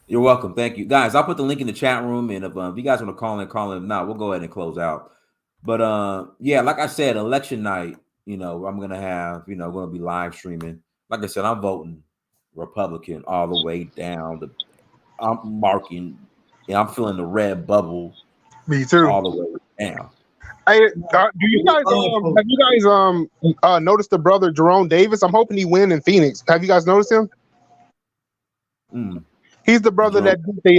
You're welcome. Thank you, guys. I'll put the link in the chat room, and if you guys want to call in now, we'll go ahead and close out. But yeah, like I said, election night, you know, I'm gonna have, you know, going to be live streaming. Like I said, I'm voting Republican all the way down. I'm marking, and I'm feeling the red bubble. Me too. All the way down. Hey, do you guys have you guys noticed the brother Jerome Davis? I'm hoping he win in Phoenix. Have you guys noticed him? He's the brother that did he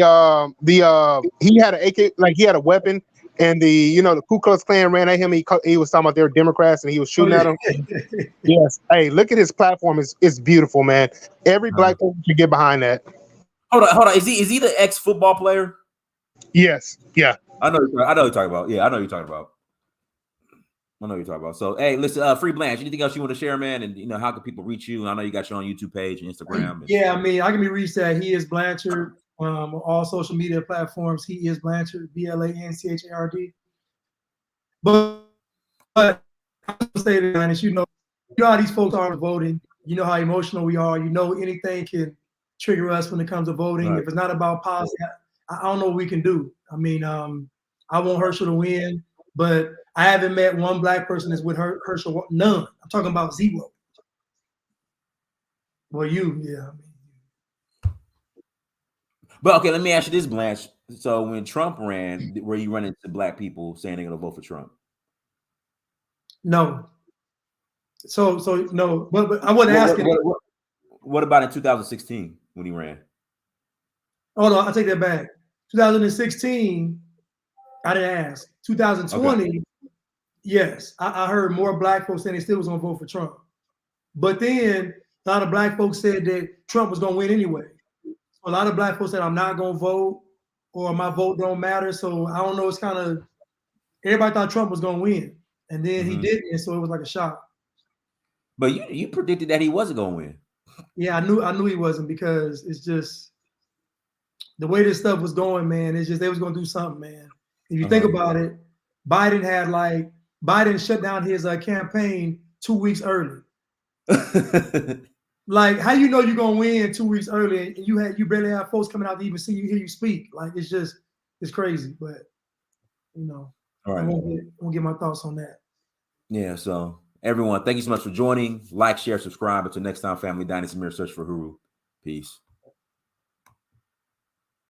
had an AK, like he had a weapon, and the Ku Klux Klan ran at him. He was talking about they were Democrats, and he was shooting at them. Yes. Hey, look at his platform. It's beautiful, man. Every black person should get behind that. Hold on. Is he the ex-football player? Yes. Yeah. I know you're talking about. Yeah, I know you're talking about. So, hey, listen, Free Blanche, anything else you want to share, man? And, you know, how can people reach you? I know you got your own YouTube page and Instagram. Yeah, I mean, I can be reached at He Is Blanchard on all social media platforms. He Is Blanchard, BLANCHARD. But I will say this, you know how these folks are voting. You know how emotional we are. You know anything can trigger us when it comes to voting. Right. If it's not about policy, I don't know what we can do. I mean, I want Herschel to win, but I haven't met one black person that's with Herschel. None. I'm talking about zero. Well, yeah. But okay, let me ask you this, Blanche. So when Trump ran, were you running into black people saying they're gonna vote for Trump? No. So no, but I wasn't asking. What about in 2016 when he ran? Oh no, I take that back. 2016, I didn't ask. 2020. Okay. Yes, I heard more black folks saying they still was gonna vote for Trump. But then a lot of black folks said that Trump was gonna win anyway. A lot of black folks said I'm not gonna vote or my vote don't matter. So I don't know, it's kind of, everybody thought Trump was gonna win. And then he didn't, and so it was like a shock. But you predicted that he wasn't gonna win. Yeah, I knew he wasn't, because it's just the way this stuff was going, man. It's just they was gonna do something, man. If you think about it, Biden shut down his campaign 2 weeks early. Like, how you know you're gonna win 2 weeks early, and you barely have folks coming out to even hear you speak? Like, it's crazy. But you know, all right. I won't get my thoughts on that. Yeah. So everyone, thank you so much for joining. Like, share, subscribe. Until next time, family. Dynasty Mirror, Search for Uhuru. Peace.